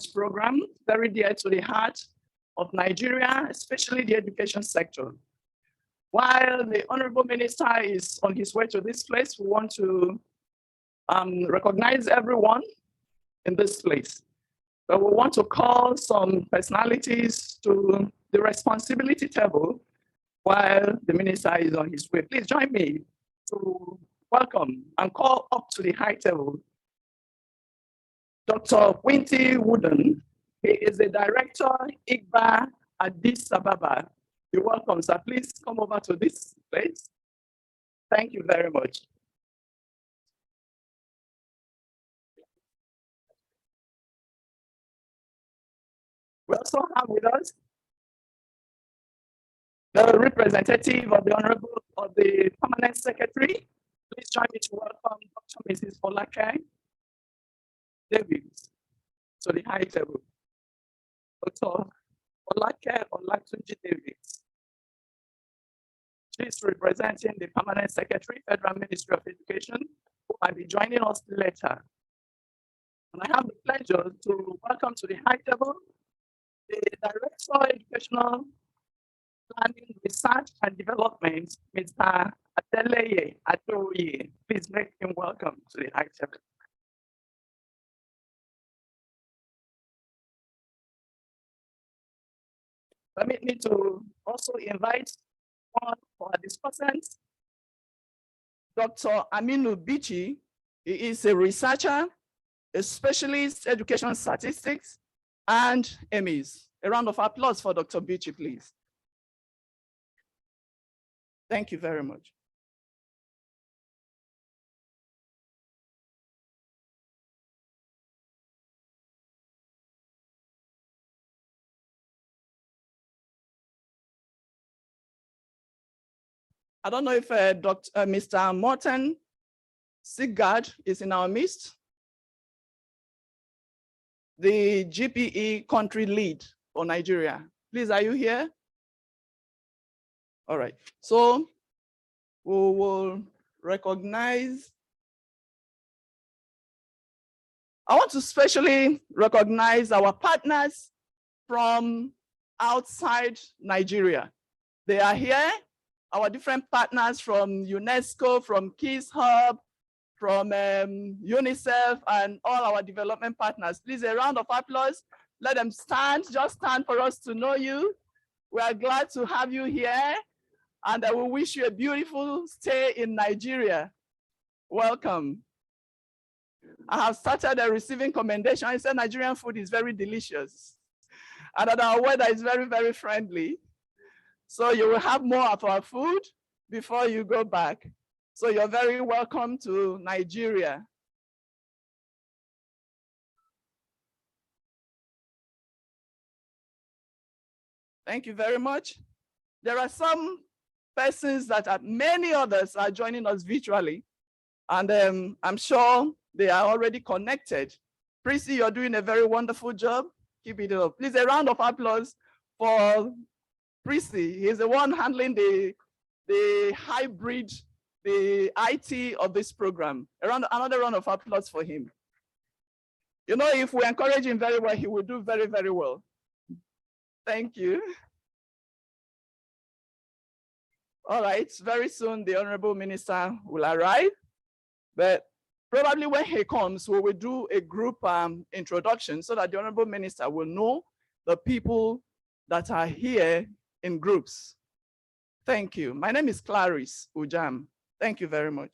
program, very dear to the heart of Nigeria, especially the education sector. While the Honorable Minister is on his way to this place, we want to recognize everyone in this place. But we want to call some personalities to the responsibility table while the minister is on his way. Please join me to welcome and call up to the high table Dr. Quinty Wooden. He is the director, IGBA, Addis Ababa. You're welcome, sir. Please come over to this place. Thank you very much. We also have with us the representative of the Honorable of the Permanent Secretary. Please join me to welcome Dr. Mrs. Folake Davis to the high table. Dr. Folake Olatunji Davis. She is representing the Permanent Secretary, Federal Ministry of Education, who might be joining us later. And I have the pleasure to welcome to the high table the Director of Educational Planning, Research and Development, Mr. Adeleye Adoye. Please make him welcome to the high table. Permit me to also invite one of our discussants, Dr. Aminu Bichi. He is a researcher, a specialist education statistics, and MEs. A round of applause for Dr. Bichi, please. Thank you very much. I don't know if Mr. Morten Sigard is in our midst. The GPE country lead for Nigeria. Please, are you here? All right, so we will recognize. I want to specially recognize our partners from outside Nigeria. They are here, our different partners from UNESCO, from KIX Hub, from UNICEF, and all our development partners. Please, a round of applause. Let them stand, just stand for us to know you. We are glad to have you here, and I will wish you a beautiful stay in Nigeria. Welcome. I have started receiving commendation. I said Nigerian food is very delicious, and that our weather is very, very friendly. So you will have more of our food before you go back. So you're very welcome to Nigeria. Thank you very much. There are some persons many others are joining us virtually, and I'm sure they are already connected. Prissy, you're doing a very wonderful job. Keep it up. Please, a round of applause for Prissy. He's the one handling the hybrid, the IT of this program. Another round of applause for him. You know, if we encourage him very well, he will do very, very well. Thank you. All right, very soon the Honorable Minister will arrive, but probably when he comes, we will do a group introduction so that the Honorable Minister will know the people that are here in groups. Thank you. My name is Clarice Ujam. Thank you very much.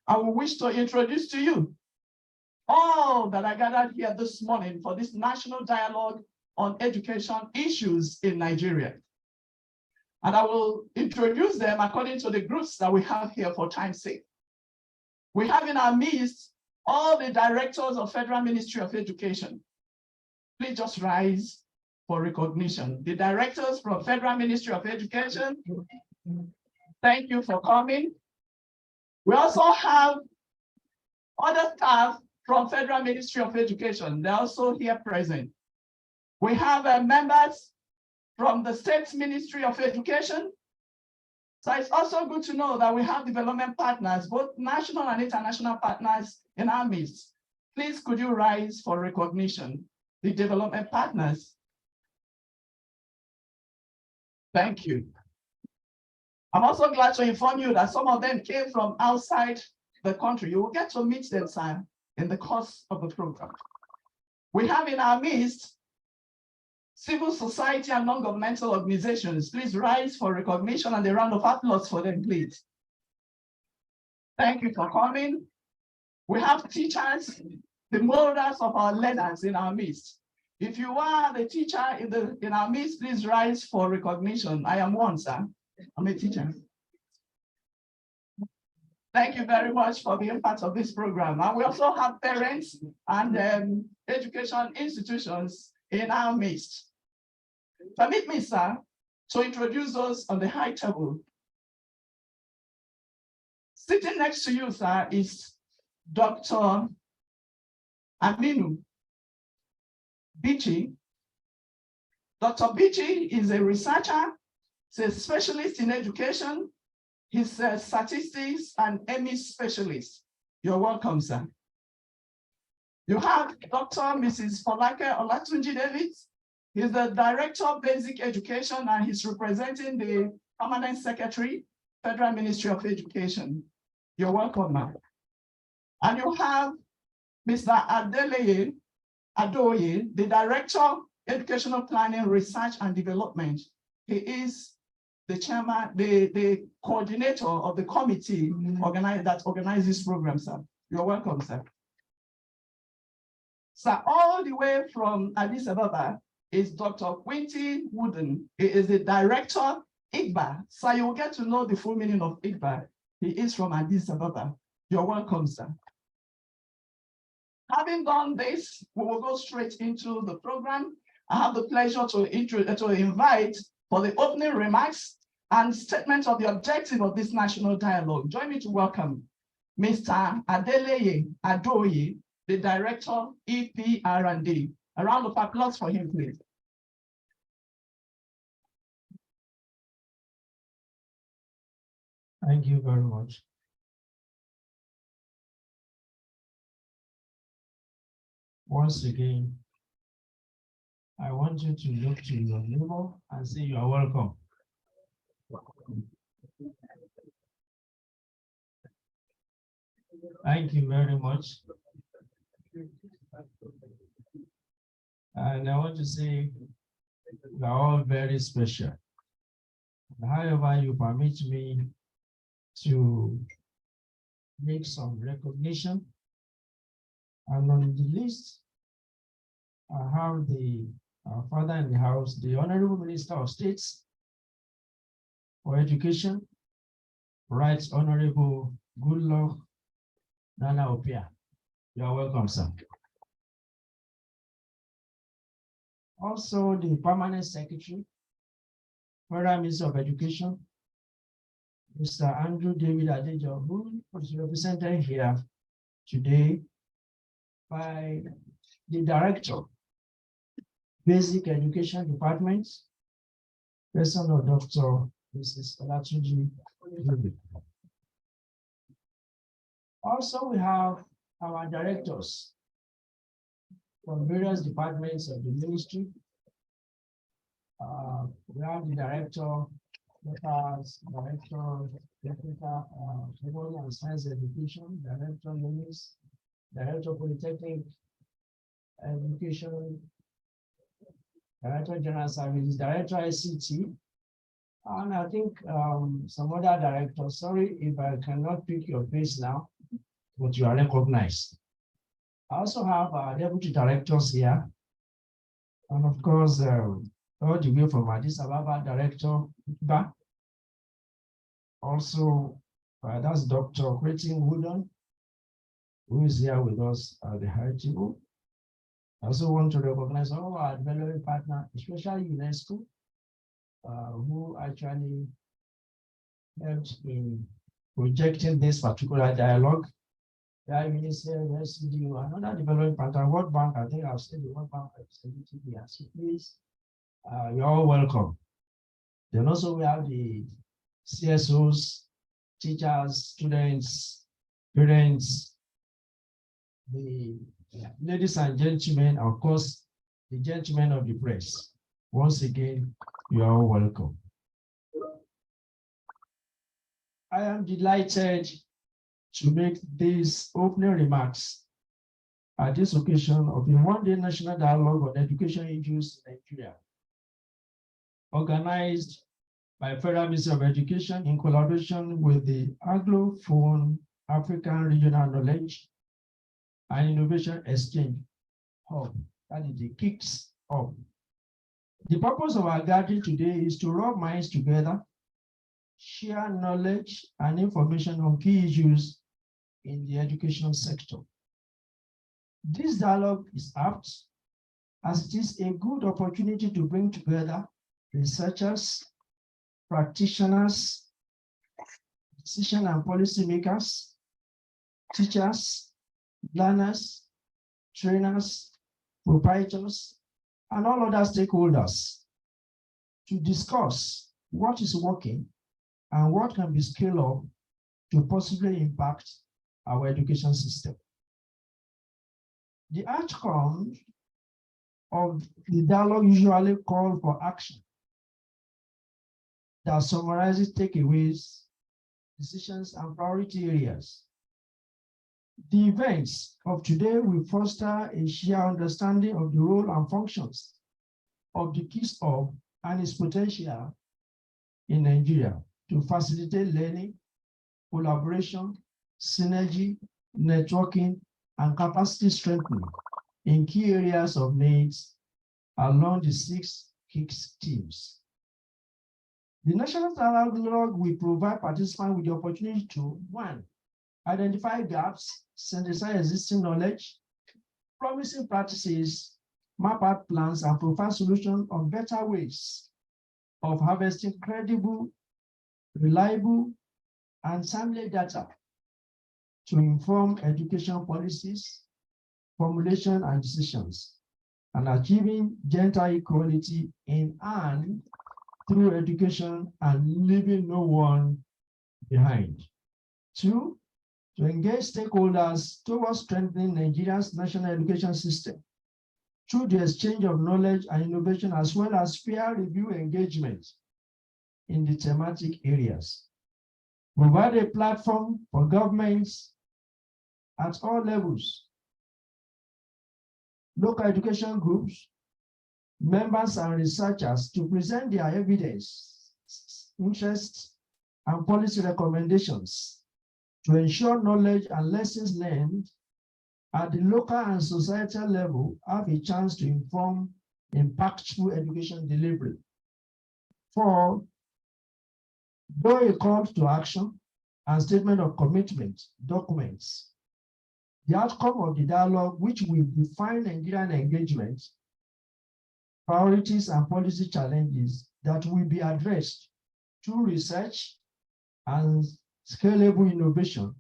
I will wish to introduce to you all that I gathered here this morning for this national dialogue on education issues in Nigeria. And I will introduce them according to the groups that we have here for time's sake. We have in our midst all the directors of Federal Ministry of Education. Please just rise for recognition. The directors from Federal Ministry of Education, thank you for coming. We also have other staff from Federal Ministry of Education. They're also here present. We have members from the State Ministry of Education. So it's also good to know that we have development partners, both national and international partners in our midst. Please, could you rise for recognition? The development partners. Thank you. I'm also glad to inform you that some of them came from outside the country. You will get to meet them, sir, in the course of the program. We have in our midst civil society and non-governmental organizations. Please rise for recognition and a round of applause for them, please. Thank you for coming. We have teachers, the molders of our learners in our midst. If you are the teacher in our midst, please rise for recognition. I am one, sir. I'm a teacher. Thank you very much for being part of this program. And we also have parents and education institutions in our midst. Permit me, sir, to introduce those on the high table. Sitting next to you, sir, is Dr. Aminu Bichi. Dr. Bichi is a researcher, he's a specialist in education. He's a statistics and EMI specialist. You're welcome, sir. You have Dr. Mrs. Folake Olatunji David. He's the Director of Basic Education and he's representing the Permanent Secretary, Federal Ministry of Education. You're welcome, ma'am. And you have Mr. Adeleye Adoye, the Director of Educational Planning, Research and Development. He is the chairman, the coordinator of the committee that organizes this program, sir. You're welcome, sir. So all the way from Addis Ababa is Dr. Quinty Wooden. He is the director, IGBA. So you will get to know the full meaning of IGBA. He is from Addis Ababa. You're welcome, sir. Having done this, we will go straight into the program. I have the pleasure to invite for the opening remarks and statement of the objective of this national dialogue. Join me to welcome Mr. Adeleye Adoye, the Director, EPR&D. A round of applause for him, please. Thank you very much. Once again, I want you to look to your neighbor and say you are welcome. Thank you very much. And I want to say you are all very special. However, you permit me to make some recognition. And on the list, I have the father in the house, the Honorable Minister of States for Education, Right Honorable Goodluck Nana Opia. You are welcome, sir. Also, the Permanent Secretary, Federal Minister of Education, Mr. Andrew David Adejo, who is represented here today by the Director, Basic Education Department, person of Dr. Mrs. Olatunji. Also, we have our directors from various departments of the ministry. We have the Director, Technical and Science Education, Director Ministry, Director Polytechnic Education, Director General Services, Director ICT, and I think some other directors. Sorry if I cannot pick your face now. but you are recognized. I also have our deputy directors here. And of course, all the way from Addis Ababa, Director Uba. Also, that's Dr. Cretin Woodon, who is here with us at the high table. I also want to recognize all our development partners, especially UNESCO, who actually helped in projecting this particular dialogue. Prime Minister, SCDU, another development partner, World Bank. I think I've said the World Bank representative here. So please, you're all welcome. Then also we have the CSOs, teachers, students, parents, the ladies and gentlemen, of course, the gentlemen of the press. Once again, you are all welcome. I am delighted to make these opening remarks at this occasion of the one-day national dialogue on education issues in Nigeria, organized by Federal Ministry of Education in collaboration with the Anglophone African Regional Knowledge and Innovation Exchange Hub, that is the KIX Hub. The purpose of our gathering today is to rub minds together, share knowledge and information on key issues in the education sector. This dialogue is apt as it is a good opportunity to bring together researchers, practitioners, decision and policy makers, teachers, learners, trainers, proprietors, and all other stakeholders to discuss what is working and what can be scaled up to possibly impact our education system. The outcome of the dialogue usually call for action that summarizes takeaways, decisions, and priority areas. The events of today will foster a shared understanding of the role and functions of the KIX Hub and its potential in Nigeria to facilitate learning, collaboration, synergy, networking, and capacity strengthening in key areas of needs along the 6 KIX teams. The National Dialogue will provide participants with the opportunity to, 1, identify gaps, synthesize existing knowledge, promising practices, map out plans, and provide solutions on better ways of harvesting credible, reliable, and timely data to inform education policies, formulation, and decisions, and achieving gender equality in and through education and leaving no one behind. 2, to engage stakeholders towards strengthening Nigeria's national education system through the exchange of knowledge and innovation, as well as peer review engagement in the thematic areas. Provide a platform for governments at all levels, local education groups, members and researchers to present their evidence, interests, and policy recommendations to ensure knowledge and lessons learned at the local and societal level have a chance to inform impactful education delivery. 4, though a call to action and statement of commitment documents the outcome of the dialogue, which will define Nigerian engagement, priorities, and policy challenges that will be addressed through research and scalable innovation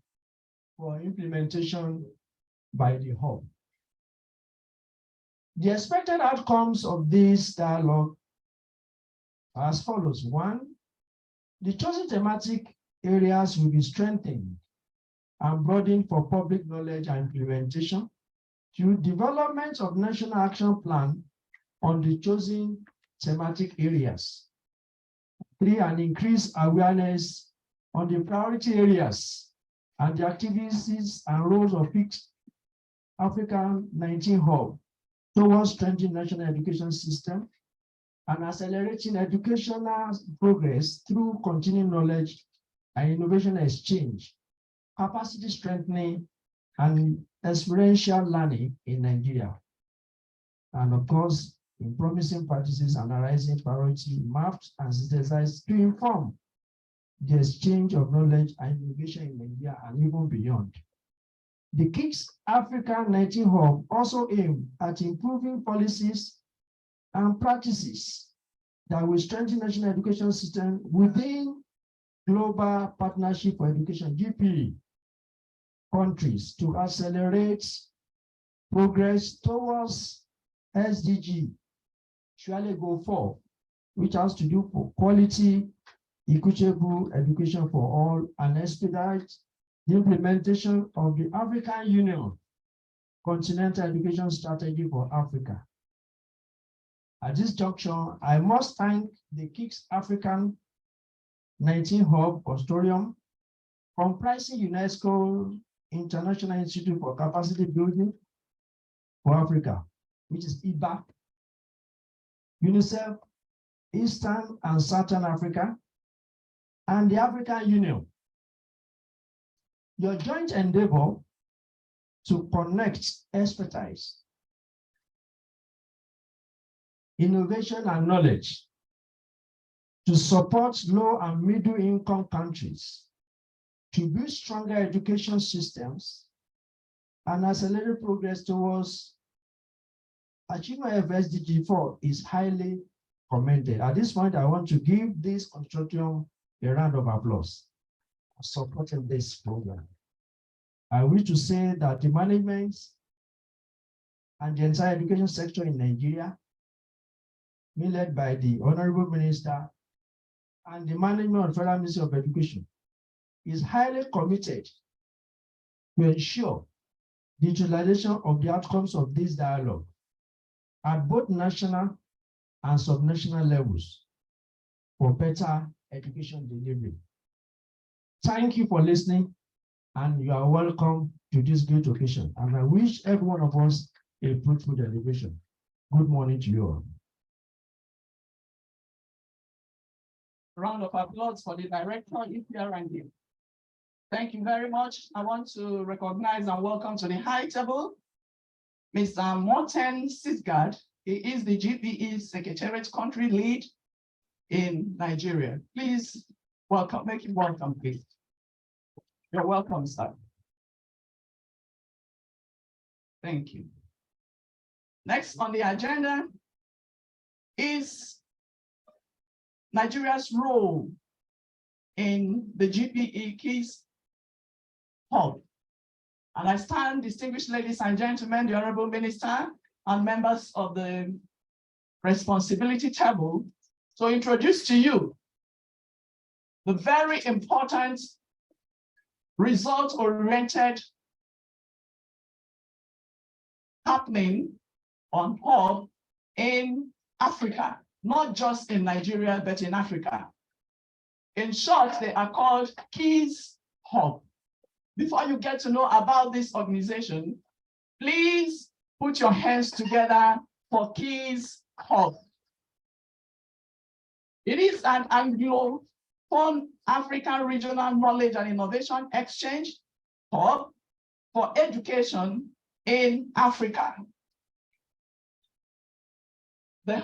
for implementation by the hub. The expected outcomes of this dialogue are as follows. 1, the chosen thematic areas will be strengthened and broadened for public knowledge and implementation through development of national action plan on the chosen thematic areas. 3, an increased awareness on the priority areas and the activities and roles of KIX African 19 Hub towards strengthening national education system and accelerating educational progress through continuing knowledge and innovation exchange, capacity strengthening, and experiential learning in Nigeria. And of course, in promising practices, analyzing priority, mapped and synthesized to inform the exchange of knowledge and innovation in Nigeria and even beyond. The KIX Africa 19 Hub also aimed at improving policies and practices that will strengthen national education system within Global Partnership for Education, GPE, countries to accelerate progress towards SDG, surely go for, which has to do for quality, equitable education for all, and expedite the implementation of the African Union Continental Education Strategy for Africa. At this juncture, I must thank the KIX African 19 Hub Consortium, comprising UNESCO International Institute for Capacity Building for Africa, which is IBA, UNICEF, Eastern and Southern Africa, and the African Union. Your joint endeavor to connect expertise, innovation, and knowledge to support low and middle income countries, to build stronger education systems, and accelerate progress towards achievement of SDG 4 is highly commended. At this point, I want to give this consortium a round of applause for supporting this program. I wish to say that the management and the entire education sector in Nigeria, led by the Honorable Minister and the management of the Federal Ministry of Education, is highly committed to ensure the utilization of the outcomes of this dialogue at both national and subnational levels for better education delivery. Thank you for listening, and you are welcome to this great occasion. And I wish every one of us a fruitful celebration. Good morning to you all. Round of applause for the director, EPR&D. Thank you very much. I want to recognize and welcome to the high table, Mr. Morten Sisgard. He is the GPE Secretariat Country Lead in Nigeria. Please welcome, make him welcome, please. You're welcome, sir. Thank you. Next on the agenda is Nigeria's role in the GPE KIX Hub. And I stand, distinguished ladies and gentlemen, the Honorable Minister and members of the responsibility table, to introduce to you the very important result-oriented happening on Hub in Africa, not just in Nigeria, but in Africa. In short, they are called KIX Hub. Before you get to know about this organization, please put your hands together for KIX Hub. It is an Anglophone African Regional Knowledge and Innovation Exchange Hub for education in Africa. The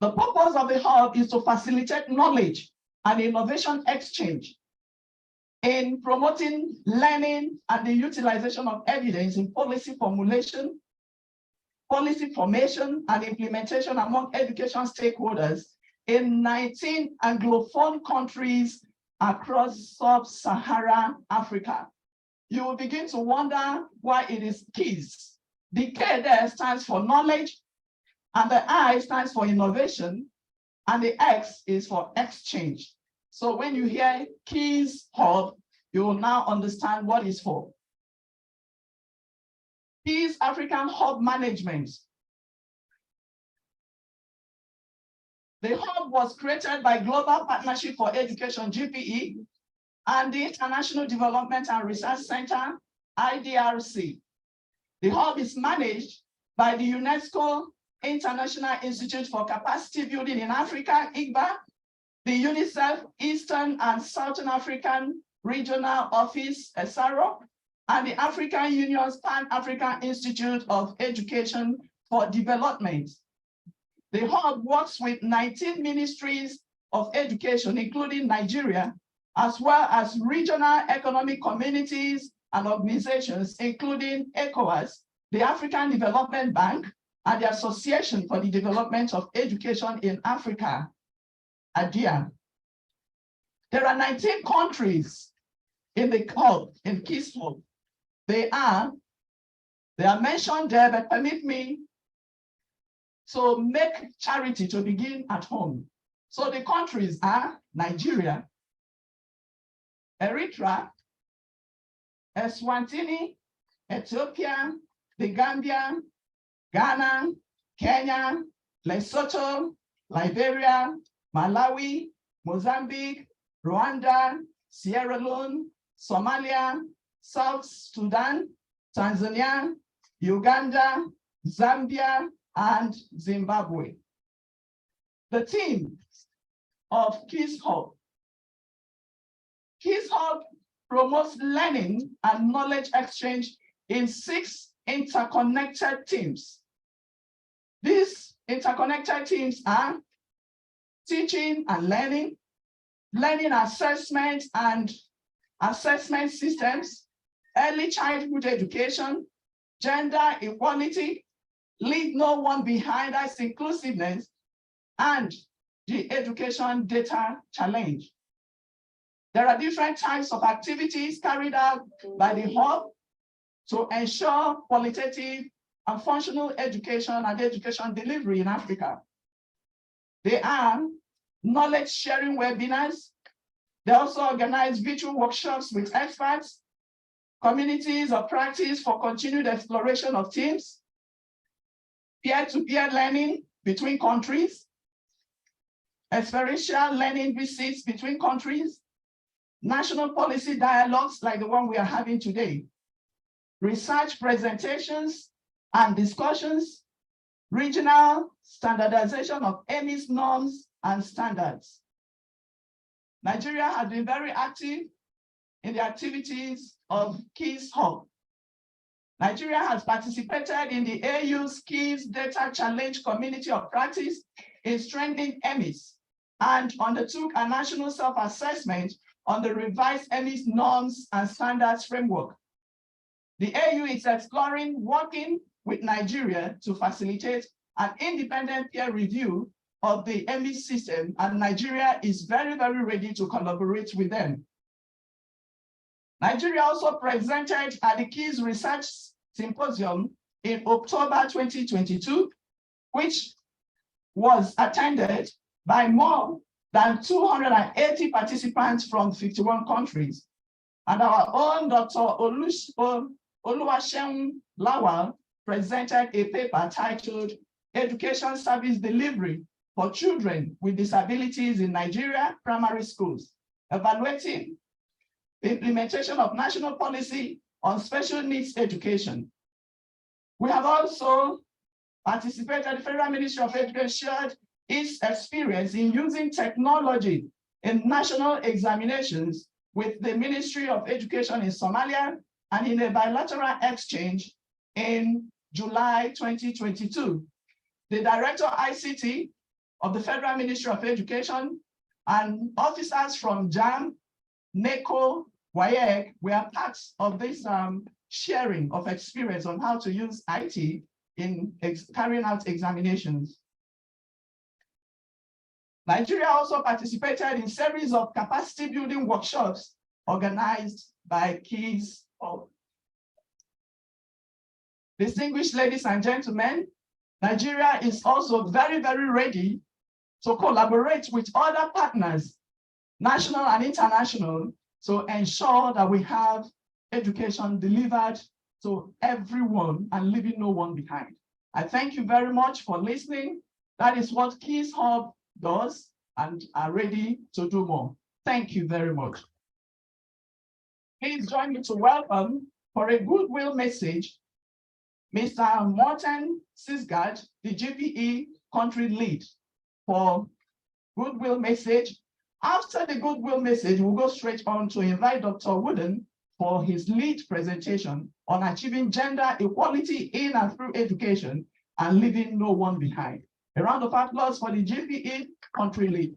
purpose of the hub is to facilitate knowledge and innovation exchange in promoting learning and the utilization of evidence in policy formulation, policy formation, and implementation among education stakeholders in 19 Anglophone countries across sub-Saharan Africa. You will begin to wonder why it is KIX. The K there stands for knowledge, and the I stands for innovation, and the X is for exchange. So when you hear KIX Hub, you will now understand what it's for. KIX African Hub Management. The hub was created by Global Partnership for Education, GPE, and the International Development and Research Center, IDRC. The hub is managed by the UNESCO International Institute for Capacity Building in Africa, IGBA, the UNICEF Eastern and Southern African Regional Office, SRO, and the African Union's Pan-African Institute of Education for Development. The hub works with 19 ministries of education, including Nigeria, as well as regional economic communities and organizations, including ECOWAS, the African Development Bank, and the Association for the Development of Education in Africa, ADIA. There are 19 countries in the hub, in KIX hub. They are mentioned there, but permit me to make charity to begin at home. So the countries are Nigeria, Eritrea, Eswatini, Ethiopia, the Gambia, Ghana, Kenya, Lesotho, Liberia, Malawi, Mozambique, Rwanda, Sierra Leone, Somalia, South Sudan, Tanzania, Uganda, Zambia, and Zimbabwe. The theme of KIX Hub. KIX Hub promotes learning and knowledge exchange in 6 interconnected themes. These interconnected themes are teaching and learning, learning assessment and assessment systems, early childhood education, gender equality, leave no one behind, as inclusiveness, and the education data challenge. There are different types of activities carried out by the hub to ensure qualitative and functional education and education delivery in Africa. They are knowledge sharing webinars. They also organize virtual workshops with experts, communities of practice for continued exploration of teams, peer-to-peer learning between countries, experiential learning visits between countries, national policy dialogues like the one we are having today, research presentations and discussions, regional standardization of EMIS norms and standards. Nigeria has been very active in the activities of KIX Hub. Nigeria has participated in the AU's KIX Data Challenge Community of Practice in strengthening EMIS and undertook a national self-assessment on the revised EMIS norms and standards framework. The AU is exploring working with Nigeria to facilitate an independent peer review of the EMIS system, and Nigeria is very, very ready to collaborate with them. Nigeria also presented at the KIX Research Symposium in October 2022, which was attended by more than 280 participants from 51 countries. And our own Dr. Oluwaseun Lawal presented a paper titled Education Service Delivery for Children with Disabilities in Nigeria Primary Schools, evaluating the implementation of national policy on special needs education. We have also participated, the Federal Ministry of Education shared its experience in using technology in national examinations with the Ministry of Education in Somalia and in a bilateral exchange in July 2022. The Director ICT of the Federal Ministry of Education and officers from JAM, NECO, WAEC were parts of this sharing of experience on how to use IT in carrying out examinations. Nigeria also participated in series of capacity building workshops organized by KIX Hub. Distinguished ladies and gentlemen, Nigeria is also very, very ready to collaborate with other partners, national and international, to ensure that we have education delivered to everyone and leaving no one behind. I thank you very much for listening. That is what KIX Hub does and are ready to do more. Thank you very much. Please join me to welcome, for a goodwill message, Mr. Morten Sisgard, the GPE country lead for goodwill message, After the goodwill message, we'll go straight on to invite Dr. Wooden for his lead presentation on achieving gender equality in and through education and leaving no one behind. A round of applause for the GPE country lead.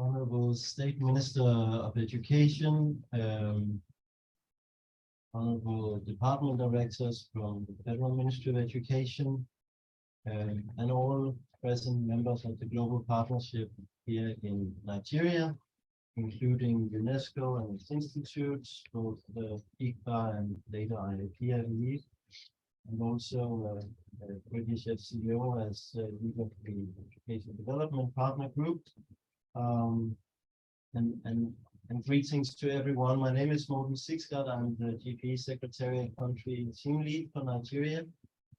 Honorable State Minister of Education, Honorable Department Directors from the Federal Ministry of Education, and all present members of the Global Partnership here in Nigeria, including UNESCO and its institutes, both the ICBA and later IAP, I believe, and also British FCO as leader of the Education Development Partner Group. And greetings to everyone. My name is Morten Sigsgaard. I'm the GPE Secretary and Country Team Lead for Nigeria,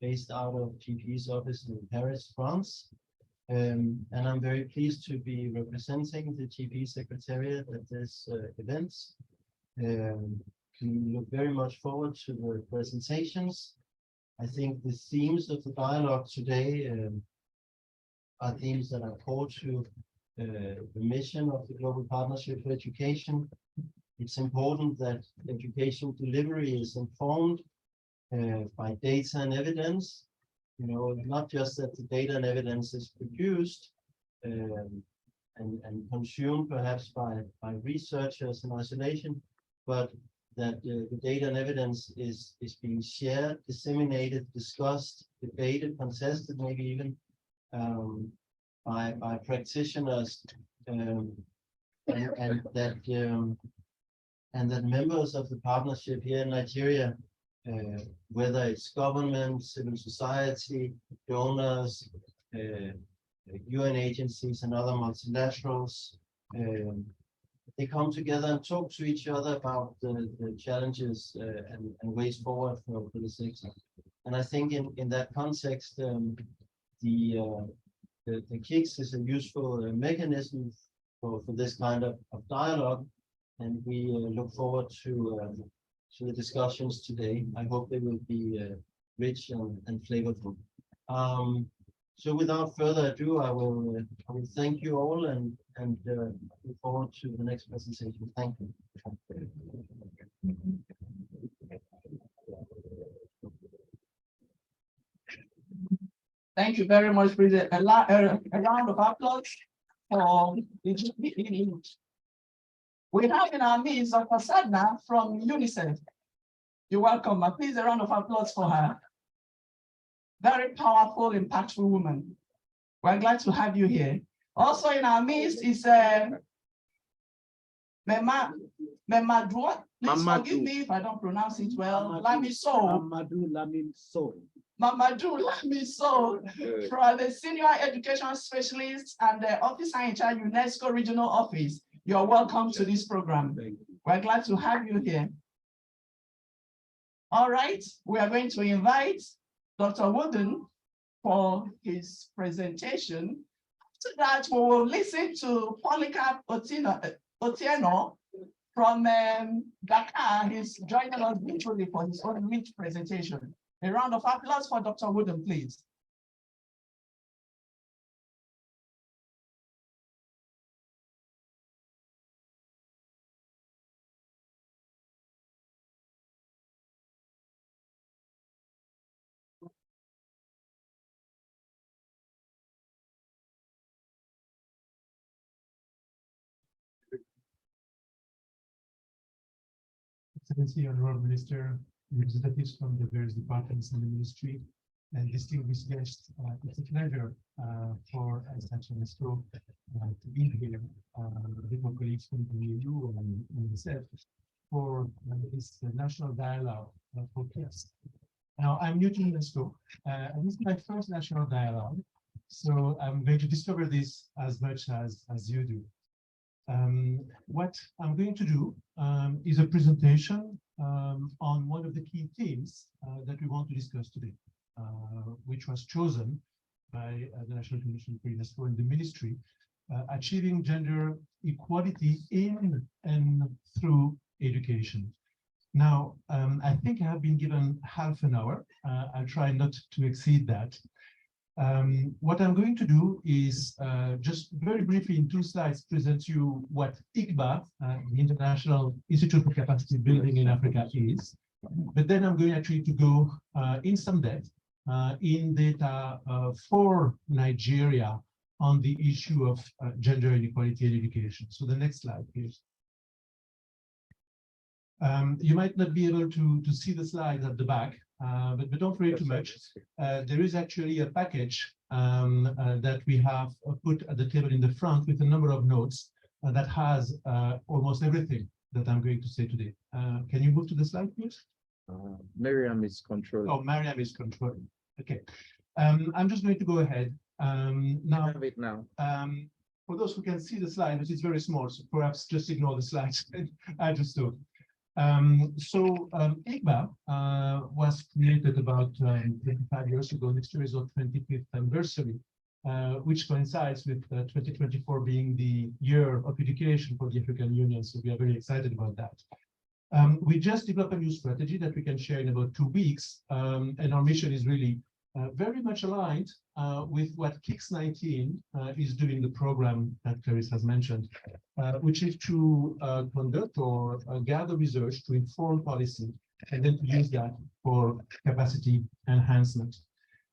based out of GPE's office in Paris, France. And I'm very pleased to be representing the GPE Secretariat at this event. We look very much forward to the presentations. I think the themes of the dialogue today are themes that are core to the mission of the Global Partnership for Education. It's important that education delivery is informed by data and evidence. You know, not just that the data and evidence is produced and consumed perhaps by researchers in isolation, but that the data and evidence is being shared, disseminated, discussed, debated, contested, maybe even by practitioners, and that members of the partnership here in Nigeria, whether it's government, civil society, donors, UN agencies and other multilaterals, they come together and talk to each other about the challenges and ways forward for the sector. And I think in that context, the KIX is a useful mechanism for this kind of dialogue, and we look forward to the discussions today. I hope they will be rich and flavorful. So without further ado, I will thank you all and look forward to the next presentation. Thank you. Thank you very much, President. A round of applause for the GPE. We have in our midst Dr. Sadna from UNICEF. You're welcome. Please, a round of applause for her. Very powerful, impactful woman. We're glad to have you here. Also in our midst is Memadou. Please forgive me if I don't pronounce it well. Lamiso. Mamadou Lamiso, from the Senior Education Specialist and the Officer in Charge UNESCO Regional Office. You're welcome to this program. We're glad to have you here. All right, we are going to invite Dr. Wooden for his presentation. After that, we will listen to Polycarp Otieno from Dakar. He's joining us virtually for his own rich presentation. A round of applause for Dr. Wooden, please. Excellency, Honorable Minister, representatives from the various departments in the ministry, and distinguished guests, it's a pleasure for such an to be here with my colleagues from the EU and UNICEF for this national dialogue for KIX. Now, I'm new to UNESCO, and this is my first national dialogue, so I'm going to discover this as much as you do. What I'm going to do is a presentation on one of the key themes that we want to discuss today. which was chosen by the National Commission for UNESCO and the Ministry, achieving gender equality in and through education. Now, I think I have been given half an hour. I'll try not to exceed that. What I'm going to do is just very briefly in 2 slides present you what ICBA, the International Institute for Capacity Building in Africa, is. But then I'm going actually to go in some depth in data for Nigeria on the issue of gender inequality in education. So the next slide, please. You might not be able to see the slides at the back, but don't worry too much. There is actually a package that we have put at the table in the front with a number of notes that has almost everything that I'm going to say today. Can you move to the slide, please? Miriam is controlling. Oh, Mariam is controlling. Okay. I'm just going to go ahead. Now, Have it now. for those who can see the slide, which is very small, so perhaps just ignore the slides. I just do. ICBA was created about 25 years ago. Next year is our 25th anniversary, which coincides with 2024 being the year of education for the African Union. So we are very excited about that. We just developed a new strategy that we can share in about 2 weeks. And our mission is really very much aligned with what KIX 19 is doing, the program that Clarisse has mentioned, which is to conduct or gather research to inform policy and then to use that for capacity enhancement.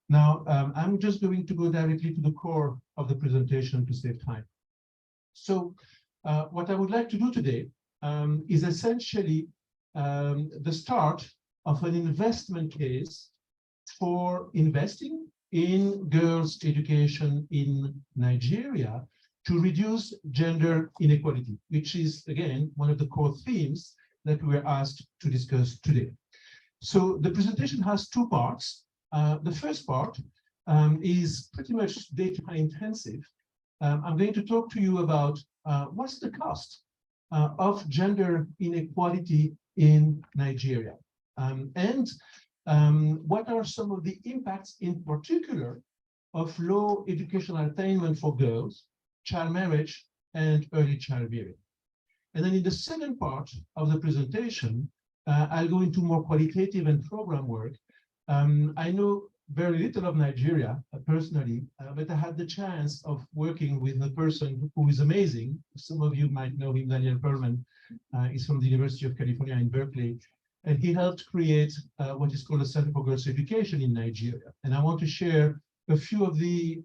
Now, I'm just going to go directly to the core of the presentation to save time. So what I would like to do today is essentially the start of an investment case for investing in girls' education in Nigeria to reduce gender inequality, which is, again, one of the core themes that we were asked to discuss today. So the presentation has 2 parts. The first part is pretty much data intensive. I'm going to talk to you about what's the cost of gender inequality in Nigeria, and what are some of the impacts in particular of low educational attainment for girls, child marriage, and early childbearing. And then in the second part of the presentation, I'll go into more qualitative and program work. I know very little of Nigeria personally, but I had the chance of working with a person who is amazing. Some of you might know him, Daniel Perlman. He's from the University of California in Berkeley. And he helped create what is called a Center for Girls' Education in Nigeria. And I want to share a few of the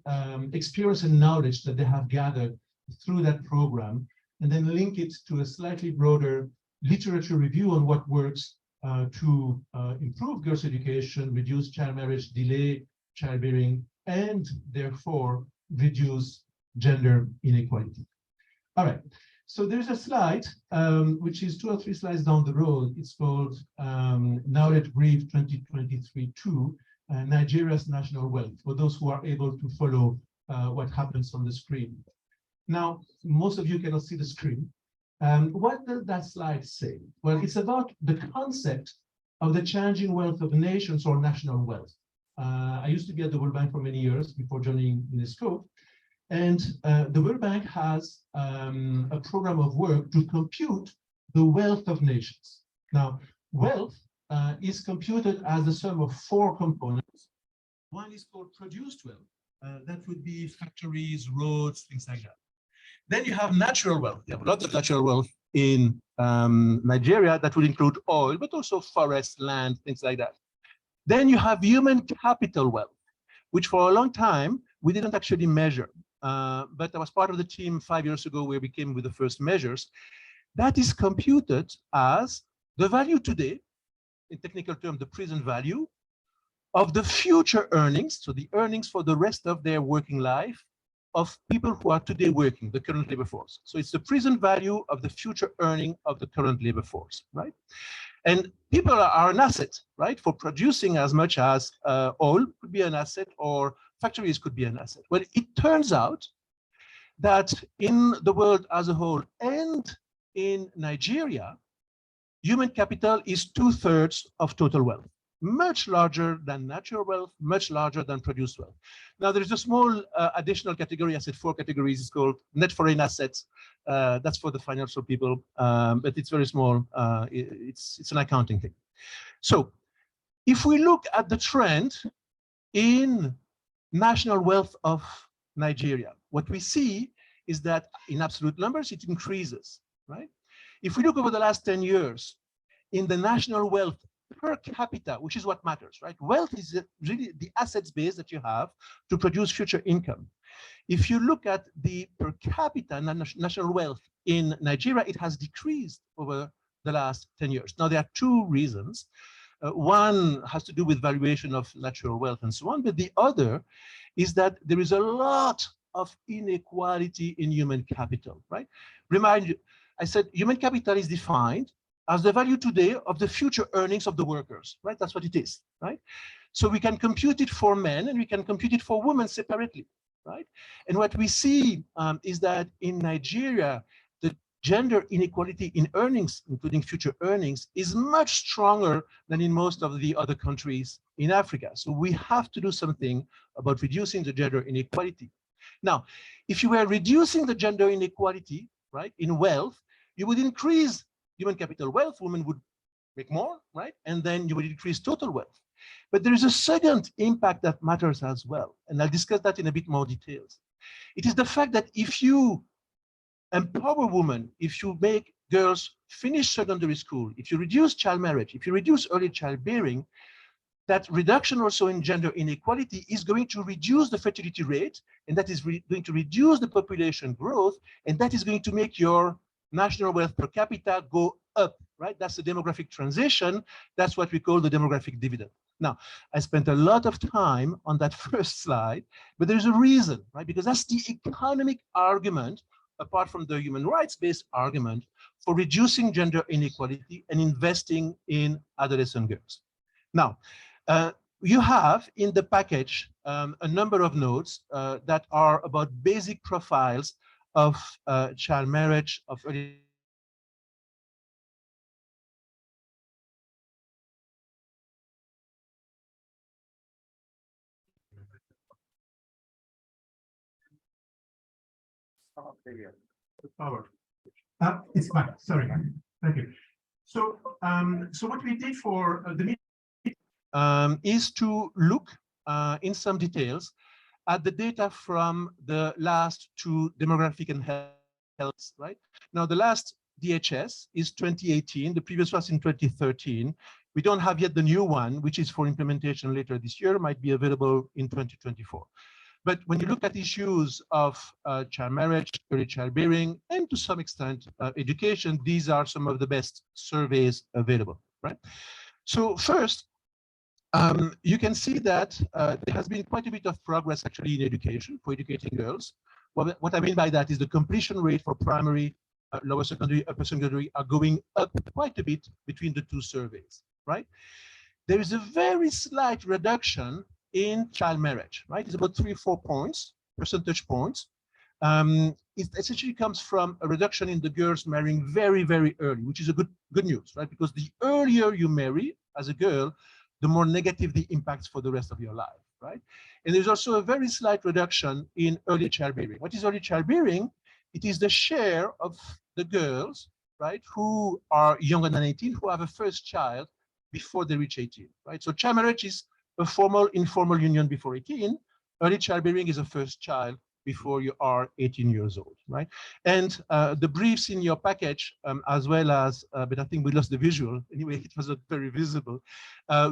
experience and knowledge that they have gathered through that program, and then link it to a slightly broader literature review on what works to improve girls' education, reduce child marriage, delay childbearing, and therefore reduce gender inequality. All right. So there's a slide, which is 2 or 3 slides down the road. It's called Knowledge Brief 2023-2, Nigeria's National Wealth, for those who are able to follow what happens on the screen. Now, most of you cannot see the screen. What does that slide say? Well, it's about the concept of the changing wealth of nations or national wealth. I used to be at the World Bank for many years before joining UNESCO. And the World Bank has a program of work to compute the wealth of nations. Now, wealth is computed as the sum of 4 components. One is called produced wealth. That would be factories, roads, things like that. Then you have natural wealth. You have lots of natural wealth in Nigeria that would include oil, but also forest, land, things like that. Then you have human capital wealth, which for a long time we didn't actually measure. But I was part of the team 5 years ago where we came with the first measures. That is computed as the value today, in technical terms, the present value of the future earnings, so the earnings for the rest of their working life of people who are today working, the current labor force. So it's the present value of the future earning of the current labor force, right? And people are an asset, right? For producing as much as oil could be an asset, or factories could be an asset. Well, it turns out that in the world as a whole and in Nigeria, human capital is 2/3 of total wealth. much larger than natural wealth, much larger than produced wealth. Now, there is a small additional category. I said 4 categories. It's called net foreign assets. That's for the financial people, but it's very small. It's an accounting thing. So if we look at the trend in national wealth of Nigeria, what we see is that in absolute numbers, it increases, right? If we look over the last 10 years, in the national wealth per capita, which is what matters, right? Wealth is really the assets base that you have to produce future income. If you look at the per capita national wealth in Nigeria, it has decreased over the last 10 years. Now, there are 2 reasons. One has to do with valuation of natural wealth and so on, but the other is that there is a lot of inequality in human capital, right? Remind you, I said human capital is defined as the value today of the future earnings of the workers, right? That's what it is, right? So we can compute it for men and we can compute it for women separately, right? And what we see is that in Nigeria, the gender inequality in earnings, including future earnings, is much stronger than in most of the other countries in Africa. So we have to do something about reducing the gender inequality. Now, if you were reducing the gender inequality, right, in wealth, you would increase human capital wealth, women would make more, right? And then you would increase total wealth. But there is a second impact that matters as well. And I'll discuss that in a bit more details. It is the fact that if you empower women, if you make girls finish secondary school, if you reduce child marriage, if you reduce early childbearing, that reduction also in gender inequality is going to reduce the fertility rate, and that is going to reduce the population growth, and that is going to make your national wealth per capita go up, right? That's the demographic transition. That's what we call the demographic dividend. Now, I spent a lot of time on that first slide, but there's a reason, right? Because that's the economic argument, apart from the human rights-based argument, for reducing gender inequality and investing in adolescent girls. Now, you have in the package a number of notes that are about basic profiles of child marriage, of early power. It's fine. Sorry. Thank you. So, so what we did for the meeting is to look in some details at the data from the last 2 demographic and health, right? Now, the last DHS is 2018. The previous was in 2013. We don't have yet the new one, which is for implementation later this year, might be available in 2024. But when you look at issues of child marriage, early childbearing, and to some extent education, these are some of the best surveys available, right? So first, you can see that there has been quite a bit of progress actually in education for educating girls. What I mean by that is the completion rate for primary, lower secondary, upper secondary are going up quite a bit between the 2 surveys, right? There is a very slight reduction in child marriage, right? It's about 3 or 4 points, percentage points. It essentially comes from a reduction in the girls marrying very, very early, which is a good news, right? Because the earlier you marry as a girl, the more negative the impacts for the rest of your life, right? And there's also a very slight reduction in early childbearing. What is early childbearing? It is the share of the girls, right, who are younger than 18, who have a first child before they reach 18, right? So child marriage is a formal, informal union before 18. Early childbearing is a first child before you are 18 years old, right? And the briefs in your package, as well as, but I think we lost the visual. Anyway, it was not very visible.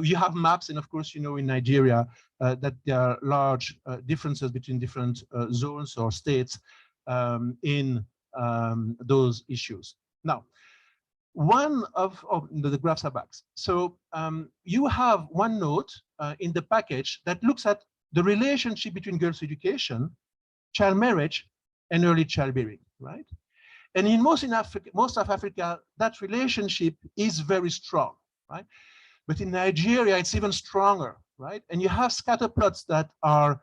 You have maps, and of course, you know, in Nigeria, that there are large differences between different zones or states in those issues. Now, one of the graphs are back. So you have one note in the package that looks at the relationship between girls' education, child marriage, and early childbearing, right? And in most of Africa, that relationship is very strong, right? But in Nigeria, it's even stronger, right? And you have scatter plots that are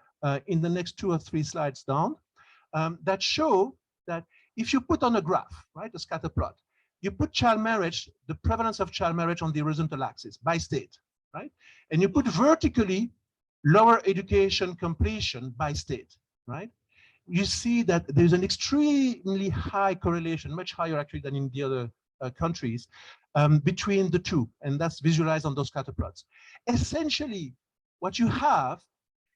in the next 2 or 3 slides down that show that if you put on a graph, right, a scatter plot, you put child marriage, the prevalence of child marriage on the horizontal axis by state, right? And you put vertically lower education completion by state, right? You see that there's an extremely high correlation, much higher actually than in the other countries, between the two, and that's visualized on those scatter plots. Essentially, what you have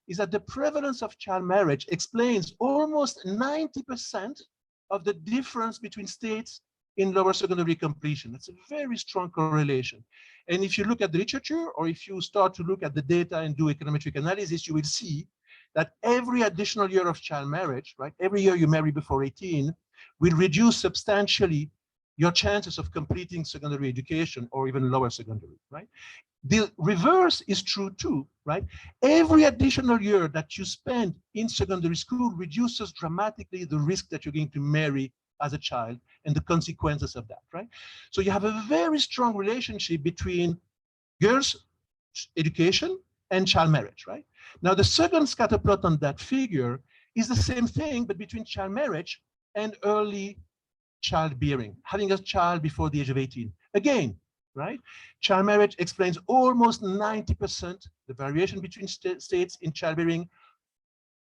is that the prevalence of child marriage explains almost 90% of the difference between states in lower secondary completion. That's a very strong correlation. And if you look at the literature, or if you start to look at the data and do econometric analysis, you will see that every additional year of child marriage, right, every year you marry before 18, will reduce substantially your chances of completing secondary education or even lower secondary, right? The reverse is true too, right? Every additional year that you spend in secondary school reduces dramatically the risk that you're going to marry as a child and the consequences of that, right? So you have a very strong relationship between girls' education and child marriage, right? Now, the second scatter plot on that figure is the same thing, but between child marriage and early childbearing, having a child before the age of 18. Again, right? Child marriage explains almost 90%, the variation between states in childbearing.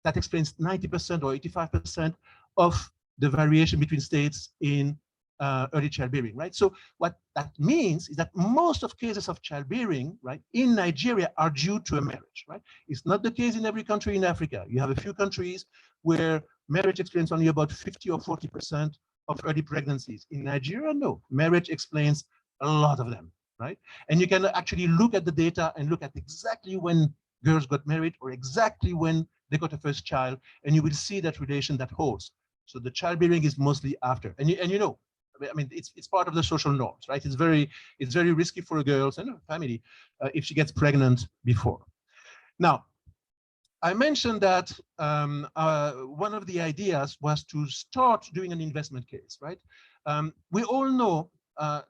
That explains 90% or 85% of the variation between states in early childbearing, right? So what that means is that most of cases of childbearing, right, in Nigeria are due to a marriage, right? It's not the case in every country in Africa. You have a few countries where marriage explains only about 50 or 40% of early pregnancies. In Nigeria, no, marriage explains a lot of them, right? And you can actually look at the data and look at exactly when girls got married or exactly when they got a first child, and you will see that relation that holds. So the childbearing is mostly after, and you know, I mean, it's part of the social norms, right? It's very risky for a girl and her family if she gets pregnant before. Now, I mentioned that one of the ideas was to start doing an investment case, right? We all know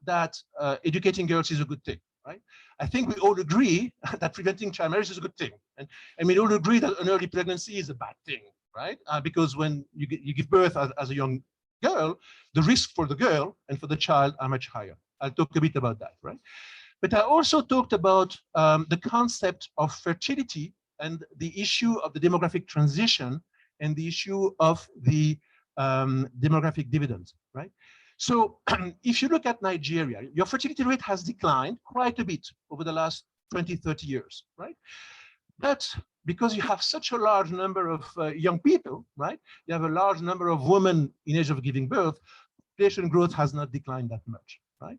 that educating girls is a good thing, right? I think we all agree that preventing child marriage is a good thing. And we all agree that an early pregnancy is a bad thing, right? Because when you give birth as a young girl, the risk for the girl and for the child are much higher. I'll talk a bit about that, right? But I also talked about the concept of fertility and the issue of the demographic transition and the issue of the demographic dividends, right? So if you look at Nigeria, your fertility rate has declined quite a bit over the last 20, 30 years, right? But because you have such a large number of young people, right? You have a large number of women in age of giving birth, population growth has not declined that much, right?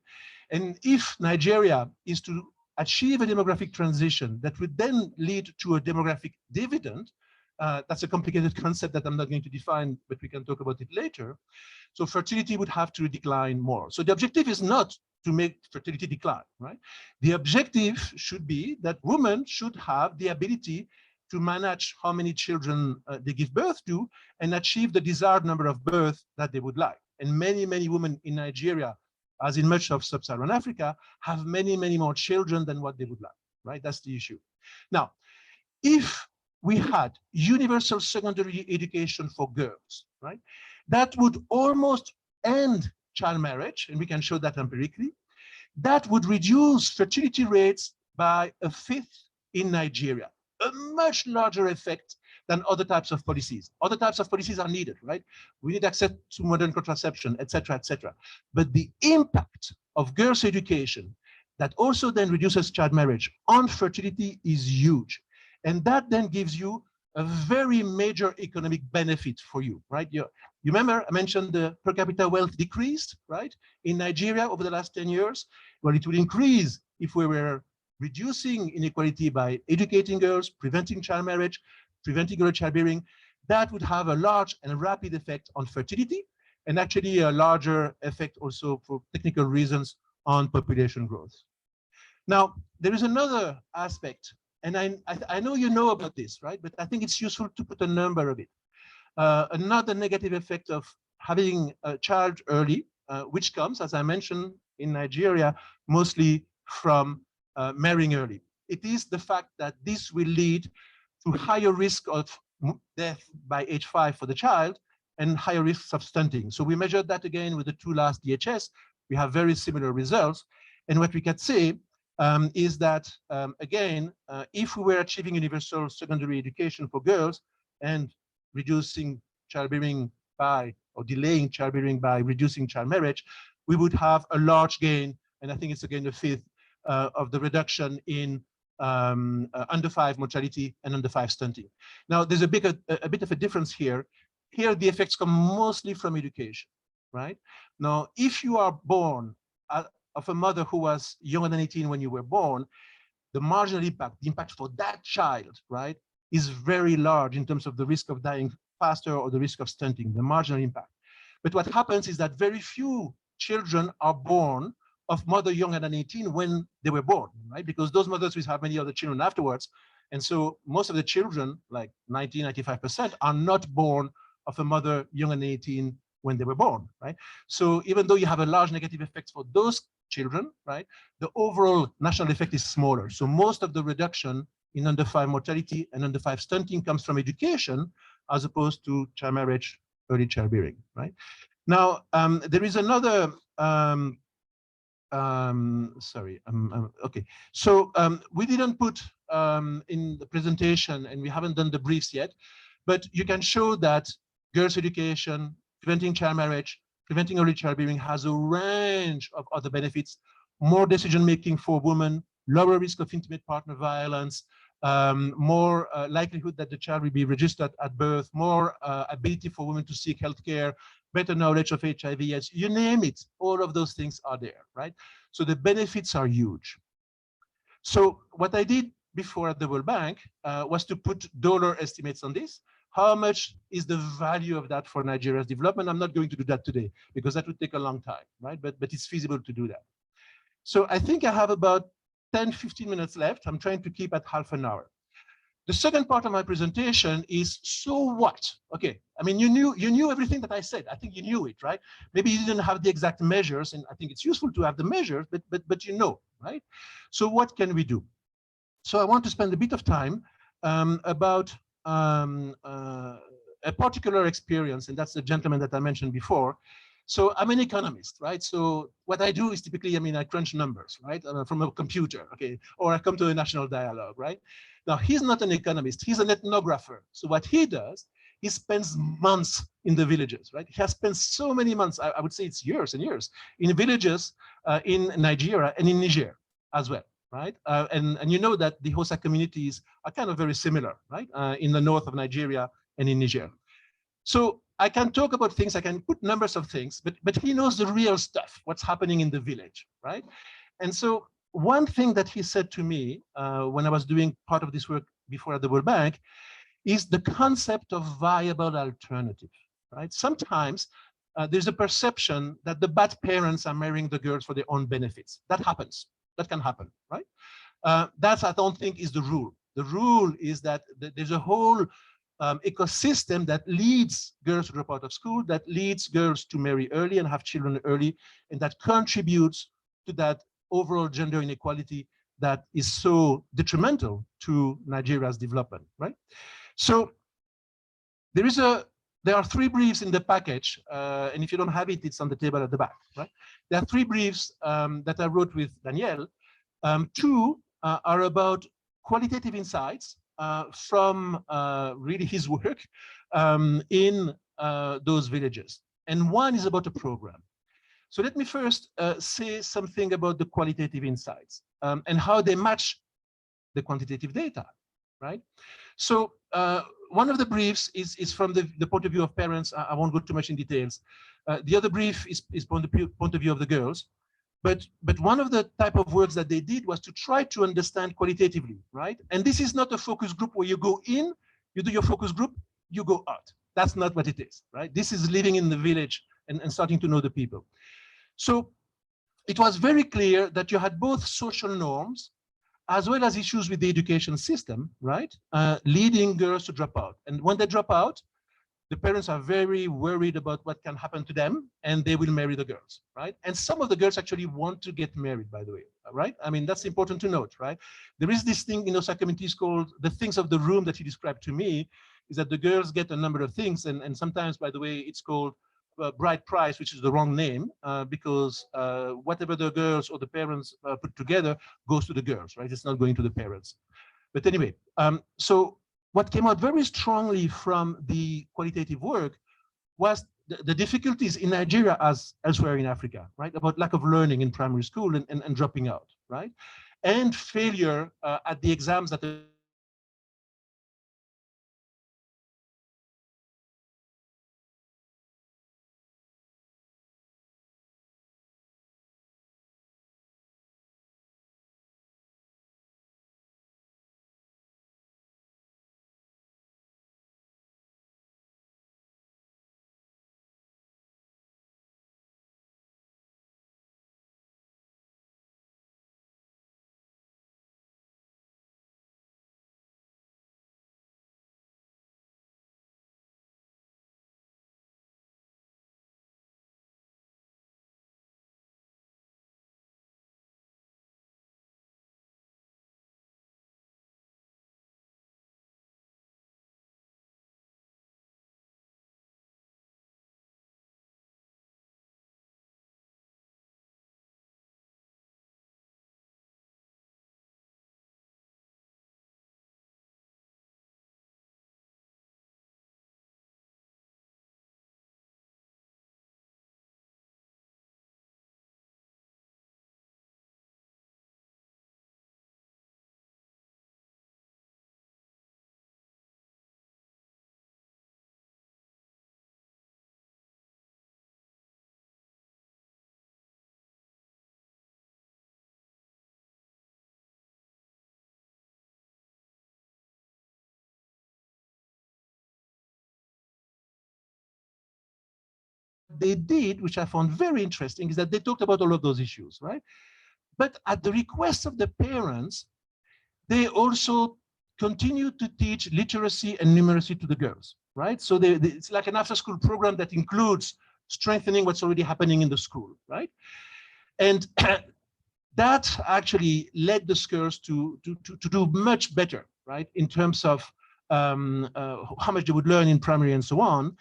And if Nigeria is to achieve a demographic transition that would then lead to a demographic dividend, that's a complicated concept that I'm not going to define, but we can talk about it later. So fertility would have to decline more. So the objective is not to make fertility decline, right? The objective should be that women should have the ability to manage how many children they give birth to and achieve the desired number of births that they would like. And many, many women in Nigeria, as in much of sub-Saharan Africa, have many, many more children than what they would like, right? That's the issue. Now, if we had universal secondary education for girls, right, that would almost end child marriage, and we can show that empirically. That would reduce fertility rates by 1/5 in Nigeria, a much larger effect than other types of policies. Other types of policies are needed, right? We need access to modern contraception, et cetera, et cetera. But the impact of girls' education that also then reduces child marriage on fertility is huge. And that then gives you a very major economic benefit for you, right? You remember I mentioned the per capita wealth decreased, right? In Nigeria over the last 10 years. Well, it will increase if we were reducing inequality by educating girls, preventing child marriage, preventing early childbearing. That would have a large and rapid effect on fertility, and actually a larger effect also for technical reasons on population growth. Now, there is another aspect, and I know you know about this, right? But I think it's useful to put a number of it. Another negative effect of having a child early, which comes, as I mentioned, in Nigeria, mostly from marrying early. It is the fact that this will lead to higher risk of death by age 5 for the child and higher risks of stunting. So we measured that again with the 2 last DHS. We have very similar results. And what we can say is that, again, if we were achieving universal secondary education for girls and reducing childbearing by, or delaying childbearing by reducing child marriage, we would have a large gain, and I think it's again a fifth of the reduction in under 5 mortality and under 5 stunting. Now, there's a bit of a difference here. Here, the effects come mostly from education, right? Now, if you are born of a mother who was younger than 18 when you were born, the marginal impact, the impact for that child, right, is very large in terms of the risk of dying faster or the risk of stunting, the marginal impact. But what happens is that very few children are born of mother younger than 18 when they were born, right? Because those mothers will have many other children afterwards. And so most of the children, like 90, 95%, are not born of a mother younger than 18 when they were born, right? So even though you have a large negative effect for those children, right, the overall national effect is smaller. So most of the reduction in under 5 mortality and under 5 stunting comes from education as opposed to child marriage, early childbearing, right? Now, there is another, okay. So we didn't put in the presentation, and we haven't done the briefs yet, but you can show that girls' education, preventing child marriage, preventing early childbearing has a range of other benefits: more decision-making for women, lower risk of intimate partner violence, more likelihood that the child will be registered at birth, more ability for women to seek healthcare, better knowledge of HIV/AIDS, you name it, all of those things are there, right? So the benefits are huge. So what I did before at the World Bank was to put dollar estimates on this. How much is the value of that for Nigeria's development? I'm not going to do that today because that would take a long time, right? But it's feasible to do that. So I think I have about 10, 15 minutes left. I'm trying to keep at half an hour. The second part of my presentation is, so what? Okay, I mean, you knew everything that I said. I think you knew it, right? Maybe you didn't have the exact measures, and I think it's useful to have the measures, but you know, right? So what can we do? So I want to spend a bit of time about a particular experience, and that's the gentleman that I mentioned before. So I'm an economist, right? So what I do is typically, I mean, I crunch numbers, right, from a computer, okay? Or I come to a national dialogue, right? Now, he's not an economist, he's an ethnographer. So what he does, he spends months in the villages, right? He has spent so many months, I would say it's years and years, in villages in Nigeria and in Niger as well, right? And you know that the Hausa communities are kind of very similar, right? In the north of Nigeria and in Niger. So I can talk about things, I can put numbers of things, but he knows the real stuff, what's happening in the village, right? And so one thing that he said to me when I was doing part of this work before at the World Bank is the concept of viable alternative, right? Sometimes there's a perception that the bad parents are marrying the girls for their own benefits. That happens, that can happen, right? That I don't think is the rule. The rule is that there's a whole ecosystem that leads girls to drop out of school, that leads girls to marry early and have children early, and that contributes to that overall gender inequality that is so detrimental to Nigeria's development, right? So there are 3 briefs in the package, and if you don't have it, it's on the table at the back, right? There are 3 briefs that I wrote with Danielle. 2 are about qualitative insights from really his work in those villages. And 1 is about a program. So let me first say something about the qualitative insights and how they match the quantitative data, right? So one of the briefs is from the point of view of parents. I won't go too much in details. The other brief is from the point of view of the girls. But one of the type of works that they did was to try to understand qualitatively, right? And this is not a focus group where you go in, you do your focus group, you go out. That's not what it is, right? This is living in the village and starting to know the people. So it was very clear that you had both social norms as well as issues with the education system, right? Leading girls to drop out. And when they drop out, the parents are very worried about what can happen to them, and they will marry the girls, right? And some of the girls actually want to get married, by the way, right? I mean, that's important to note, right? There is this thing in those communities called the things of the room that he described to me, is that the girls get a number of things, and sometimes, by the way, it's called bride price, which is the wrong name, because whatever the girls or the parents put together goes to the girls, right? It's not going to the parents. But anyway, so what came out very strongly from the qualitative work was the difficulties in Nigeria as elsewhere in Africa, right? About lack of learning in primary school and dropping out, right? And failure at the exams that they did, which I found very interesting, is that they talked about all of those issues, right? But at the request of the parents, they also continue to teach literacy and numeracy to the girls, right? So it's like an after-school program that includes strengthening what's already happening in the school, right? And that actually led the girls to do much better, right? In terms of how much they would learn in primary and so on.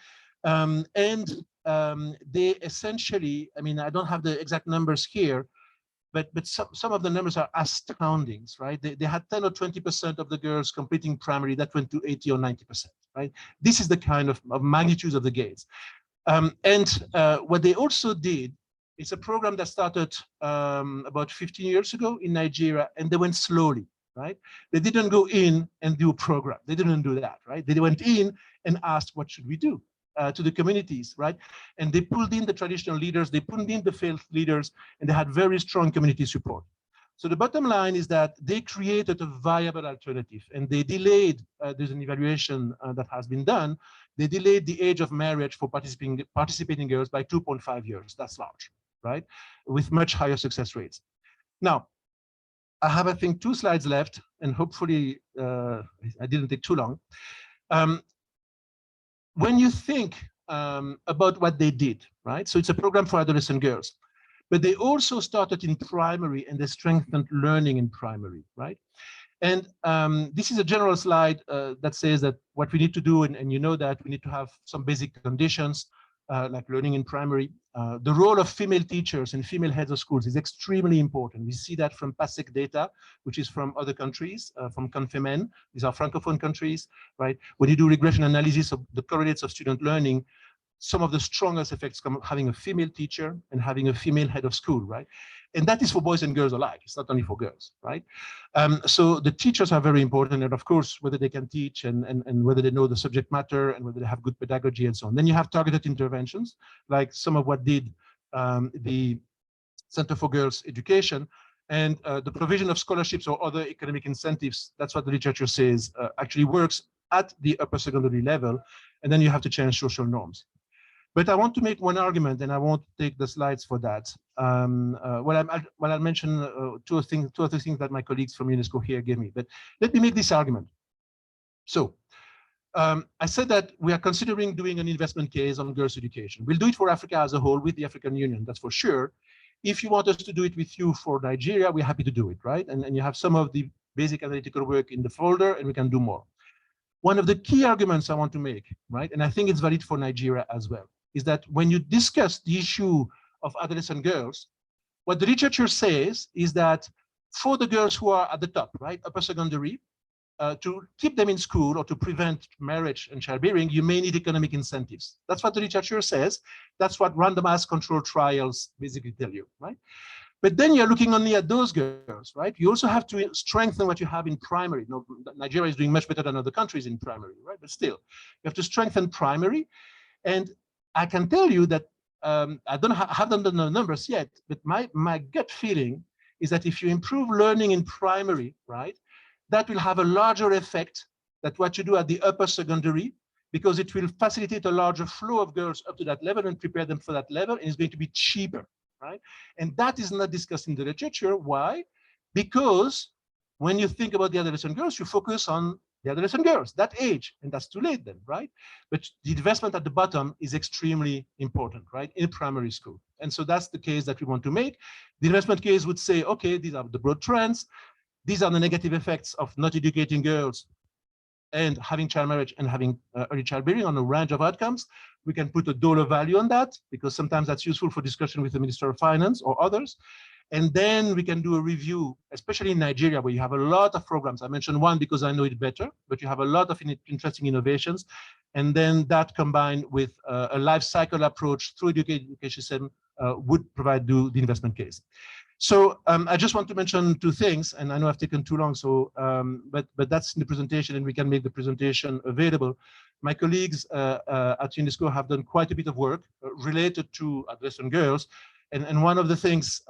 They essentially, I mean, I don't have the exact numbers here, but some of the numbers are astounding, right? They had 10 or 20% of the girls completing primary that went to 80 or 90%, right? This is the kind of magnitudes of the gains. What they also did, it's a program that started about 15 years ago in Nigeria, and they went slowly, right? They didn't go in and do a program. They didn't do that, right? They went in and asked, what should we do? To the communities, right? And they pulled in the traditional leaders, they pulled in the faith leaders, and they had very strong community support. So the bottom line is that they created a viable alternative, and they delayed, there's an evaluation that has been done, they delayed the age of marriage for participating girls by 2.5 years. That's large, right? With much higher success rates. Now, I have, I think, 2 slides left, and hopefully I didn't take too long. When you think about what they did, right? So it's a program for adolescent girls, but they also started in primary and they strengthened learning in primary, right? And this is a general slide that says that what we need to do, and you know that we need to have some basic conditions like learning in primary. The role of female teachers and female heads of schools is extremely important. We see that from PASEC data, which is from other countries, from Confemen. These are Francophone countries, right? When you do regression analysis of the correlates of student learning, some of the strongest effects come having a female teacher and having a female head of school, right? And that is for boys and girls alike. It's not only for girls, right? So the teachers are very important, and of course, whether they can teach and whether they know the subject matter and whether they have good pedagogy and so on. Then you have targeted interventions, like some of what did the Center for Girls Education, and the provision of scholarships or other economic incentives. That's what the literature says actually works at the upper secondary level, and then you have to change social norms. But I want to make one argument, and I won't take the slides for that. I'll mention two other things that my colleagues from UNESCO here gave me. But let me make this argument. So I said that we are considering doing an investment case on girls' education. We'll do it for Africa as a whole with the African Union, that's for sure. If you want us to do it with you for Nigeria, we're happy to do it, right? And you have some of the basic analytical work in the folder, and we can do more. One of the key arguments I want to make, right, and I think it's valid for Nigeria as well, is that when you discuss the issue of adolescent girls, what the literature says is that for the girls who are at the top, right, upper secondary, to keep them in school or to prevent marriage and childbearing, you may need economic incentives. That's what the literature says. That's what randomized controlled trials basically tell you, right? But then you're looking only at those girls, right? You also have to strengthen what you have in primary. No, Nigeria is doing much better than other countries in primary, right? But still, you have to strengthen primary. And I can tell you that I haven't done the numbers yet, but my gut feeling is that if you improve learning in primary, right, that will have a larger effect than what you do at the upper secondary, because it will facilitate a larger flow of girls up to that level and prepare them for that level, and it's going to be cheaper, right? And that is not discussed in the literature. Why? Because when you think about the adolescent girls, you focus on the adolescent girls, that age, and that's too late then, right? But the investment at the bottom is extremely important, right, in primary school. And so that's the case that we want to make. The investment case would say, okay, these are the broad trends. These are the negative effects of not educating girls and having child marriage and having early childbearing on a range of outcomes. We can put a dollar value on that because sometimes that's useful for discussion with the Minister of Finance or others. And then we can do a review, especially in Nigeria, where you have a lot of programs. I mentioned one because I know it better, but you have a lot of interesting innovations. And then that combined with a life cycle approach through education system would provide the investment case. So I just want to mention two things, and I know I've taken too long, so but that's in the presentation, and we can make the presentation available. My colleagues at UNESCO have done quite a bit of work related to adolescent girls, and one of the things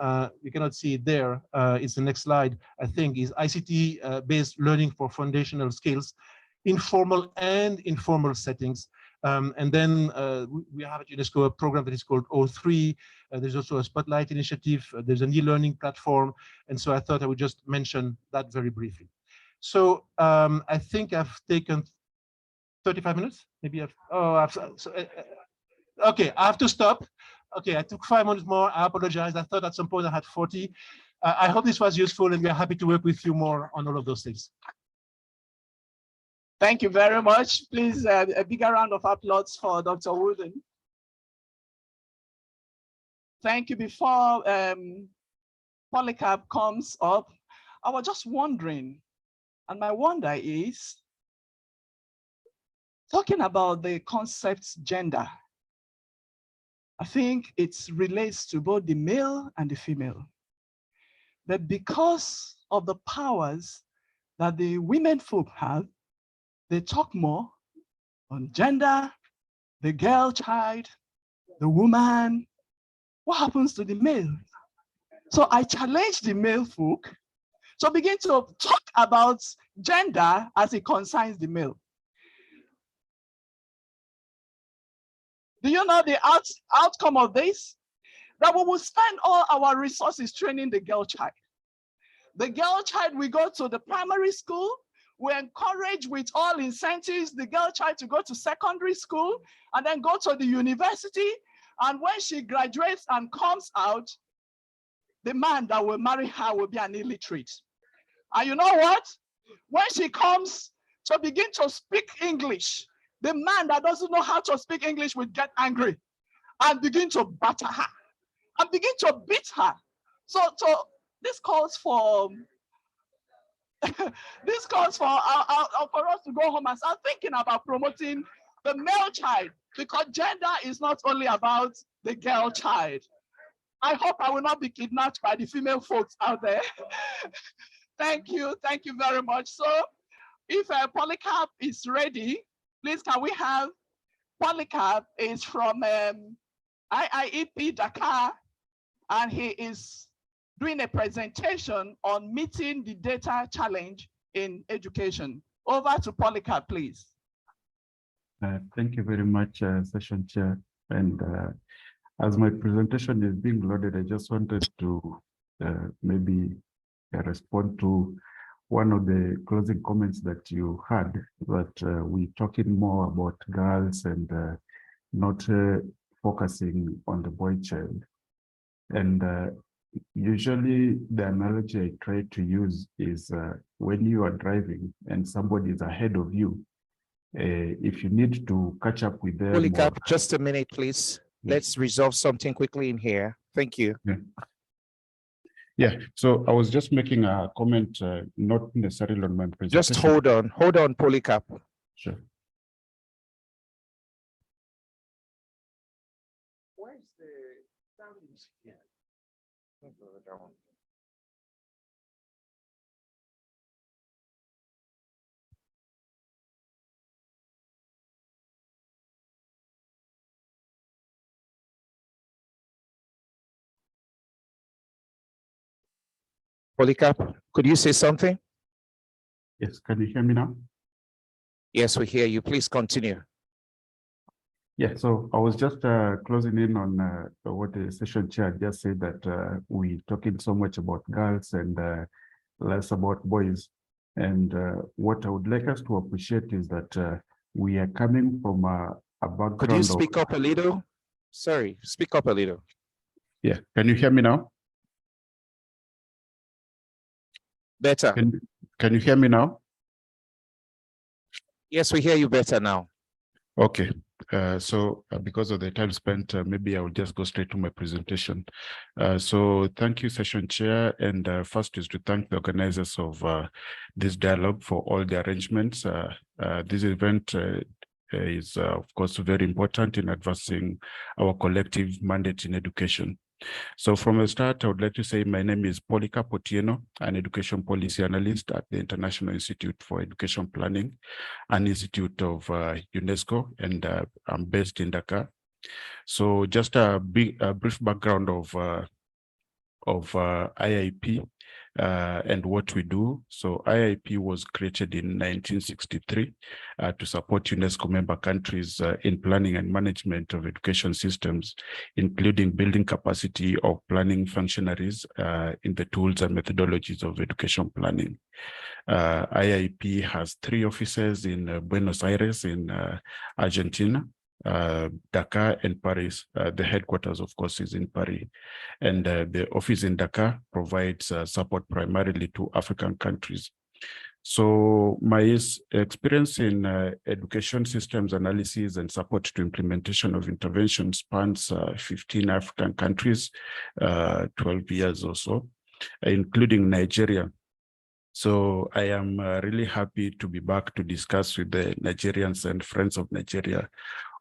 you cannot see it there, it's the next slide, I think, is ICT-based learning for foundational skills in formal and informal settings. And then we have at UNESCO a program that is called O3. There's also a Spotlight initiative. There's an e-learning platform. And so I thought I would just mention that very briefly. So I think I've taken 35 minutes. Maybe okay, I have to stop. Okay, I took 5 minutes more. I apologize. I thought at some point I had 40. I hope this was useful, and we're happy to work with you more on all of those things. Thank you very much. Please, a bigger round of applause for Dr. Wooden. Thank you. Before Polycarp comes up, I was just wondering, and my wonder is, talking about the concept gender, I think it relates to both the male and the female. But because of the powers that the women folk have, they talk more on gender, the girl child, the woman. What happens to the male? So I challenge the male folk to begin to talk about gender as it concerns the male. Do you know the outcome of this? That we will spend all our resources training the girl child. The girl child will go to the primary school. We encourage with all incentives the girl child to go to secondary school and then go to the university. And when she graduates and comes out, the man that will marry her will be an illiterate. And you know what? When she comes to begin to speak English, the man that doesn't know how to speak English will get angry and begin to batter her and begin to beat her. So this calls for this calls for us to go home and start thinking about promoting the male child, because gender is not only about the girl child. I hope I will not be kidnapped by the female folks out there. Thank you very much. So if Polycarp is ready, please can we have Polycarp? Is from IIEP Dakar, and he is doing a presentation on meeting the data challenge in education. Over to Polycarp, please. Thank you very much, Session Chair. And as my presentation is being loaded, I just wanted to maybe respond to one of the closing comments that you had, that we're talking more about girls and not focusing on the boy child. And usually the analogy I try to use is when you are driving and somebody is ahead of you, if you need to catch up with them. Polycarp, just a minute, please. Yes. Let's resolve something quickly in here. Thank you. Yeah, so I was just making a comment, not necessarily on my presentation. Just hold on, Polycarp. Sure. Where's the sound here? Polycarp, could you say something? Yes, can you hear me now? Yes, we hear you. Please continue. Yeah, so I was just closing in on what the session chair just said, that we're talking so much about girls and less about boys. And what I would like us to appreciate is that we are coming from a background. Could you speak up a little? Sorry, speak up a little. Yeah, can you hear me now? Better. Can you hear me now? Yes, we hear you better now. Okay, so because of the time spent, maybe I will just go straight to my presentation. So thank you, session chair. And first is to thank the organizers of this dialogue for all the arrangements. This event is, of course, very important in advancing our collective mandate in education. So from the start, I would like to say my name is Polycarp Otieno, an education policy analyst at the International Institute for Education Planning, an institute of UNESCO, and I'm based in Dakar. So just a brief background of IIP and what we do. So IIP was created in 1963 to support UNESCO member countries in planning and management of education systems, including building capacity of planning functionaries in the tools and methodologies of education planning. IIP has 3 offices in Buenos Aires in Argentina, Dakar and Paris. The headquarters, of course, is in Paris. And the office in Dakar provides support primarily to African countries. So my experience in education systems analysis and support to implementation of intervention spans 15 African countries, 12 years or so, including Nigeria. So I am really happy to be back to discuss with the Nigerians and friends of Nigeria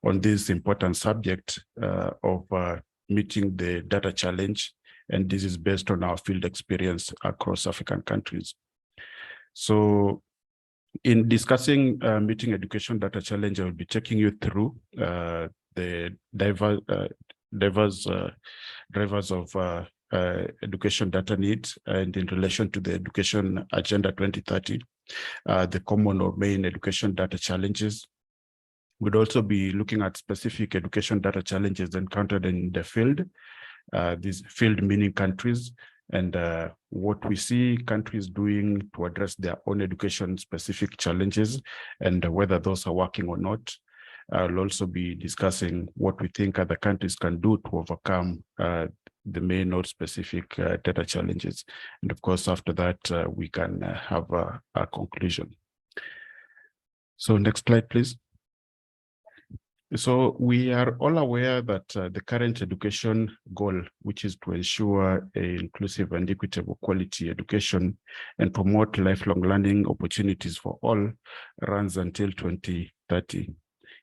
on this important subject of meeting the data challenge. And this is based on our field experience across African countries. So in discussing meeting education data challenge, I will be taking you through the diverse drivers of education data needs and in relation to the Education Agenda 2030, the common or main education data challenges. We'd also be looking at specific education data challenges encountered in the field, these field meaning countries, and what we see countries doing to address their own education specific challenges and whether those are working or not. I'll also be discussing what we think other countries can do to overcome the main or specific data challenges. And of course, after that, we can have a conclusion. So next slide, please. So we are all aware that the current education goal, which is to ensure an inclusive and equitable quality education and promote lifelong learning opportunities for all, runs until 2030.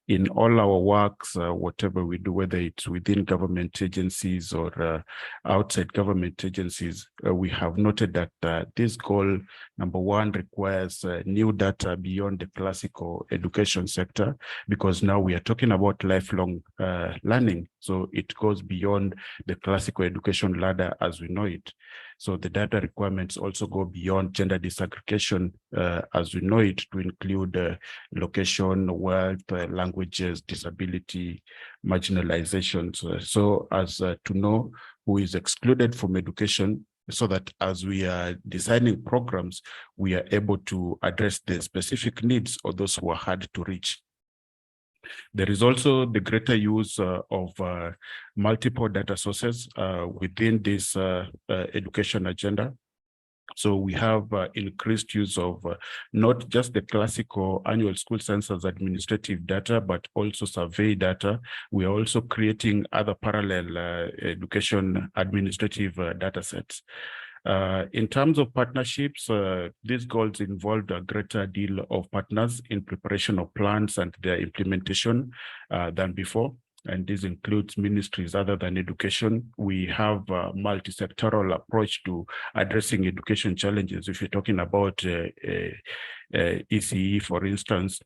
In all our works, whatever we do, whether it's within government agencies or outside government agencies, we have noted that this goal, number one, requires new data beyond the classical education sector, because now we are talking about lifelong learning. So it goes beyond the classical education ladder as we know it. So the data requirements also go beyond gender disaggregation as we know it, to include location, wealth, languages, disability, marginalizations. So as to know who is excluded from education, so that as we are designing programs, we are able to address the specific needs of those who are hard to reach. There is also the greater use of multiple data sources within this education agenda. So we have increased use of not just the classical annual school census administrative data, but also survey data. We are also creating other parallel education administrative data sets. In terms of partnerships, these goals involved a greater deal of partners in preparation of plans and their implementation than before. And this includes ministries other than education. We have a multi-sectoral approach to addressing education challenges. If you're talking about ECE, for instance,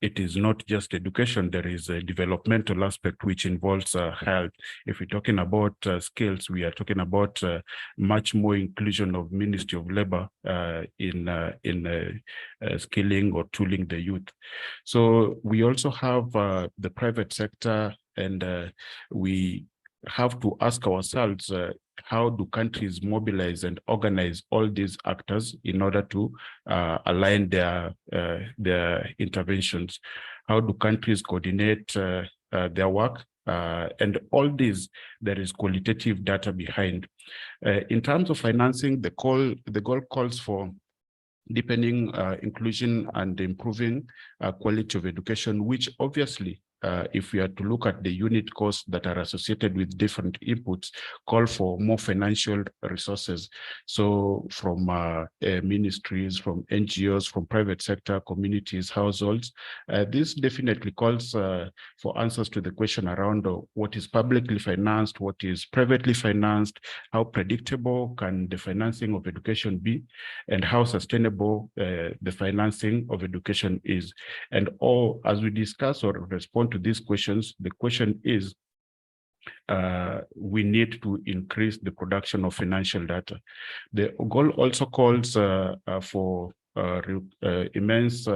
it is not just education, there is a developmental aspect which involves health. If we're talking about skills, we are talking about much more inclusion of Ministry of Labor in skilling or tooling the youth. So we also have the private sector, and we have to ask ourselves, how do countries mobilize and organize all these actors in order to align their interventions? How do countries coordinate their work? And all these, there is qualitative data behind. In terms of financing, the goal calls for deepening inclusion and improving quality of education, which obviously, if we are to look at the unit costs that are associated with different inputs, call for more financial resources. So from ministries, from NGOs, from private sector, communities, households, this definitely calls for answers to the question around what is publicly financed, what is privately financed, how predictable can the financing of education be, and how sustainable the financing of education is. And all, as we discuss or respond to these questions, the question is, we need to increase the production of financial data. The goal also calls for immense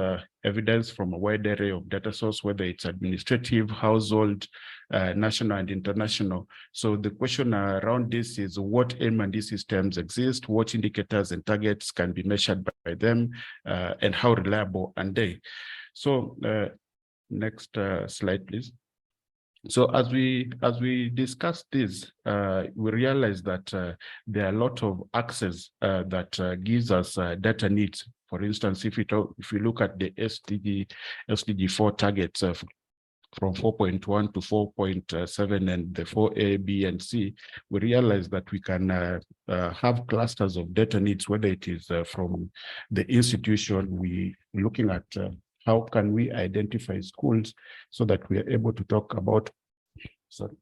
evidence from a wide array of data sources, whether it's administrative, household, national and international. So the question around this is, what M&D systems exist, what indicators and targets can be measured by them, and how reliable are they? So next slide, please. So as we discuss this, we realize that there are a lot of access that gives us data needs. For instance, if we look at the SDG 4 targets from 4.1 to 4.7 and the 4A, B, and C, we realize that we can have clusters of data needs, whether it is from the institution. We're looking at how can we identify schools so that we are able to talk about, sorry.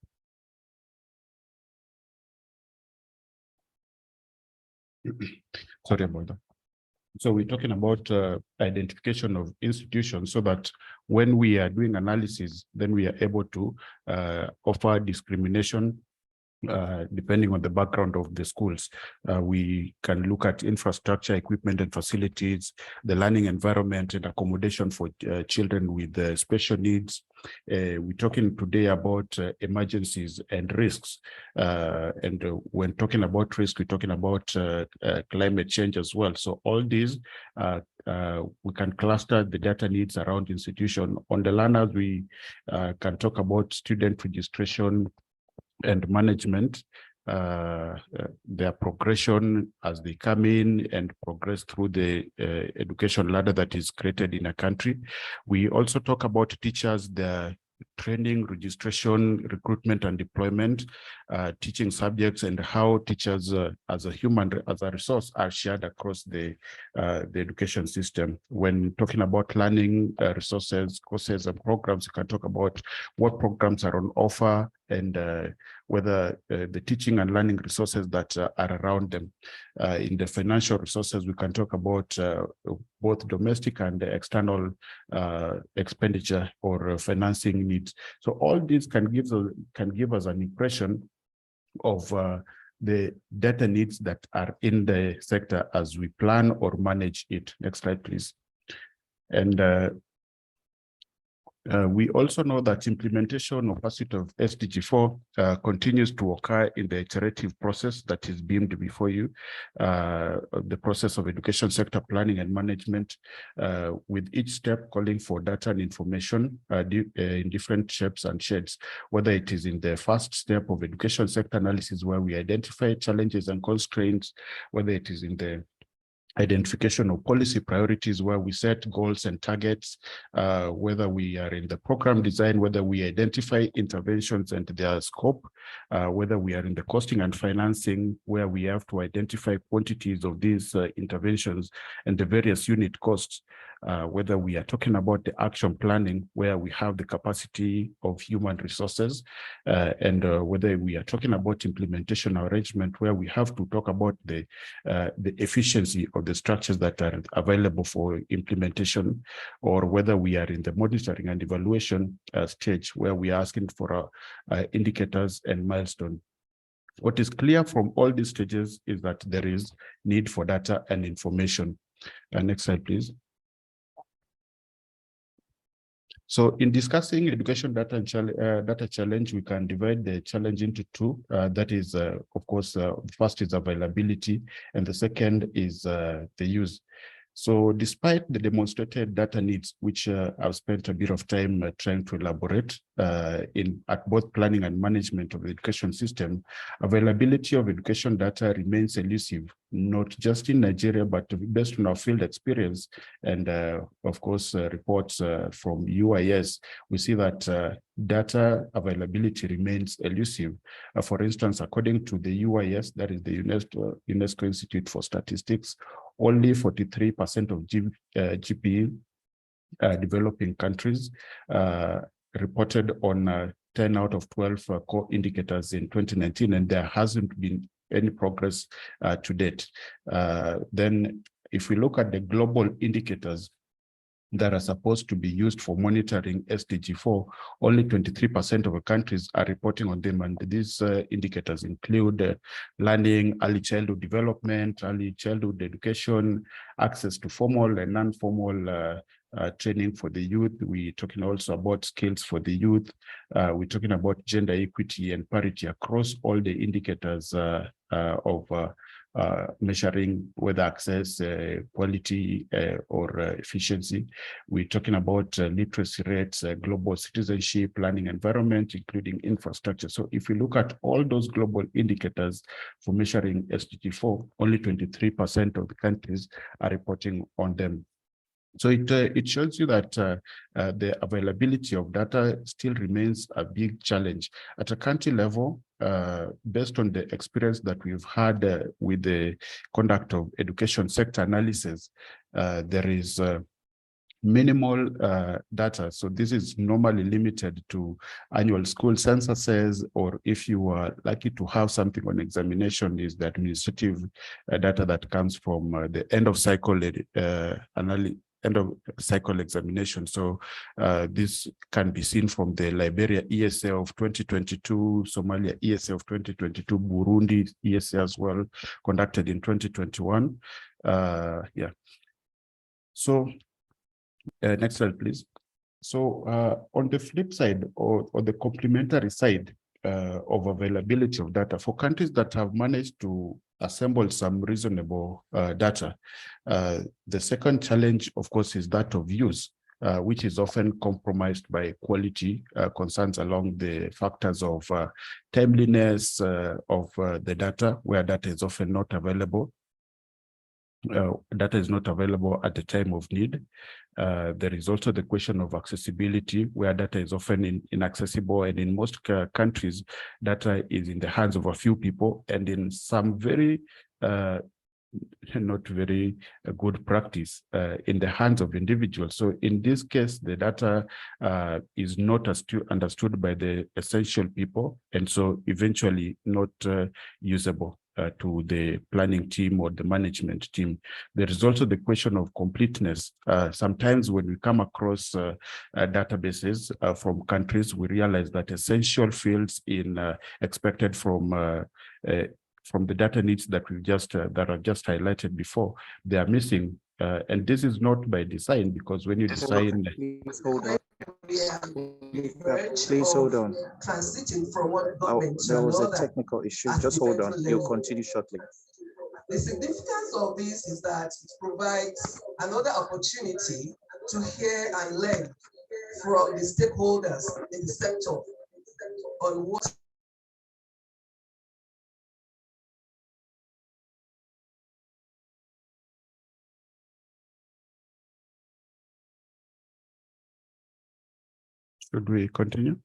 Sorry about that. So we're talking about identification of institutions so that when we are doing analysis, then we are able to offer discrimination depending on the background of the schools. We can look at infrastructure, equipment and facilities, the learning environment and accommodation for children with special needs. We're talking today about emergencies and risks. And when talking about risk, we're talking about climate change as well. So all these, we can cluster the data needs around institution. On the learners, we can talk about student registration and management, their progression as they come in and progress through the education ladder that is created in a country. We also talk about teachers, their training, registration, recruitment and deployment, teaching subjects, and how teachers as a resource are shared across the education system. When talking about learning resources, courses and programs, you can talk about what programs are on offer and whether the teaching and learning resources that are around them. In the financial resources, we can talk about both domestic and external expenditure or financing needs. So all these can give us an impression of the data needs that are in the sector as we plan or manage it. Next slide, please. And We also know that implementation or pursuit of SDG4 continues to occur in the iterative process that is beamed before you, the process of education sector planning and management, with each step calling for data and information in different shapes and shades, whether it is in the first step of education sector analysis where we identify challenges and constraints, whether it is in the identification of policy priorities where we set goals and targets, whether we are in the program design, whether we identify interventions and their scope, whether we are in the costing and financing where we have to identify quantities of these interventions and the various unit costs, whether we are talking about the action planning where we have the capacity of human resources, and whether we are talking about implementation arrangement where we have to talk about the efficiency of the structures that are available for implementation, or whether we are in the monitoring and evaluation stage where we are asking for indicators and milestones. What is clear from all these stages is that there is need for data and information. Next slide, please. So in discussing education data challenge, we can divide the challenge into two. That is, of course, first is availability, and the second is the use. So despite the demonstrated data needs, which I've spent a bit of time trying to elaborate at both planning and management of the education system, availability of education data remains elusive, not just in Nigeria, but based on our field experience and of course, reports from UIS, we see that data availability remains elusive. For instance, according to the UIS, that is the UNESCO Institute for Statistics, only 43% of GPE developing countries reported on 10 out of 12 core indicators in 2019, and there hasn't been any progress to date. Then if we look at the global indicators that are supposed to be used for monitoring SDG4, only 23% of the countries are reporting on them. And these indicators include learning, early childhood development, early childhood education, access to formal and non-formal training for the youth. We're talking also about skills for the youth. We're talking about gender equity and parity across all the indicators of measuring whether access, quality, or efficiency. We're talking about literacy rates, global citizenship, learning environment, including infrastructure. So if you look at all those global indicators for measuring SDG4, only 23% of the countries are reporting on them. So it shows you that the availability of data still remains a big challenge. At a country level, based on the experience that we've had with the conduct of education sector analysis, there is minimal data. So this is normally limited to annual school censuses, or if you are lucky to have something on examination, is the administrative data that comes from the end of cycle examination. So this can be seen from the Liberia ESA of 2022, Somalia ESA of 2022, Burundi ESA as well, conducted in 2021. Yeah. So next slide, please. So on the flip side, or the complementary side of availability of data, for countries that have managed to assemble some reasonable data, the second challenge, of course, is that of use, which is often compromised by quality concerns along the factors of timeliness of the data, where data is often not available. Data is not available at the time of need. There is also the question of accessibility, where data is often inaccessible, and in most countries, data is in the hands of a few people, and in some very not very good practice in the hands of individuals. So in this case, the data is not understood by the essential people, and so eventually not usable to the planning team or the management team. There is also the question of completeness. Sometimes when we come across databases from countries, we realize that essential fields expected from the data needs that we've just that are just highlighted before, they are missing. And this is not by design, because when you design, Please hold on. Transiting from one government to There was a another technical issue. at Just hold on. different You'll levels. continue shortly. The significance of this is that it provides another opportunity to hear and learn from the stakeholders in the sector on what Should we continue?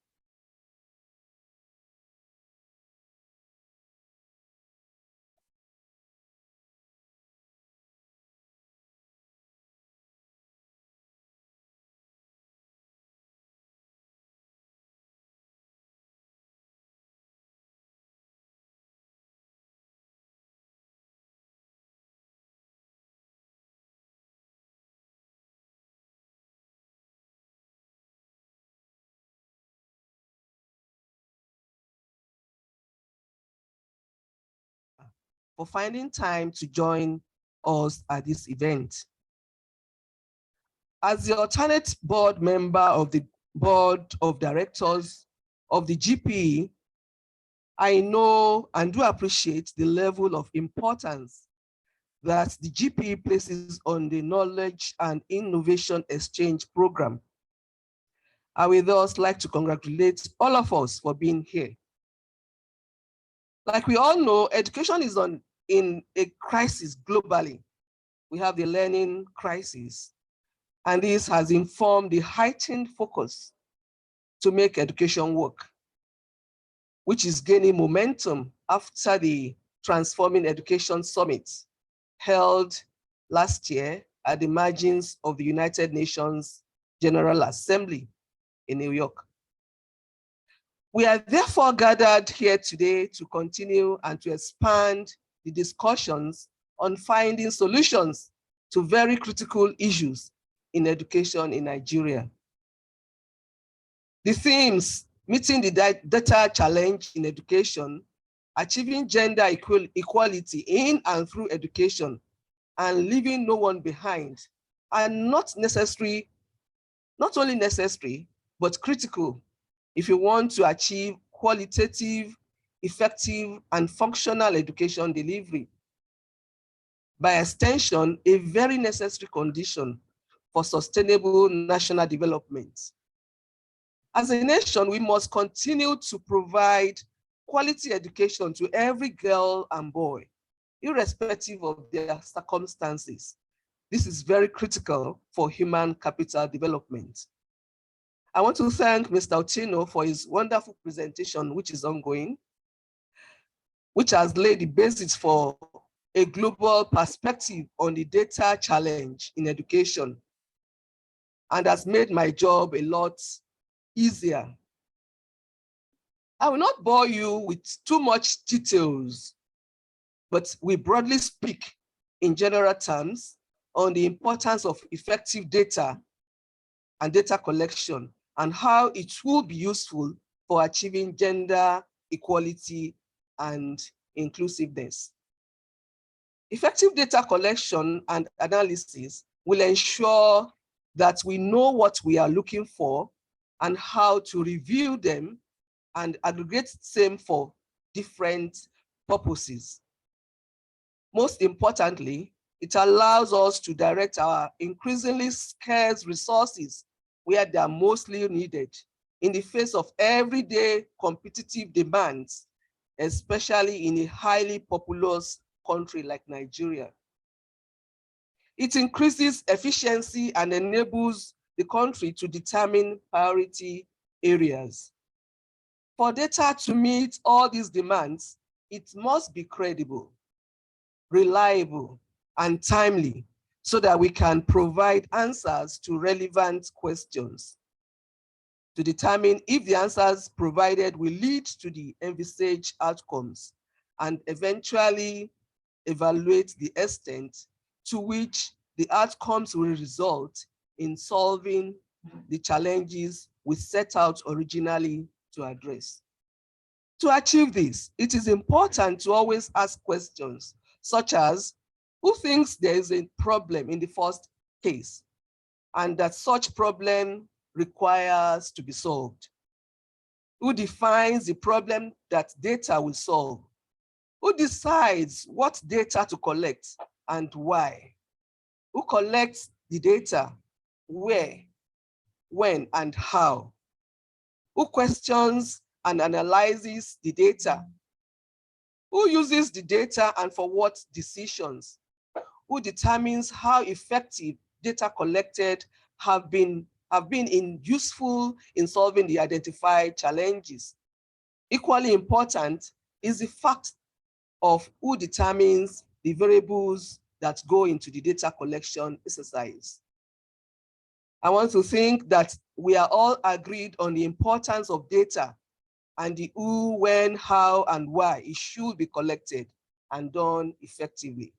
for finding time to join us at this event. As the alternate board member of the board of directors of the GPE, I know and do appreciate the level of importance that the GPE places on the Knowledge and Innovation Exchange Program. I would thus like to congratulate all of us for being here. Like we all know, education is in a crisis globally. We have the learning crisis, and this has informed the heightened focus to make education work, which is gaining momentum after the Transforming Education Summit held last year at the margins of the United Nations General Assembly in New York. We are therefore gathered here today to continue and to expand the discussions on finding solutions to very critical issues in education in Nigeria. The themes: meeting the data challenge in education, achieving gender equality in and through education, and leaving no one behind, are not only necessary, but critical if you want to achieve qualitative, effective, and functional education delivery. By extension, a very necessary condition for sustainable national development. As a nation, we must continue to provide quality education to every girl and boy, irrespective of their circumstances. This is very critical for human capital development. I want to thank Mr. Otino for his wonderful presentation, which is ongoing, which has laid the basis for a global perspective on the data challenge in education, and has made my job a lot easier. I will not bore you with too much details, but we broadly speak in general terms on the importance of effective data and data collection and how it will be useful for achieving gender equality and inclusiveness. Effective data collection and analysis will ensure that we know what we are looking for and how to review them and aggregate them for different purposes. Most importantly, it allows us to direct our increasingly scarce resources where they are mostly needed in the face of everyday competitive demands, especially in a highly populous country like Nigeria. It increases efficiency and enables the country to determine priority areas. For data to meet all these demands, it must be credible, reliable, and timely so that we can provide answers to relevant questions. To determine if the answers provided will lead to the envisaged outcomes and eventually evaluate the extent to which the outcomes will result in solving the challenges we set out originally to address. To achieve this, it is important to always ask questions such as, who thinks there is a problem in the first case and that such problem requires to be solved? Who defines the problem that data will solve? Who decides what data to collect and why? Who collects the data, where, when, and how? Who questions and analyzes the data? Who uses the data and for what decisions? Who determines how effective data collected have been useful in solving the identified challenges? Equally important is the fact of who determines the variables that go into the data collection exercise. I want to think that we are all agreed on the importance of data and the who, when, how, and why it should be collected and done effectively.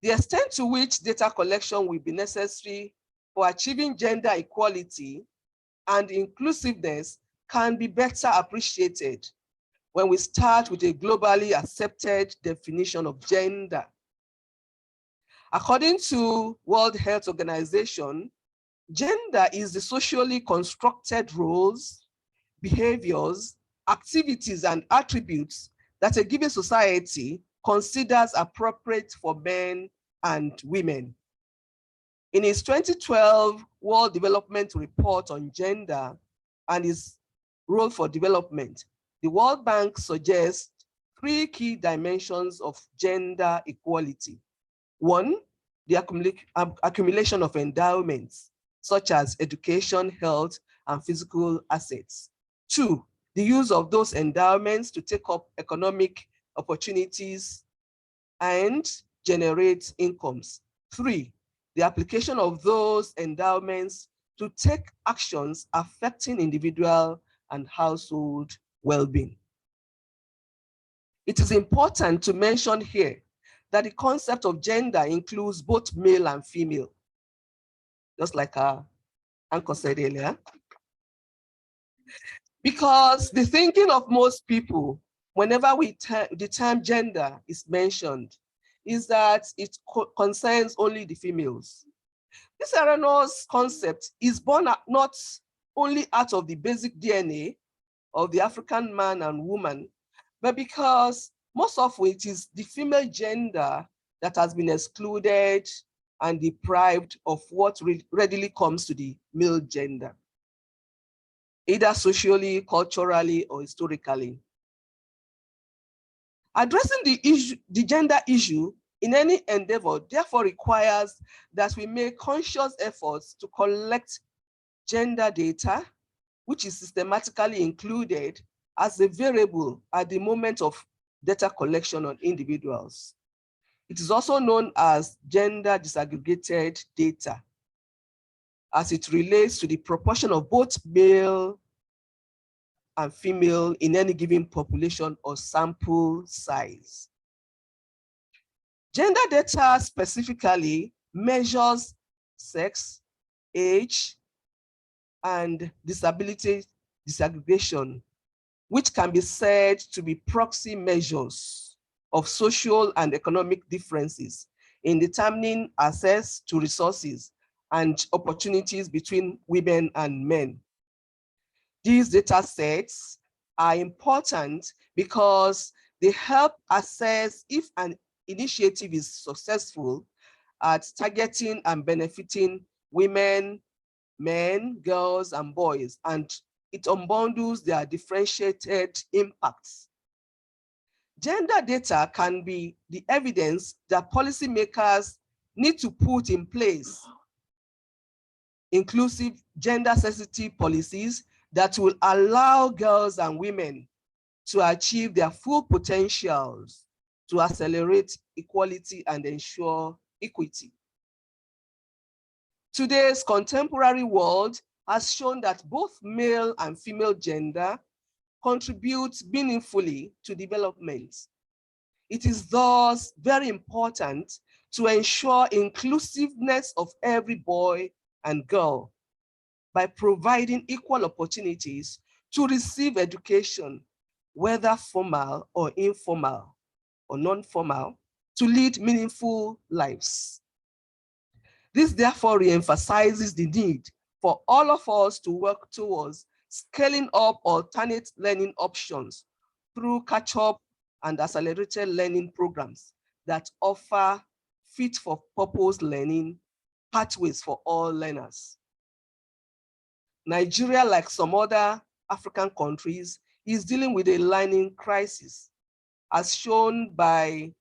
The extent to which data collection will be necessary for achieving gender equality and inclusiveness can be better appreciated when we start with a globally accepted definition of gender. According to World Health Organization, gender is the socially constructed roles, behaviors, activities, and attributes that a given society considers appropriate for men and women. In its 2012 World Development Report on Gender and its role for development, the World Bank suggests 3 key dimensions of gender equality. 1, the accumulation of endowments, such as education, health, and physical assets. 2, the use of those endowments to take up economic opportunities and generate incomes. 3, the application of those endowments to take actions affecting individual and household well-being. It is important to mention here that the concept of gender includes both male and female, just like our uncle said earlier. Because the thinking of most people, whenever the term gender is mentioned, is that it concerns only the females. This erroneous concept is born not only out of the basic DNA of the African man and woman, but because most of it is the female gender that has been excluded and deprived of what readily comes to the male gender, either socially, culturally, or historically. Addressing the gender issue in any endeavor therefore requires that we make conscious efforts to collect gender data, which is systematically included as a variable at the moment of data collection on individuals. It is also known as gender disaggregated data, as it relates to the proportion of both male and female in any given population or sample size. Gender data specifically measures sex, age, and disability disaggregation, which can be said to be proxy measures of social and economic differences in determining access to resources and opportunities between women and men. These data sets are important because they help assess if an initiative is successful at targeting and benefiting women, men, girls, and boys, and it unbundles their differentiated impacts. Gender data can be the evidence that policymakers need to put in place inclusive, gender-sensitive policies that will allow girls and women to achieve their full potentials to accelerate equality and ensure equity. Today's contemporary world has shown that both male and female gender contribute meaningfully to development. It is thus very important to ensure inclusiveness of every boy and girl by providing equal opportunities to receive education, whether formal or informal or non-formal, to lead meaningful lives. This therefore re-emphasizes the need for all of us to work towards scaling up alternate learning options through catch-up and accelerated learning programs that offer fit-for-purpose learning pathways for all learners. Nigeria, like some other African countries, is dealing with a learning crisis, as shown by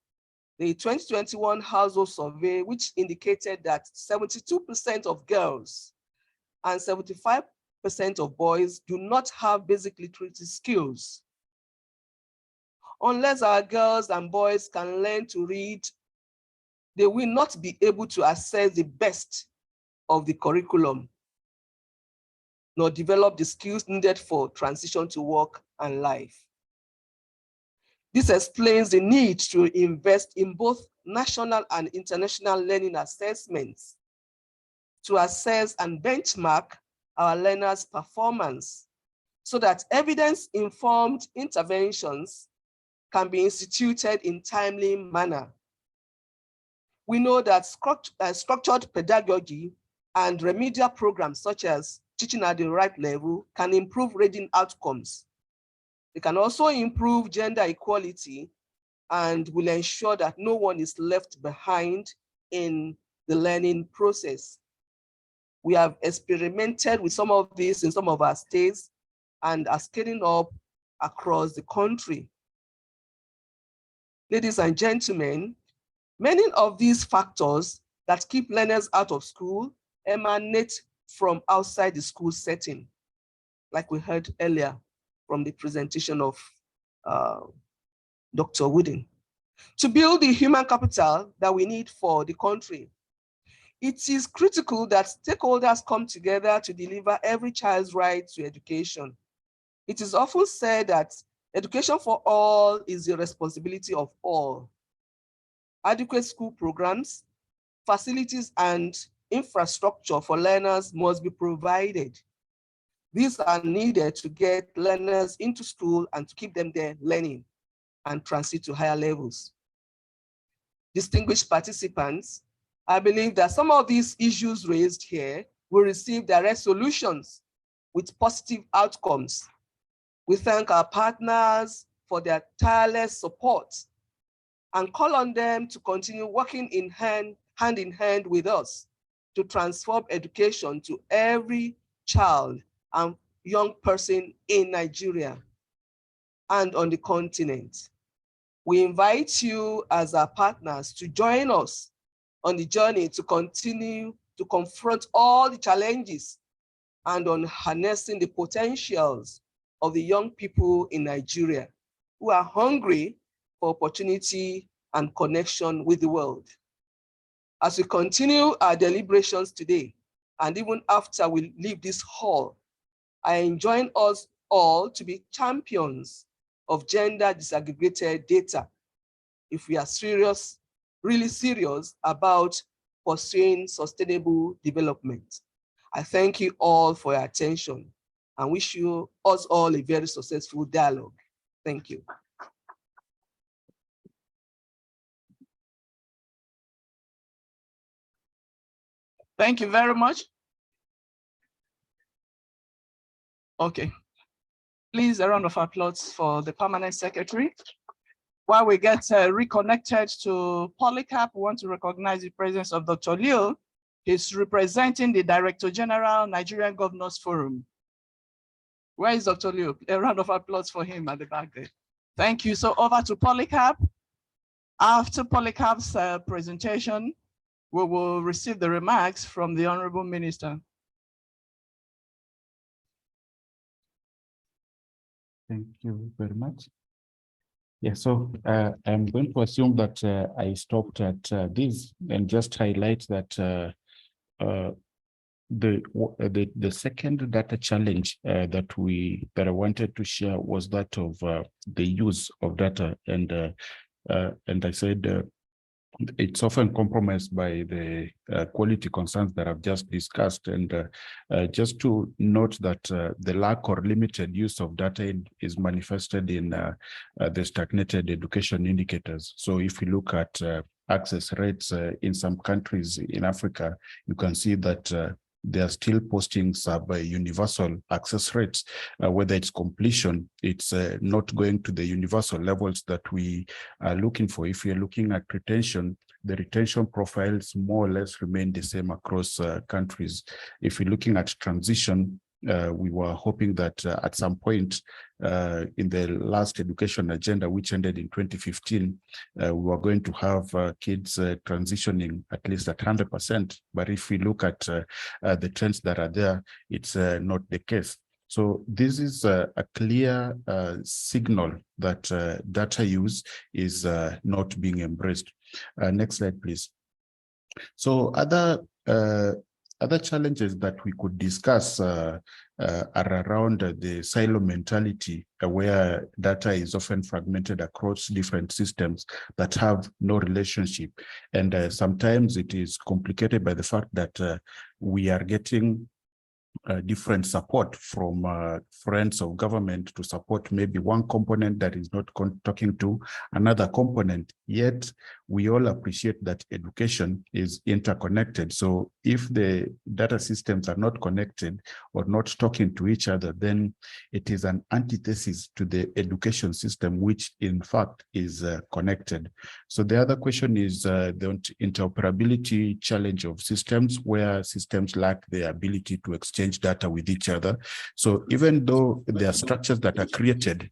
the 2021 household survey, which indicated that 72% of girls and 75% of boys do not have basic literacy skills. Unless our girls and boys can learn to read, they will not be able to access the best of the curriculum, nor develop the skills needed for transition to work and life. This explains the need to invest in both national and international learning assessments to assess and benchmark our learners' performance so that evidence-informed interventions can be instituted in timely manner. We know that structured pedagogy and remedial programs such as teaching at the right level can improve reading outcomes. They can also improve gender equality and will ensure that no one is left behind in the learning process. We have experimented with some of this in some of our states and are scaling up across the country. Ladies and gentlemen, many of these factors that keep learners out of school emanate from outside the school setting, like we heard earlier from the presentation of Dr. Wooden. To build the human capital that we need for the country, it is critical that stakeholders come together to deliver every child's right to education. It is often said that education for all is the responsibility of all. Adequate school programs, facilities, and infrastructure for learners must be provided. These are needed to get learners into school and to keep them there learning and transit to higher levels. Distinguished participants, I believe that some of these issues raised here will receive direct solutions with positive outcomes. We thank our partners for their tireless support and call on them to continue working hand in hand with us to transform education to every child and young person in Nigeria and on the continent. We invite you as our partners to join us on the journey to continue to confront all the challenges and on harnessing the potentials of the young people in Nigeria who are hungry for opportunity and connection with the world. As we continue our deliberations today, and even after we leave this hall, I enjoin us all to be champions of gender disaggregated data if we are serious, really serious about pursuing sustainable development. I thank you all for your attention and wish us all a very successful dialogue. Thank you. Thank you very much. Okay. Please, a round of applause for the permanent secretary. While we get reconnected to Polycarp, we want to recognize the presence of Dr. Liu. He's representing the Director General, Nigerian Governors Forum. Where is Dr. Liu? A round of applause for him at the back there. Thank you. So over to Polycarp. After Polycarp's presentation, we will receive the remarks from the Honorable Minister. Thank you very much. Yeah, so I'm going to assume that I stopped at this and just highlight that the second data challenge that I wanted to share was that of the use of data, and I said it's often compromised by the quality concerns that I've just discussed. And just to note that the lack or limited use of data is manifested in the stagnated education indicators. So if you look at access rates in some countries in Africa, you can see that they are still posting sub-universal access rates. Whether it's completion, it's not going to the universal levels that we are looking for. If you're looking at retention, the retention profiles more or less remain the same across countries. If you're looking at transition, we were hoping that at some point in the last education agenda, which ended in 2015, we were going to have kids transitioning at least at 100%. But if we look at the trends that are there, it's not the case. So this is a clear signal that data use is not being embraced. Next slide, please. So other challenges that we could discuss are around the silo mentality, where data is often fragmented across different systems that have no relationship. And sometimes it is complicated by the fact that we are getting different support from friends of government to support maybe one component that is not talking to another component. Yet we all appreciate that education is interconnected. So if the data systems are not connected or not talking to each other, then it is an antithesis to the education system, which in fact is connected. So the other question is the interoperability challenge of systems, where systems lack the ability to exchange data with each other. So even though there are structures that are created,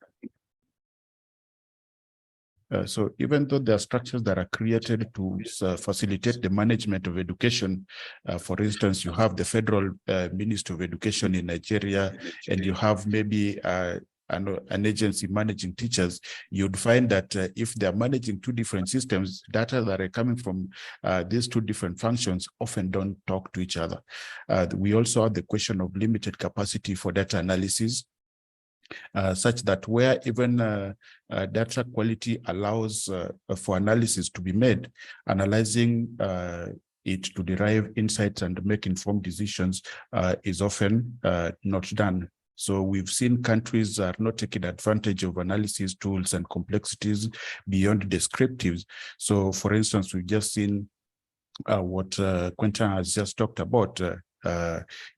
to facilitate the management of education, for instance, you have the Federal Ministry of Education in Nigeria, and you have maybe an agency managing teachers, you'd find that if they're managing two different systems, data that are coming from these two different functions often don't talk to each other. We also have the question of limited capacity for data analysis, such that where even data quality allows for analysis to be made, analyzing it to derive insights and make informed decisions is often not done. So we've seen countries are not taking advantage of analysis tools and complexities beyond descriptives. So for instance, we've just seen what Quentin has just talked about,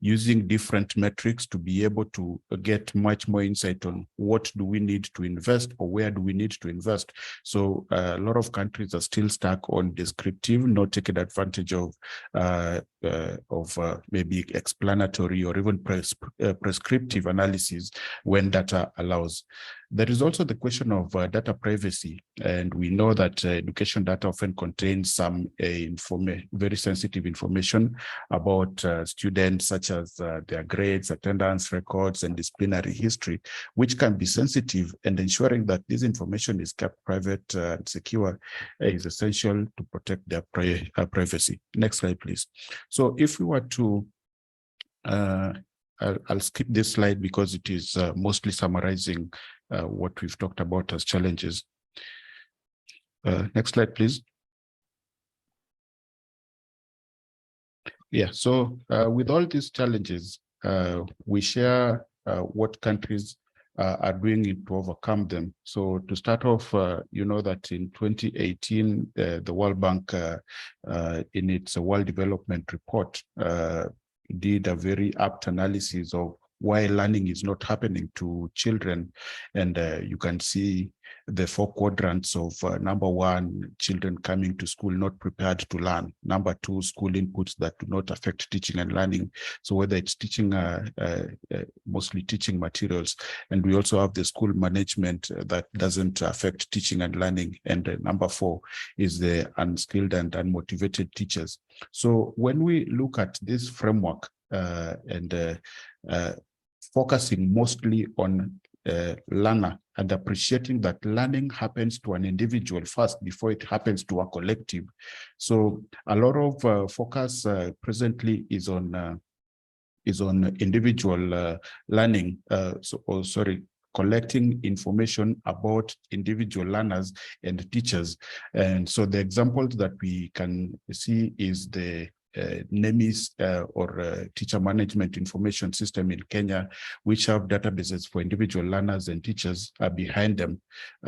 using different metrics to be able to get much more insight on what do we need to invest or where do we need to invest. So a lot of countries are still stuck on descriptive, not taking advantage of maybe explanatory or even prescriptive analysis when data allows. There is also the question of data privacy, and we know that education data often contains some very sensitive information about students, such as their grades, attendance records, and disciplinary history, which can be sensitive, and ensuring that this information is kept private and secure is essential to protect their privacy. Next slide, please. So if we were to I'll skip this slide because it is mostly summarizing what we've talked about as challenges. Next slide, please. Yeah, so with all these challenges, we share what countries are doing to overcome them. So to start off, you know that in 2018, the World Bank, in its World Development Report, did a very apt analysis of why learning is not happening to children. And you can see the 4 quadrants of number 1, children coming to school not prepared to learn. Number 2, school inputs that do not affect teaching and learning. So whether it's teaching, mostly teaching materials. And we also have the school management that doesn't affect teaching and learning. And number 4 is the unskilled and unmotivated teachers. So when we look at this framework and focusing mostly on learner and appreciating that learning happens to an individual first before it happens to a collective. So a lot of focus presently is on individual learning, collecting information about individual learners and teachers. And so the examples that we can see is the NEMIS or teacher management information system in Kenya, which have databases for individual learners and teachers behind them.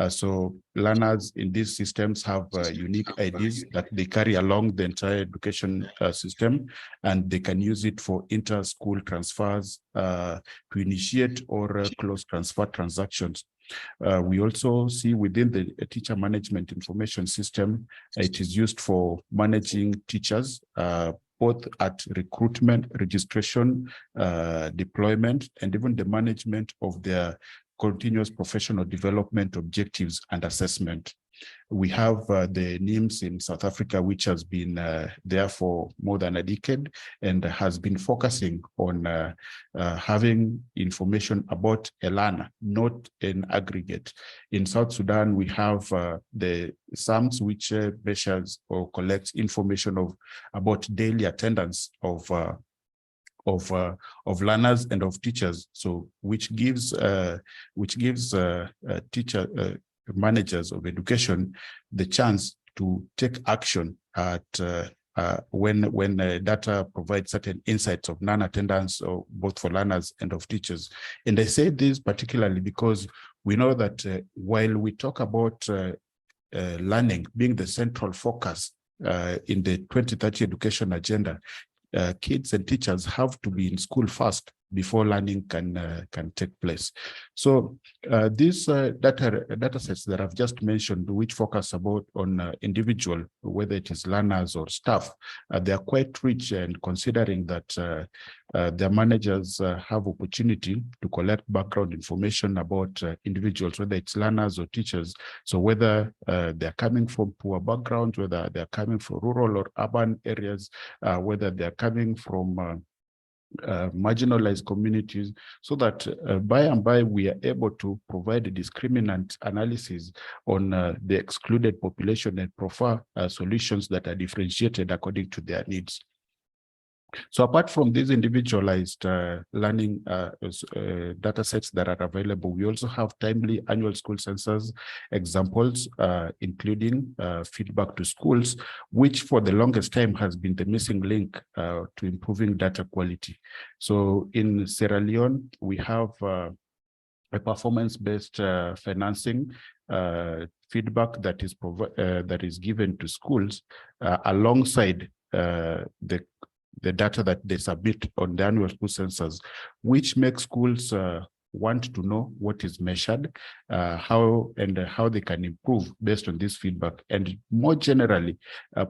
So learners in these systems have unique IDs that they carry along the entire education system, and they can use it for inter-school transfers to initiate or close transfer transactions. We also see within the teacher management information system, it is used for managing teachers, both at recruitment, registration, deployment, and even the management of their continuous professional development objectives and assessment. We have the NIMS in South Africa, which has been there for more than a decade and has been focusing on having information about a learner, not an aggregate. In South Sudan, we have the SAMS, which measures or collects information about daily attendance of learners and of teachers, so which gives teacher managers of education the chance to take action at when data provides certain insights of non-attendance, or both for learners and of teachers. And I say this particularly because we know that while we talk about learning being the central focus in the 2030 education agenda, kids and teachers have to be in school first before learning can take place. So these data sets that I've just mentioned, which focus on individual, whether it is learners or staff, they are quite rich, and considering that their managers have opportunity to collect background information about individuals, whether it's learners or teachers. So whether they're coming from poor backgrounds, whether they're coming from rural or urban areas, whether they're coming from marginalized communities, so that by and by we are able to provide a discriminant analysis on the excluded population and proffer solutions that are differentiated according to their needs. So apart from these individualized learning data sets that are available, we also have timely annual school census examples, including feedback to schools, which for the longest time has been the missing link to improving data quality. So in Sierra Leone, we have a performance-based financing feedback that is given to schools alongside the data that they submit on the annual school census, which makes schools want to know what is measured, how they can improve based on this feedback, and more generally,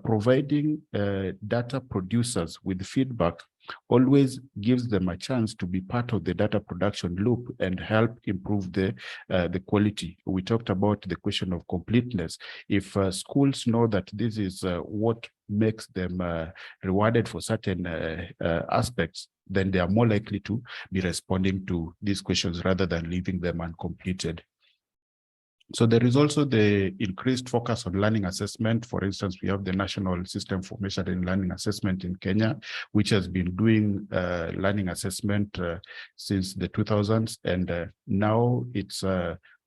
providing data producers with feedback always gives them a chance to be part of the data production loop and help improve the quality. We talked about the question of completeness. If schools know that this is what makes them rewarded for certain aspects, then they are more likely to be responding to these questions rather than leaving them uncompleted. So there is also the increased focus on learning assessment. For instance, we have the National System for Measuring Learning Assessment in Kenya, which has been doing learning assessment since the 2000s, and now it's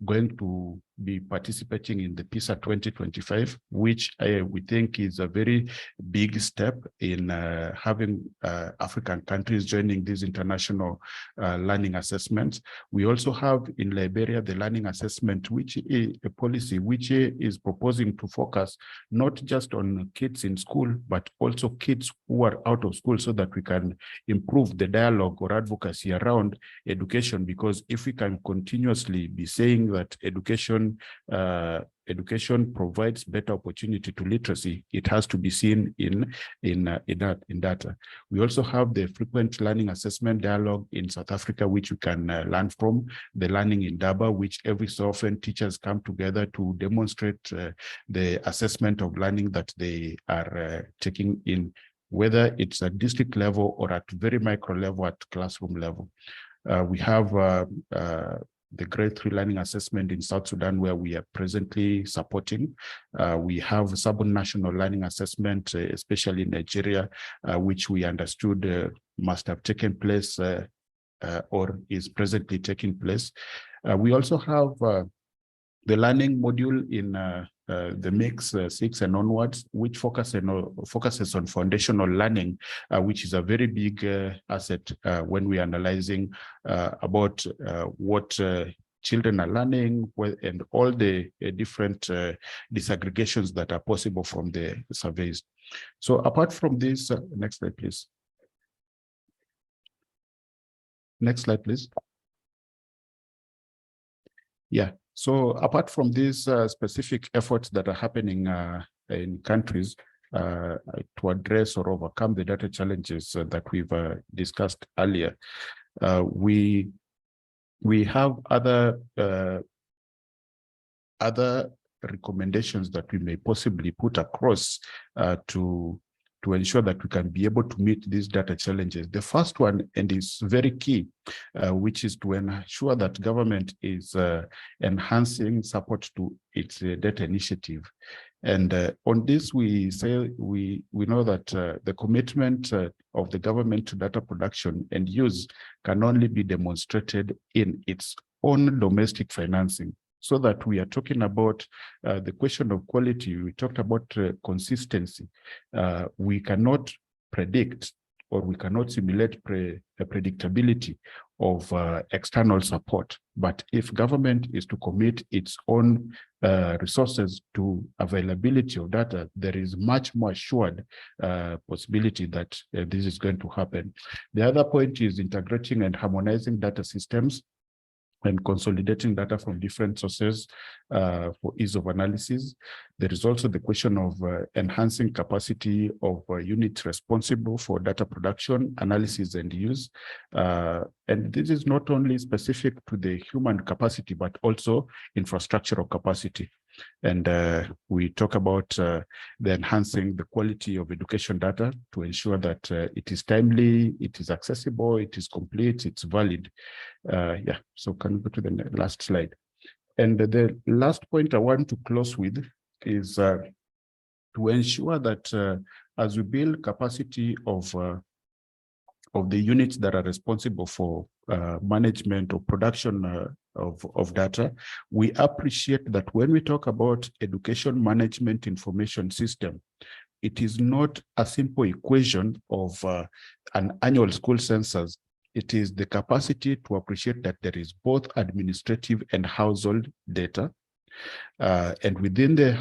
going to be participating in the PISA 2025, which we think is a very big step in having African countries joining these international learning assessments. We also have in Liberia the learning assessment, which is a policy which is proposing to focus not just on kids in school, but also kids who are out of school, so that we can improve the dialogue or advocacy around education. Because if we can continuously be saying that education provides better opportunity to literacy, it has to be seen in data. We also have the frequent learning assessment dialogue in South Africa, which we can learn from, the learning in Daba, which every so often teachers come together to demonstrate the assessment of learning that they are taking in, whether it's at district level or at very micro level at classroom level. We have the grade 3 learning assessment in South Sudan, where we are presently supporting. We have sub-national learning assessment, especially in Nigeria, which we understood must have taken place or is presently taking place. We also have the learning module the mix 6 and onwards, which focuses on foundational learning, which is a very big asset when we are analyzing about what children are learning and all the different disaggregations that are possible from the surveys. So apart from this, next slide, please. Next slide, please. Yeah, so apart from these specific efforts that are happening in countries to address or overcome the data challenges that we've discussed earlier, we have other recommendations that we may possibly put across to ensure that we can be able to meet these data challenges. The first one, and is very key, which is to ensure that government is enhancing support to its data initiative. And on this, we say we know that the commitment of the government to data production and use can only be demonstrated in its own domestic financing. So that we are talking about the question of quality, we talked about consistency. We cannot predict or we cannot simulate the predictability of external support. But if government is to commit its own resources to availability of data, there is much more assured possibility that this is going to happen. The other point is integrating and harmonizing data systems and consolidating data from different sources for ease of analysis. There is also the question of enhancing capacity of units responsible for data production, analysis, and use. And this is not only specific to the human capacity, but also infrastructural capacity. And we talk about the enhancing the quality of education data to ensure that it is timely, it is accessible, it is complete, it's valid. Yeah, so can we go to the last slide? And the last point I want to close with is to ensure that as we build capacity of the units that are responsible for management or production of data, we appreciate that when we talk about education management information system, it is not a simple equation of an annual school census. It is the capacity to appreciate that there is both administrative and household data. And within the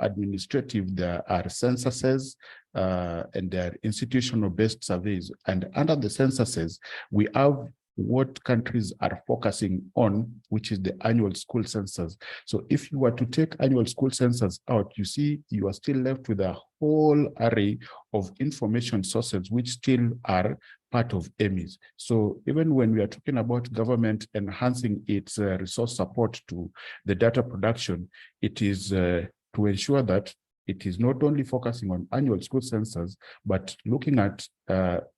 administrative, there are censuses and there are institutional-based surveys. And under the censuses, we have what countries are focusing on, which is the annual school census. So if you were to take annual school census out, you see you are still left with a whole array of information sources which still are part of EMIs. So even when we are talking about government enhancing its resource support to the data production, it is to ensure that it is not only focusing on annual school census, but looking at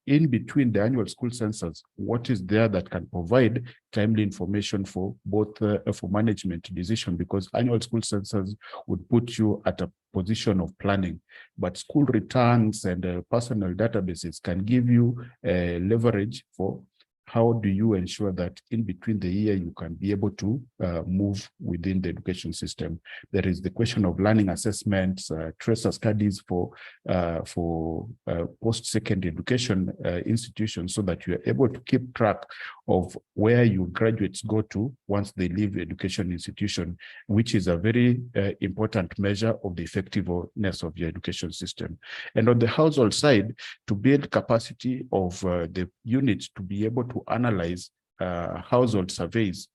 in between the annual school census, what is there that can provide timely information for both for management decision, because annual school census would put you at a position of planning, but school returns and personal databases can give you leverage for how do you ensure that in between the year you can be able to move within the education system. There is the question of learning assessments, tracer studies for post-secondary education institutions, so that you are able to keep track of where your graduates go to once they leave the education institution, which is a very important measure of the effectiveness of your education system. And on the household side, to build capacity of the units to be able to analyze household surveys.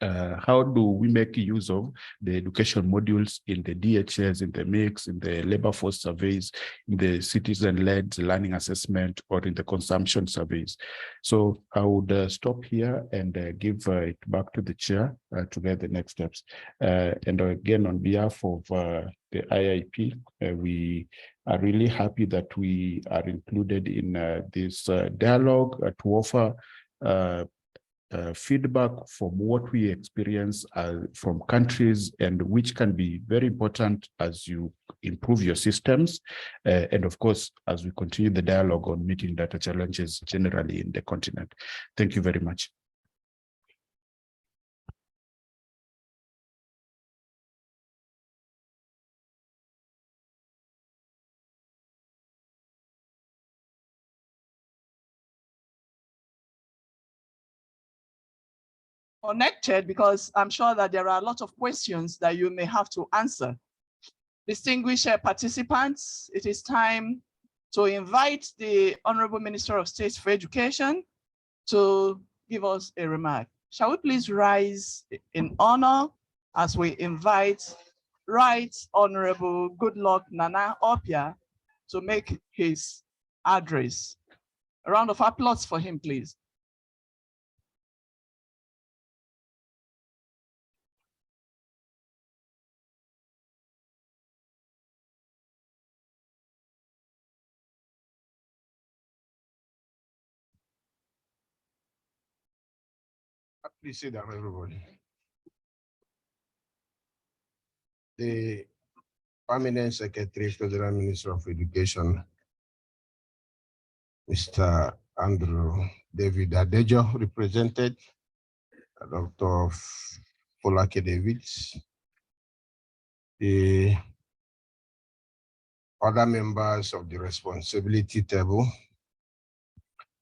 How do we make use of the education modules in the DHS, in the mix, in the labor force surveys, in the citizen-led learning assessment, or in the consumption surveys? So I would stop here and give it back to the chair to get the next steps. And again, on behalf of the IIP, we are really happy that we are included in this dialogue to offer feedback from what we experience from countries, and which can be very important as you improve your systems. And of course, as we continue the dialogue on meeting data challenges generally in the continent. Thank you very much. connected because I'm sure that there are a lot of questions that you may have to answer. Distinguished participants, it is time to invite the Honorable Minister of State for Education to give us a remark. Shall we please rise in honor as we invite Right Honorable Goodluck Nana Opia to make his address. A round of applause for him, please. Please sit down, everybody. The Permanent Secretary, Federal Minister of Education, Mr. Andrew David Adejo, represented Dr. Folake Davids, the other members of the responsibility table.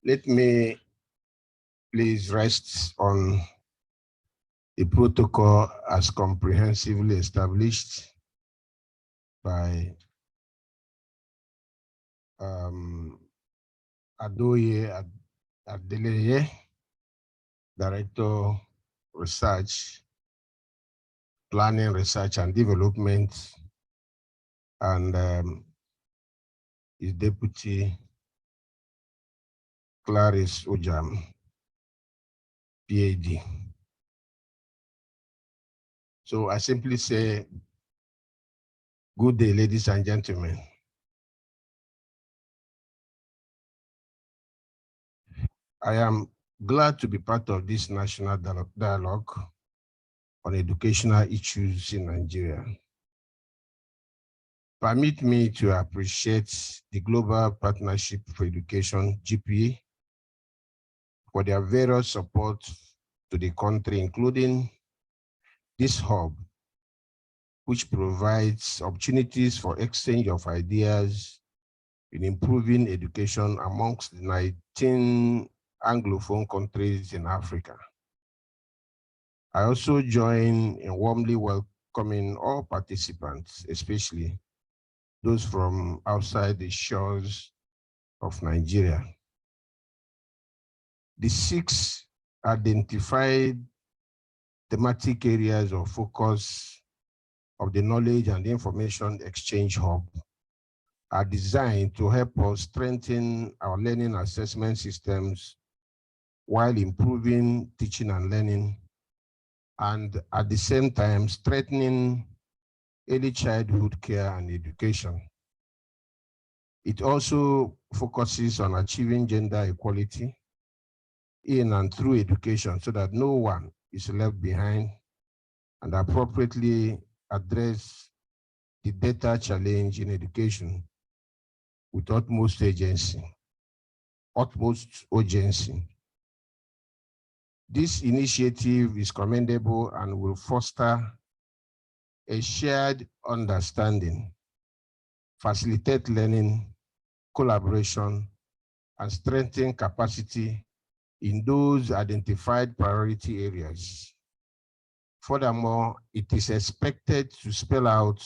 Let me please rest on the protocol as comprehensively established by Adoye Adeleye, Director Research, Planning, Research and Development, and his Deputy Clarice Ojam, PhD. So I simply say, good day, ladies and gentlemen. I am glad to be part of this national dialogue on educational issues in Nigeria. Permit me to appreciate the Global Partnership for Education, GPA, for their various support to the country, including this hub, which provides opportunities for exchange of ideas in improving education amongst the 19 Anglophone countries in Africa. I also join in warmly welcoming all participants, especially those from outside the shores of Nigeria. The 6 identified thematic areas of focus of the Knowledge and Information Exchange Hub are designed to help us strengthen our learning assessment systems while improving teaching and learning, and at the same time strengthening early childhood care and education. It also focuses on achieving gender equality in and through education so that no one is left behind, and appropriately address the data challenge in education with utmost urgency. This initiative is commendable and will foster a shared understanding, facilitate learning, collaboration, and strengthen capacity in those identified priority areas. Furthermore, it is expected to spell out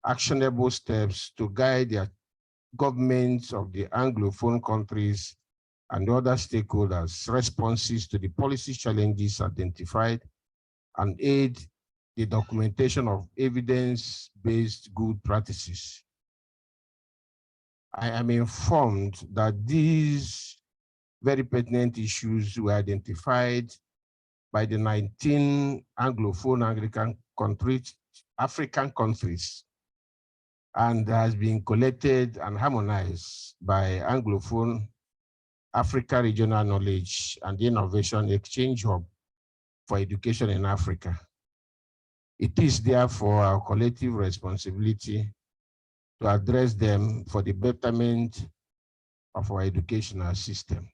actionable steps to guide the governments of the Anglophone countries and other stakeholders' responses to the policy challenges identified and aid the documentation of evidence-based good practices. I am informed that these very pertinent issues were identified by the 19 Anglophone African countries, and has been collected and harmonized by Anglophone Africa Regional Knowledge and Innovation Exchange Hub for Education in Africa. It is therefore our collective responsibility to address them for the betterment of our educational system.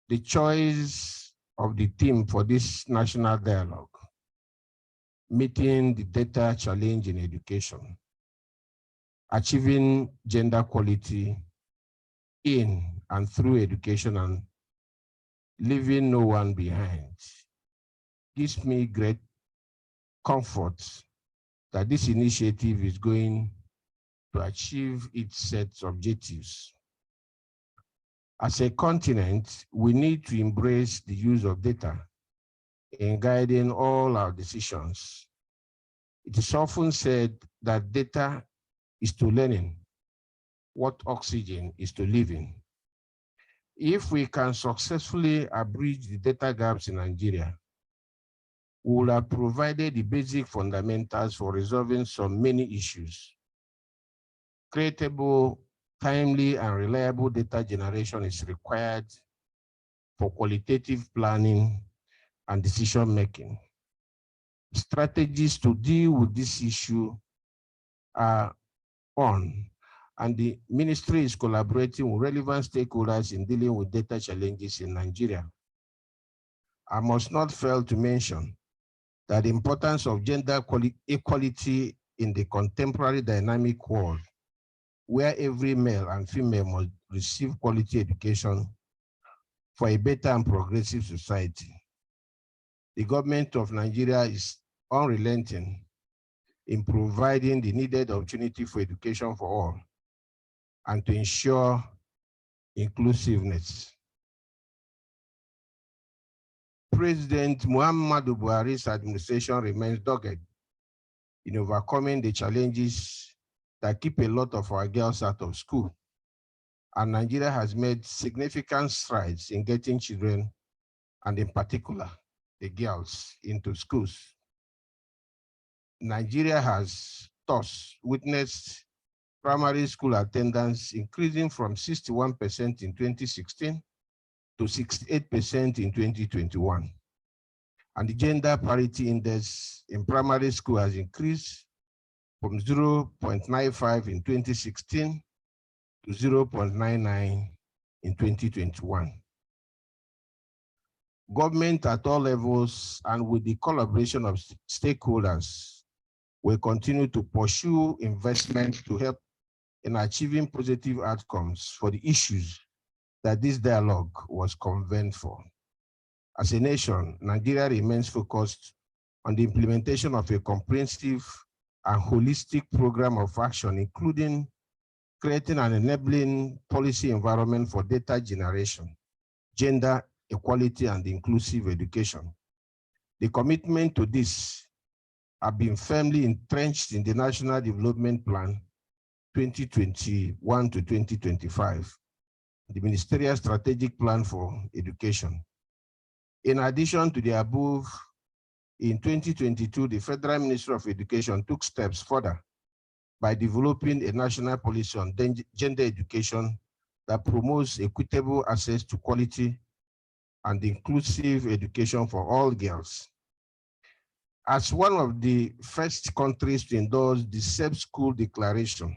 The choice of the theme for this national dialogue, meeting the data challenge in education, achieving gender equality in and through education, and leaving no one behind. Gives me great comfort that this initiative is going to achieve its set objectives. As a continent, we need to embrace the use of data in guiding all our decisions. It is often said that data is to learning what oxygen is to living. If we can successfully bridge the data gaps in Nigeria, we will have provided the basic fundamentals for resolving so many issues. Creatable, timely, and reliable data generation is required for qualitative planning and decision-making. Strategies to deal with this issue are on, and the ministry is collaborating with relevant stakeholders in dealing with data challenges in Nigeria. I must not fail to mention that the importance of gender equality in the contemporary dynamic world, where every male and female must receive quality education for a better and progressive society. The government of Nigeria is unrelenting in providing the needed opportunity for education for all and to ensure inclusiveness. President Muhammadu Buhari's administration remains dogged in overcoming the challenges that keep a lot of our girls out of school. And Nigeria has made significant strides in getting children, and in particular, the girls, into schools. Nigeria has thus witnessed primary school attendance increasing from 61% in 2016 to 68% in 2021. And the gender parity index in primary school has increased from 0.95 in 2016 to 0.99 in 2021. Government at all levels and with the collaboration of stakeholders will continue to pursue investment to help in achieving positive outcomes for the issues that this dialogue was convened for. As a nation, Nigeria remains focused on the implementation of a comprehensive and holistic program of action, including creating an enabling policy environment for data generation, gender equality, and inclusive education. The commitment to this have been firmly entrenched in the National Development Plan 2021 to 2025, the Ministerial Strategic Plan for Education. In addition to the above, in 2022, the Federal Ministry of Education took steps further by developing a national policy on gender education that promotes equitable access to quality and inclusive education for all girls. As one of the first countries to endorse the Safe School Declaration,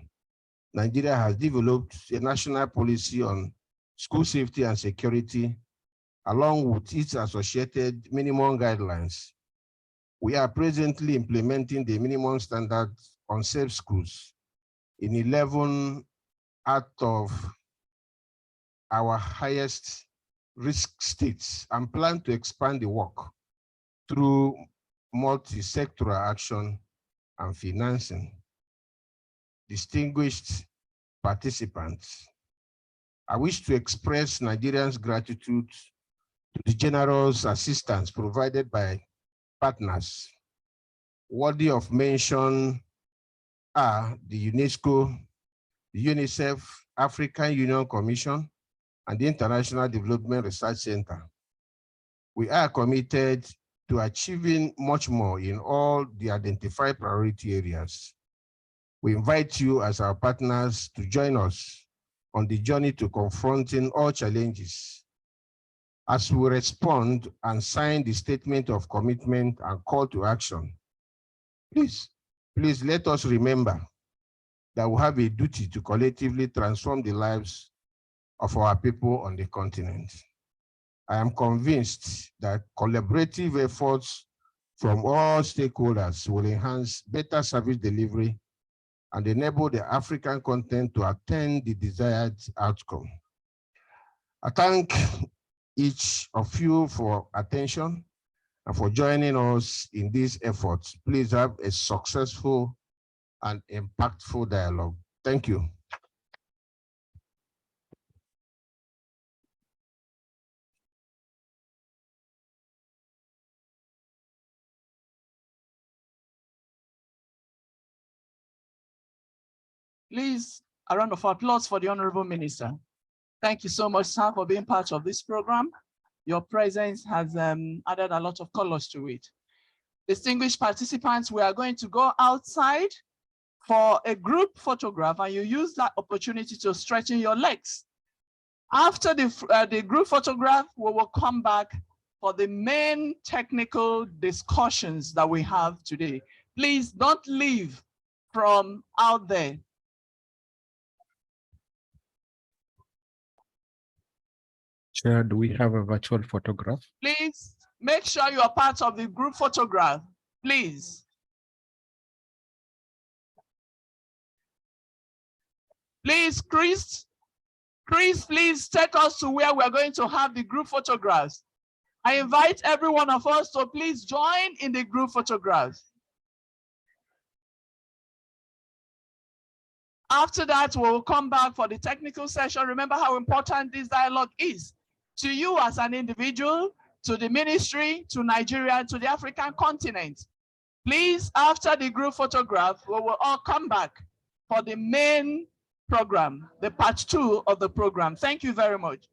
Nigeria has developed a national policy on school safety and security, along with its associated minimum guidelines. We are presently implementing the minimum standards on safe schools in 11 out of our highest risk states and plan to expand the work through multi-sectoral action and financing. Distinguished participants, I wish to express Nigerians' gratitude to the generous assistance provided by partners. Worthy of mention are the UNESCO, the UNICEF, African Union Commission, and the International Development Research Center. We are committed to achieving much more in all the identified priority areas. We invite you as our partners to join us on the journey to confronting all challenges. As we respond and sign the statement of commitment and call to action, please let us remember that we have a duty to collectively transform the lives of our people on the continent. I am convinced that collaborative efforts from all stakeholders will enhance better service delivery and enable the African continent to attain the desired outcome. I thank each of you for attention and for joining us in this effort. Please have a successful and impactful dialogue. Thank you. Please, a round of applause for the Honorable Minister. Thank you so much, sir, for being part of this program. Your presence has added a lot of colors to it. Distinguished participants, we are going to go outside for a group photograph, and you use that opportunity to straighten your legs. After the group photograph, we will come back for the main technical discussions that we have today. Please don't leave from out there. Chair, do we have a virtual photograph? Please make sure you are part of the group photograph, please. Please, Chris, please take us to where we're going to have the group photographs. I invite every one of us to please join in the group photographs. After that, we'll come back for the technical session. Remember how important this dialogue is to you as an individual, to the ministry, to Nigeria, to the African continent. Please, after the group photograph, we will all come back for the main program, the part 2 of the program. Thank you very much.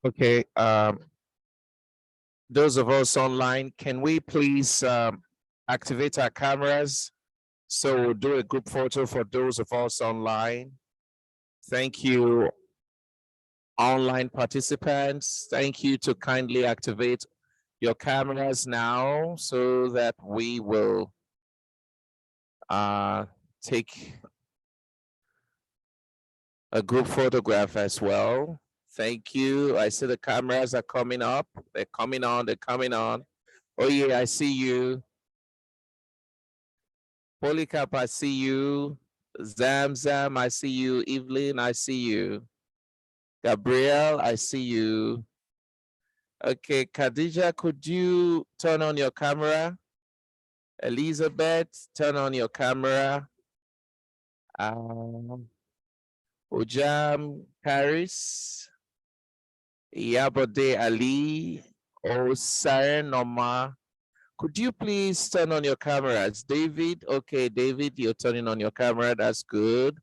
Okay, those of us online, can we please activate our cameras? So we'll do a group photo for those of us online. Thank you, online participants. Thank you to kindly activate your cameras now so that we will take a group photograph as well. Thank you. I see the cameras are coming up. They're coming on, they're coming on. Oh yeah, I see you. Polycarp, I see you. Zam, I see you. Evelyn, I see you. Gabriel, I see you. Okay, Khadija, could you turn on your camera? Elizabeth, turn on your camera. Ujam, Paris. Yabode Ali, Osaren Noma. Could you please turn on your cameras? David, okay, David, you're turning on your camera. That's good.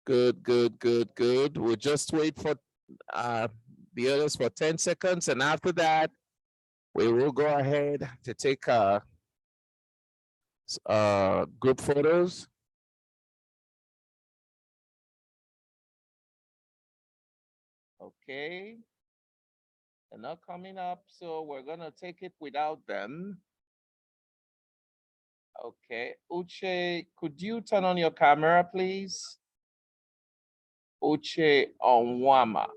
Good. We'll just wait for the others for 10 seconds. And after that, we will go ahead to take group photos. Okay. They're not coming up, so we're gonna take it without them. Okay, Uche, could you turn on your camera, please? Uche Onwama.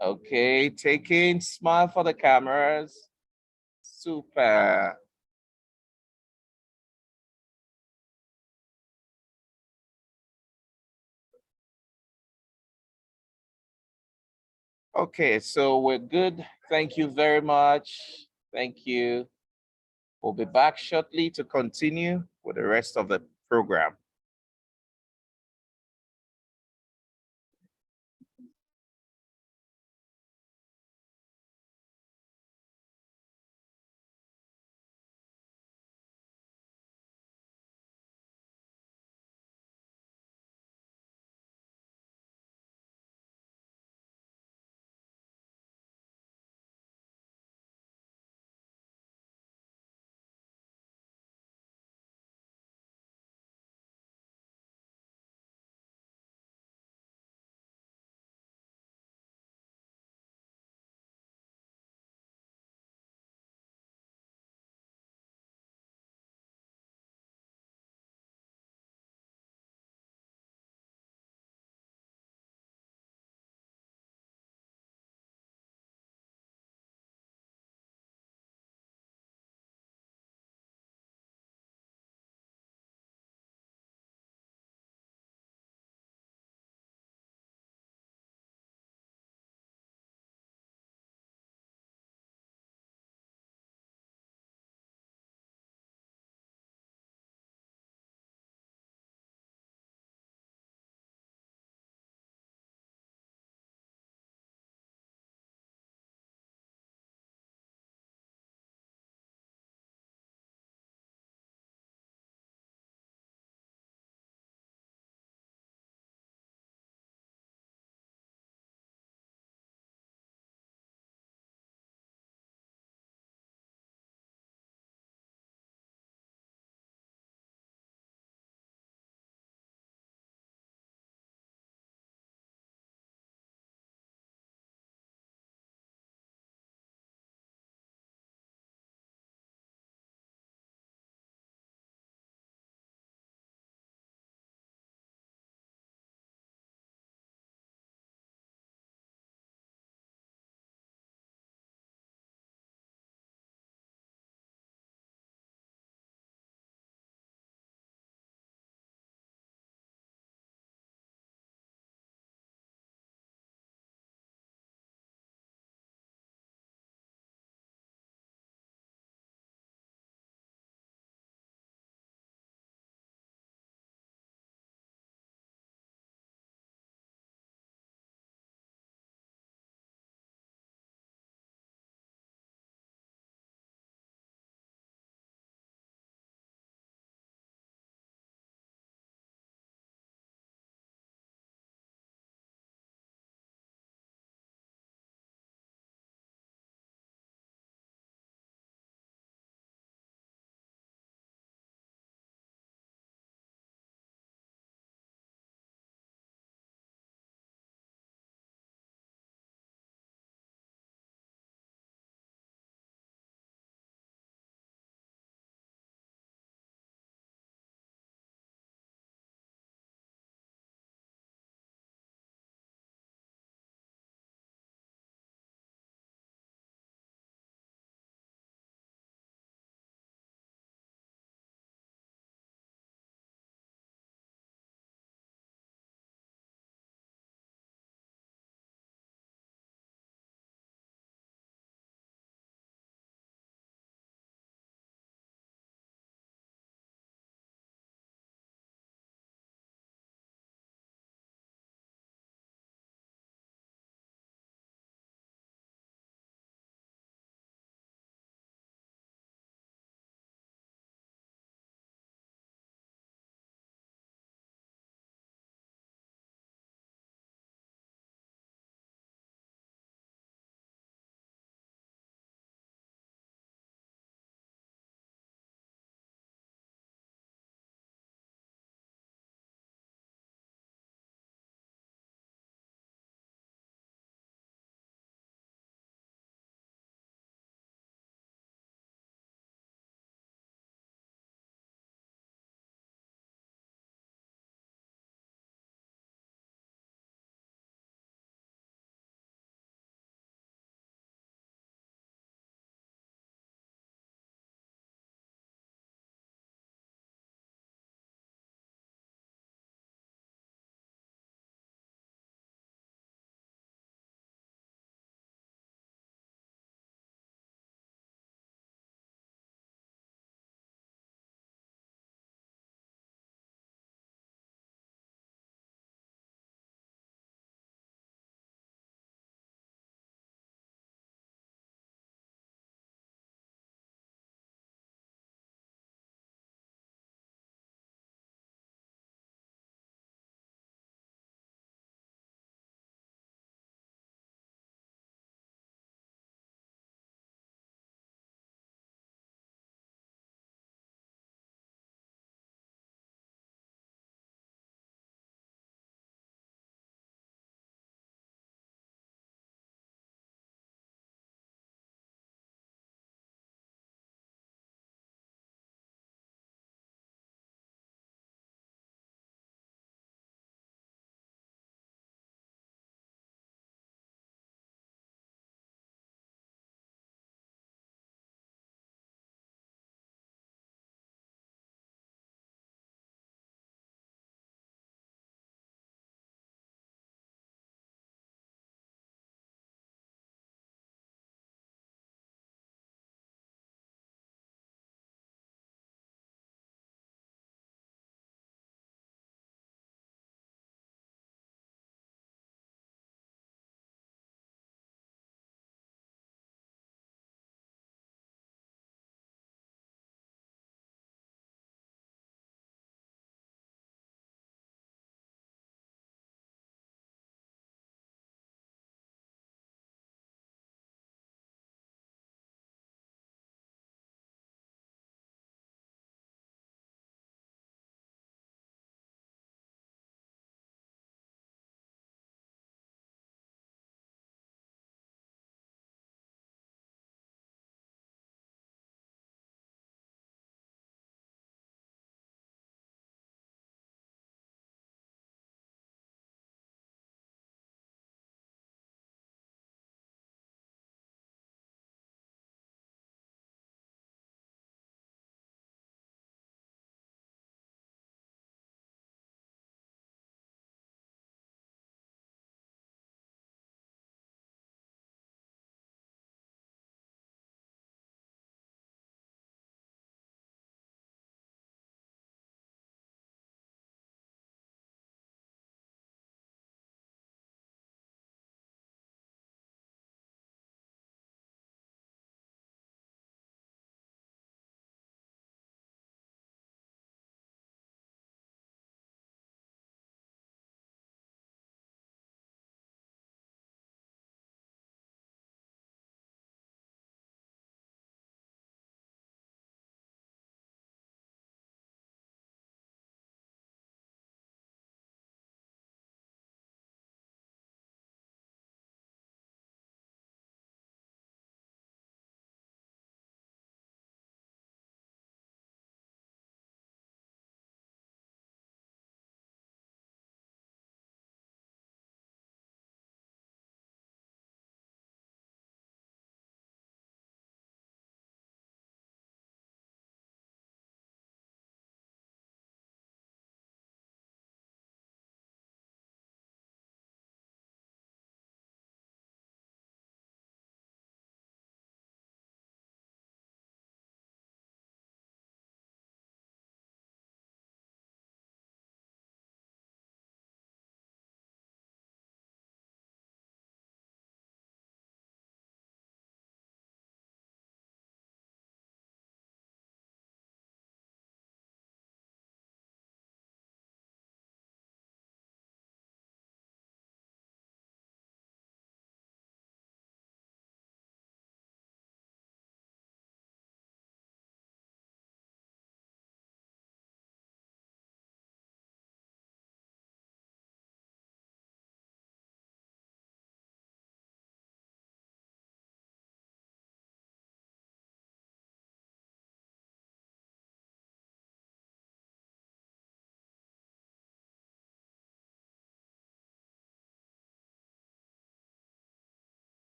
Okay, taking smile for the cameras. Super. Okay, so we're good. Thank you very much. Thank you. We'll be back shortly to continue with the rest of the program.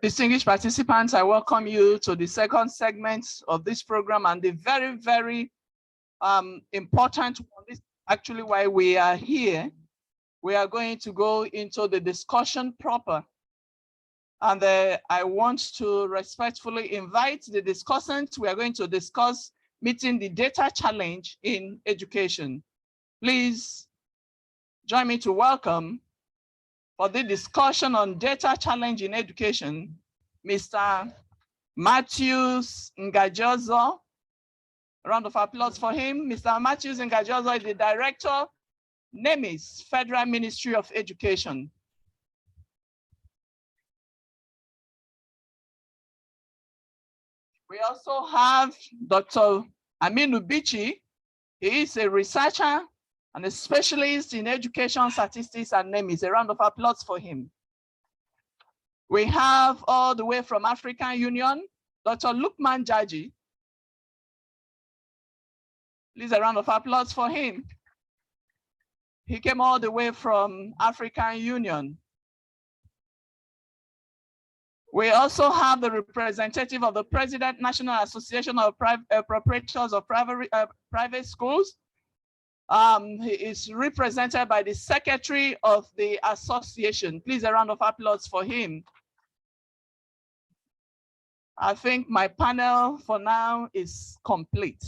Distinguished participants, I welcome you to the second segment of this program and the very, very important one. This is actually why we are here. We are going to go into the discussion proper. And I want to respectfully invite the discussants. We are going to discuss meeting the data challenge in education. Please join me to welcome for the discussion on data challenge in education, Mr. Matthews Ngajozo. A round of applause for him. Mr. Matthews Ngajozo is the Director, NEMIS, Federal Ministry of Education. We also have Dr. Aminu Bichi. He is a researcher and a specialist in education statistics and NEMIS. A round of applause for him. We have all the way from African Union, Dr. Lukman Jaji. Please, a round of applause for him. He came all the way from African Union. We also have the representative of the President National Association of Proprietors of Private Schools. He is represented by the Secretary of the Association. Please, a round of applause for him. I think my panel for now is complete.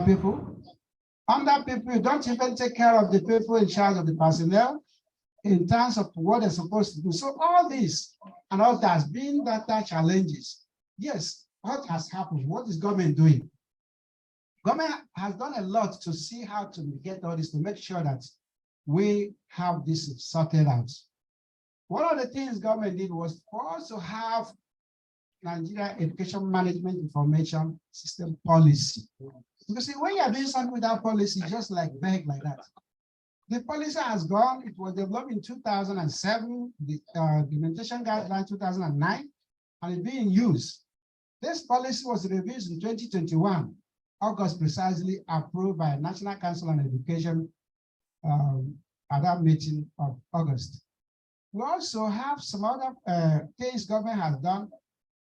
people. Under people, you don't even take care of the people in charge of the personnel in terms of what they're supposed to do. So all this and all that has been data challenges. Yes, what has happened? What is government doing? Government has done a lot to see how to get all this, to make sure that we have this sorted out. One of the things government did was for us to have Nigeria Education Management Information System policy. Because see, when you are doing something without policy, just like vague like that. The policy has gone, it was developed in 2007, the implementation guideline 2009, and it's being used. This policy was revised in 2021, August precisely, approved by National Council on Education at that meeting of August. We also have some other things government has done.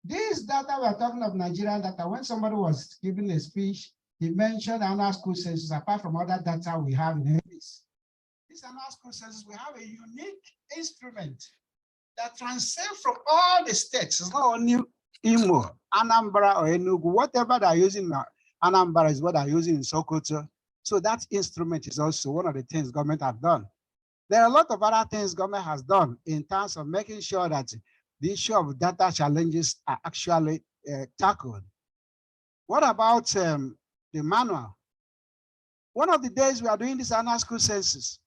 This data we are talking of Nigerian data, when somebody was giving a speech, he mentioned annual school census, apart from other data we have in this. This annual school census, we have a unique instrument that transcends from all the states. It's not only Imo, Anambra, or Enugu, whatever they're using now. Anambra is what they're using in Sokoto. So that instrument is also one of the things government have done. There are a lot of other things government has done in terms of making sure that the issue of data challenges are actually tackled. What about the manual? One of the days we are doing this annual school census,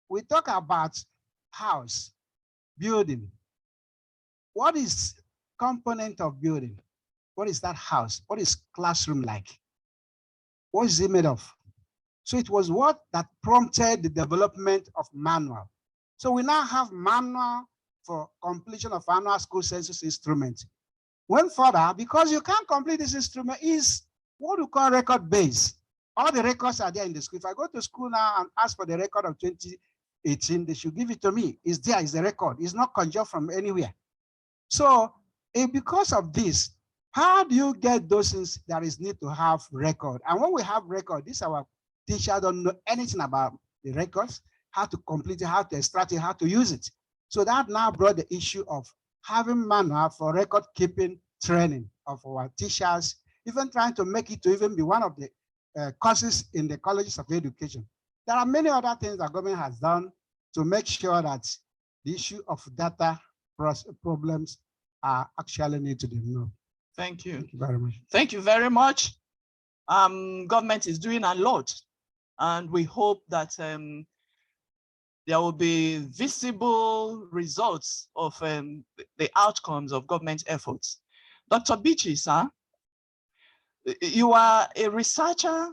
we talk about house, building. What is component of building? What is that house? What is classroom like? What is it made of? So it was what that prompted the development of manual. So we now have manual for completion of annual school census instrument. Went further, because you can't complete this instrument, is what we call record base. All the records are there in the school. If I go to school now and ask for the record of 2018, they should give it to me. It's there, it's the record. It's not conjured from anywhere. So because of this, how do you get those things that is need to have record? And when we have record, this our teacher don't know anything about the records, how to complete it, how to extract it, how to use it. So that now brought the issue of having manual for record keeping training of our teachers, even trying to make it to even be one of the courses in the colleges of education. There are many other things that government has done to make sure that the issue of data problems are actually need to be known. Thank you. Thank you very much. Thank you very much. Government is doing a lot, and we hope that there will be visible results of the outcomes of government efforts. Dr. Bichi, sir, you are a researcher,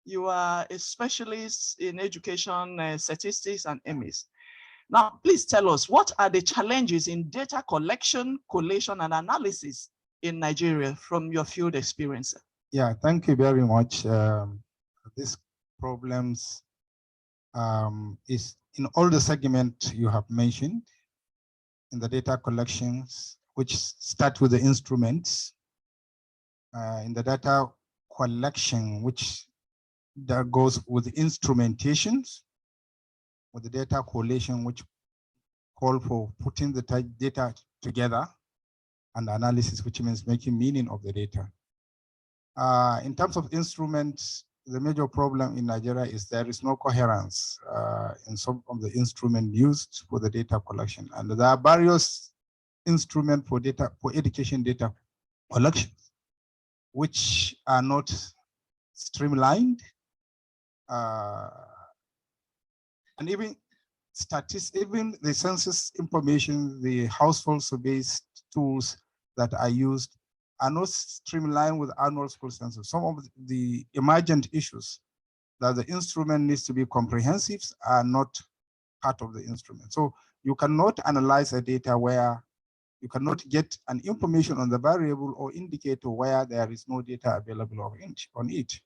you are a specialist in education statistics and EMIS. Now, please tell us, what are the challenges in data collection, collation, and analysis in Nigeria from your field experience? Yeah, thank you very much. These problems is in all the segments you have mentioned in the data collections, which start with the instruments, in the data collection, which that goes with the instrumentations, with the data collation, which call for putting the data together, and analysis, which means making meaning of the data. In terms of instruments, the major problem in Nigeria is there is no coherence in some of the instruments used for the data collection. And there are various instruments for education data collection, which are not streamlined. And even statistics, even the census information, the household surveys tools that are used are not streamlined with annual school census. Some of the emergent issues that the instrument needs to be comprehensive are not part of the instrument. So you cannot analyze a data where you cannot get an information on the variable or indicator where there is no data available on it.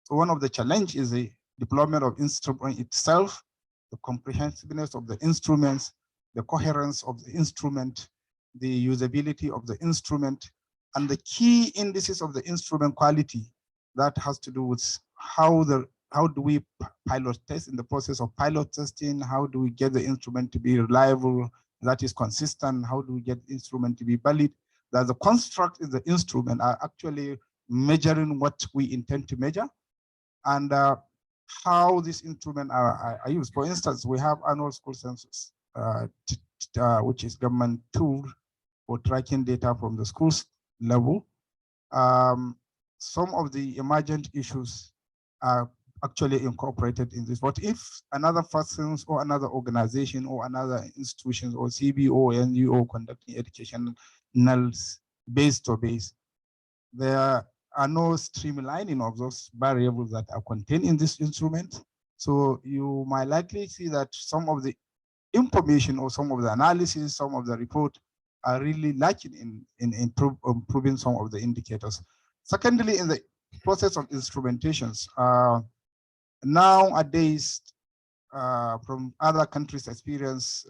So one of the challenges is the deployment of instrument itself, the comprehensiveness of the instruments, the coherence of the instrument, the usability of the instrument, and the key indices of the instrument quality that has to do with how do we pilot test in the process of pilot testing, how do we get the instrument to be reliable, that is consistent, how do we get the instrument to be valid, that the construct in the instrument are actually measuring what we intend to measure, and how these instruments are used. For instance, we have annual school census, which is government tool for tracking data from the schools level. Some of the emergent issues are actually incorporated in this. But if another persons or another organization or another institutions or CBO or NGO conducting educational base to base, there are no streamlining of those variables that are contained in this instrument. So you might likely see that some of the information or some of the analysis, some of the report are really lacking in improving some of the indicators. Secondly, in the process of instrumentations, nowadays, from other countries' experience,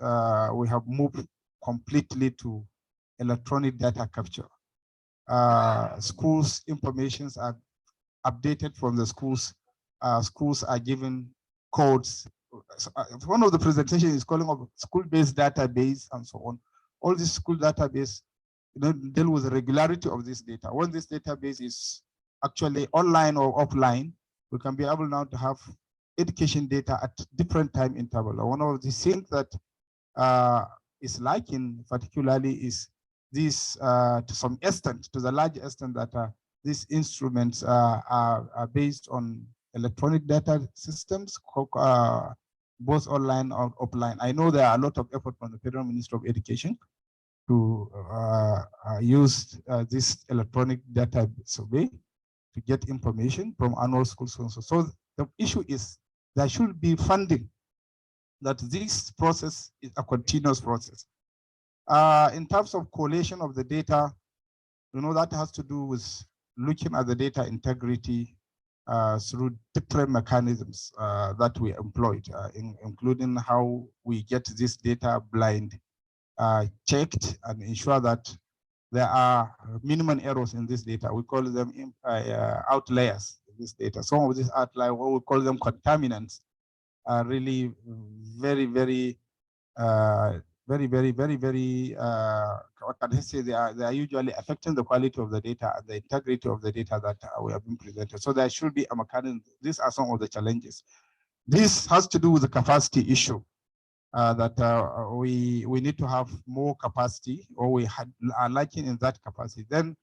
we have moved completely to electronic data capture. Schools' informations are updated from the schools. Schools are given codes. One of the presentations is calling of school-based database and so on. All these school database deal with the regularity of this data. When this database is actually online or offline, we can be able now to have education data at different time interval. One of the things that is lacking particularly is this, to some extent, to the large extent, that these instruments are based on electronic data systems, both online or offline. I know there are a lot of effort from the Federal Ministry of Education to use this electronic data survey to get information from annual school census. So the issue is there should be funding, that this process is a continuous process. In terms of collation of the data, that has to do with looking at the data integrity through different mechanisms that we employed, including how we get this data blind checked and ensure that there are minimum errors in this data. We call them outliers in this data. Some of these outliers, what we call them contaminants, are really very, what can I say? They are usually affecting the quality of the data and the integrity of the data that we have been presented. So there should be a mechanism. These are some of the challenges. This has to do with the capacity issue. That we need to have more capacity, or we are lacking in that capacity. Then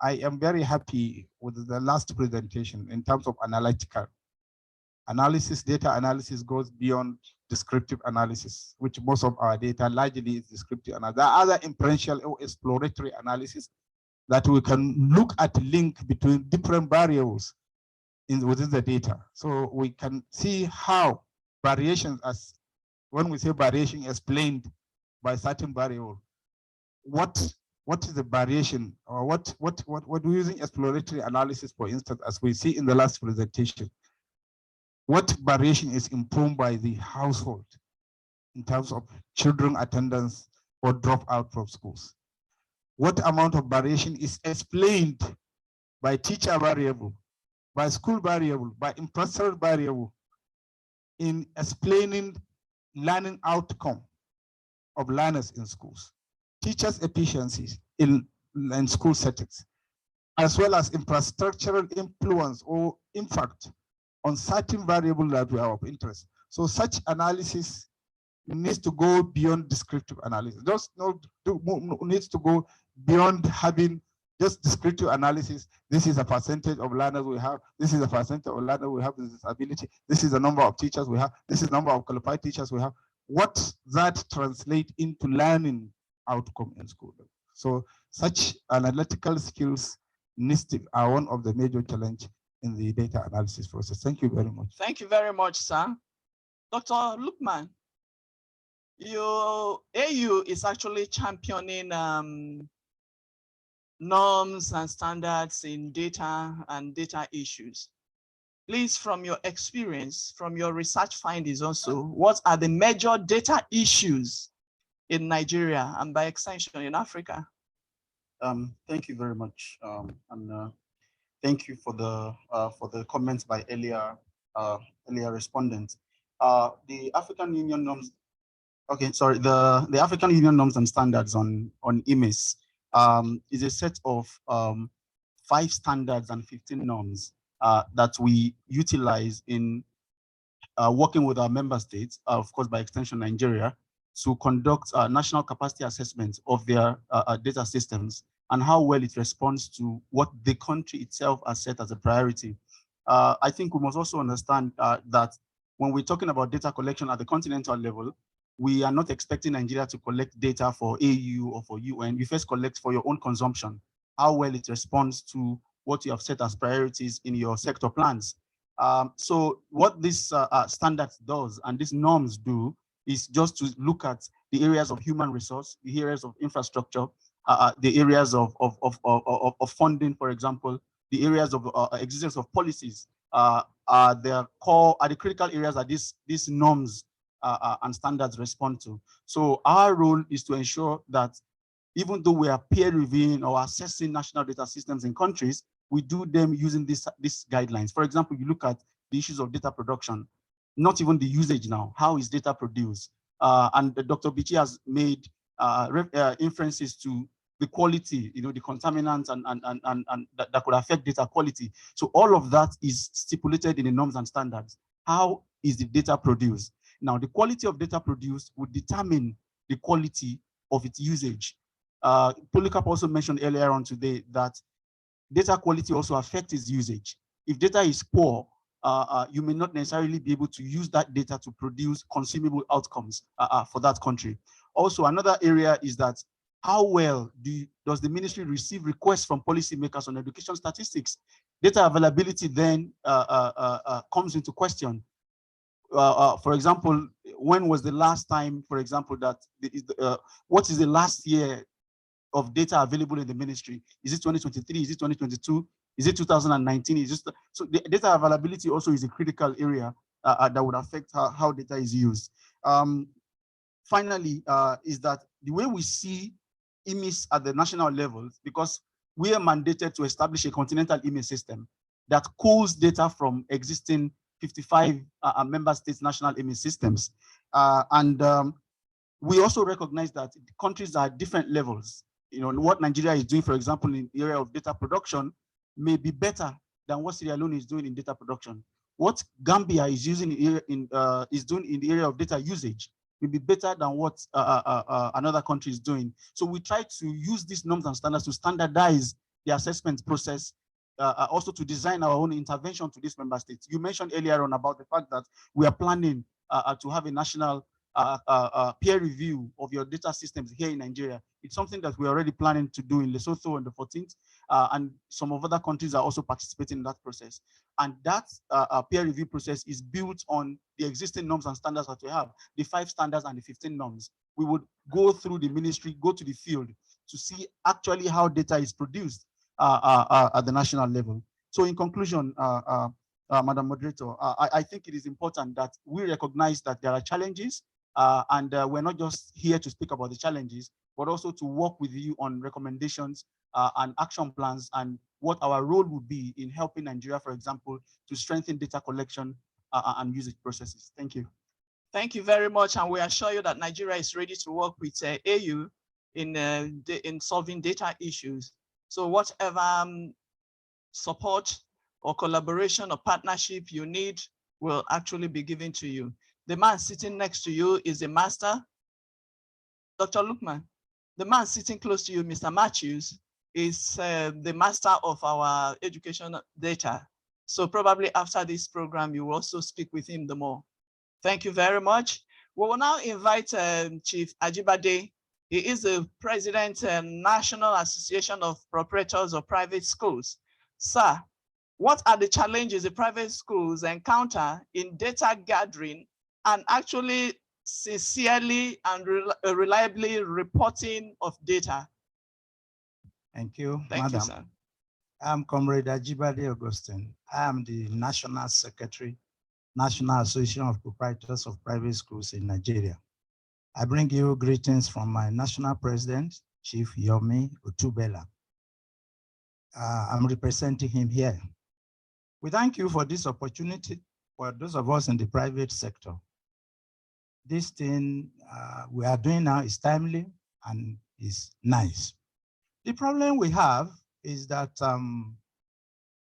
I am very happy with the last presentation in terms of analytical analysis. Data analysis goes beyond descriptive analysis, which most of our data largely is descriptive. And there are other inferential or exploratory analysis that we can look at link between different variables within the data. So we can see how variations, as when we say variation explained by certain variable, what is the variation, or what we're using exploratory analysis, for instance, as we see in the last presentation. What variation is informed by the household in terms of children attendance or drop out from schools? What amount of variation is explained by teacher variable, by school variable, by infrastructure variable in explaining learning outcome of learners in schools, teachers' efficiencies in school settings, as well as infrastructural influence or impact on certain variables that we have of interest. So such analysis needs to go beyond descriptive analysis. Needs to go beyond having just descriptive analysis. This is a percentage of learners we have. This is a percentage of learners we have with disability. This is the number of teachers we have. This is the number of qualified teachers we have. What that translate into learning outcome in school. So such analytical skills are one of the major challenges in the data analysis process. Thank you very much. Thank you very much, sir. Dr. Lukman, your AU is actually championing norms and standards in data and data issues. Please, from your experience, from your research findings also, what are the major data issues in Nigeria and by extension in Africa? Thank you very much. And thank you for the comments by earlier respondents. The African Union norms. Okay, sorry. The African Union norms and standards on IMIS is a set of 5 standards and 15 norms that we utilize in working with our member states, of course, by extension, Nigeria, to conduct national capacity assessments of their data systems and how well it responds to what the country itself has set as a priority. I think we must also understand that when we're talking about data collection at the continental level, we are not expecting Nigeria to collect data for AU or for UN. You first collect for your own consumption, how well it responds to what you have set as priorities in your sector plans. So what this standards does and these norms do is just to look at the areas of human resource, the areas of infrastructure, the areas of funding, for example, the areas of existence of policies. The critical areas that these norms and standards respond to. So our role is to ensure that even though we are peer reviewing or assessing national data systems in countries, we do them using these guidelines. For example, you look at the issues of data production, not even the usage now. How is data produced? And Dr. Bichi has made inferences to the quality, the contaminants and that could affect data quality. So all of that is stipulated in the norms and standards. How is the data produced? Now, the quality of data produced would determine the quality of its usage. Polycarp also mentioned earlier on today that data quality also affects its usage. If data is poor, you may not necessarily be able to use that data to produce consumable outcomes for that country. Also, another area is that how well does the ministry receive requests from policymakers on education statistics? Data availability then comes into question. For example, when was the last time, for example, that what is the last year of data available in the ministry? Is it 2023? Is it 2022? Is it 2019? Is it, so the data availability also is a critical area that would affect how data is used. Finally, is that the way we see IMIS at the national level, because we are mandated to establish a continental IMIS system that pulls data from existing 55 member states' national IMIS systems. We also recognize that countries are at different levels. What Nigeria is doing, for example, in the area of data production may be better than what Sierra Leone is doing in data production. What Gambia is using is doing in the area of data usage will be better than what another country is doing. So we try to use these norms and standards to standardize the assessment process, also to design our own intervention to these member states. You mentioned earlier on about the fact that we are planning to have a national peer review of your data systems here in Nigeria. It's something that we're already planning to do in Lesotho on the 14th, and some of other countries are also participating in that process. And that peer review process is built on the existing norms and standards that we have, the 5 standards and the 15 norms. We would go through the ministry, go to the field to see actually how data is produced at the national level. So in conclusion, Madam Moderator, I think it is important that we recognize that there are challenges, and we're not just here to speak about the challenges, but also to work with you on recommendations and action plans and what our role would be in helping Nigeria, for example, to strengthen data collection and usage processes. Thank you. Thank you very much, and we assure you that Nigeria is ready to work with AU in solving data issues. So whatever support or collaboration or partnership you need will actually be given to you. The man sitting next to you is a master, Dr. Lukman. The man sitting close to you, Mr. Matthews, is the master of our education data. So probably after this program, you will also speak with him the more. Thank you very much. We will now invite Chief Ajibade. He is the president and National Association of Proprietors of Private Schools. Sir, what are the challenges the private schools encounter in data gathering and actually sincerely and reliably reporting of data? Thank you, Thank Madam. you, sir. I'm Comrade Ajibade Augustine. I am the National Secretary, National Association of Proprietors of Private Schools in Nigeria. I bring you greetings from my national president, Chief Yomi Otubela. I'm representing him here. We thank you for this opportunity for those of us in the private sector. This thing we are doing now is timely and is nice. The problem we have is that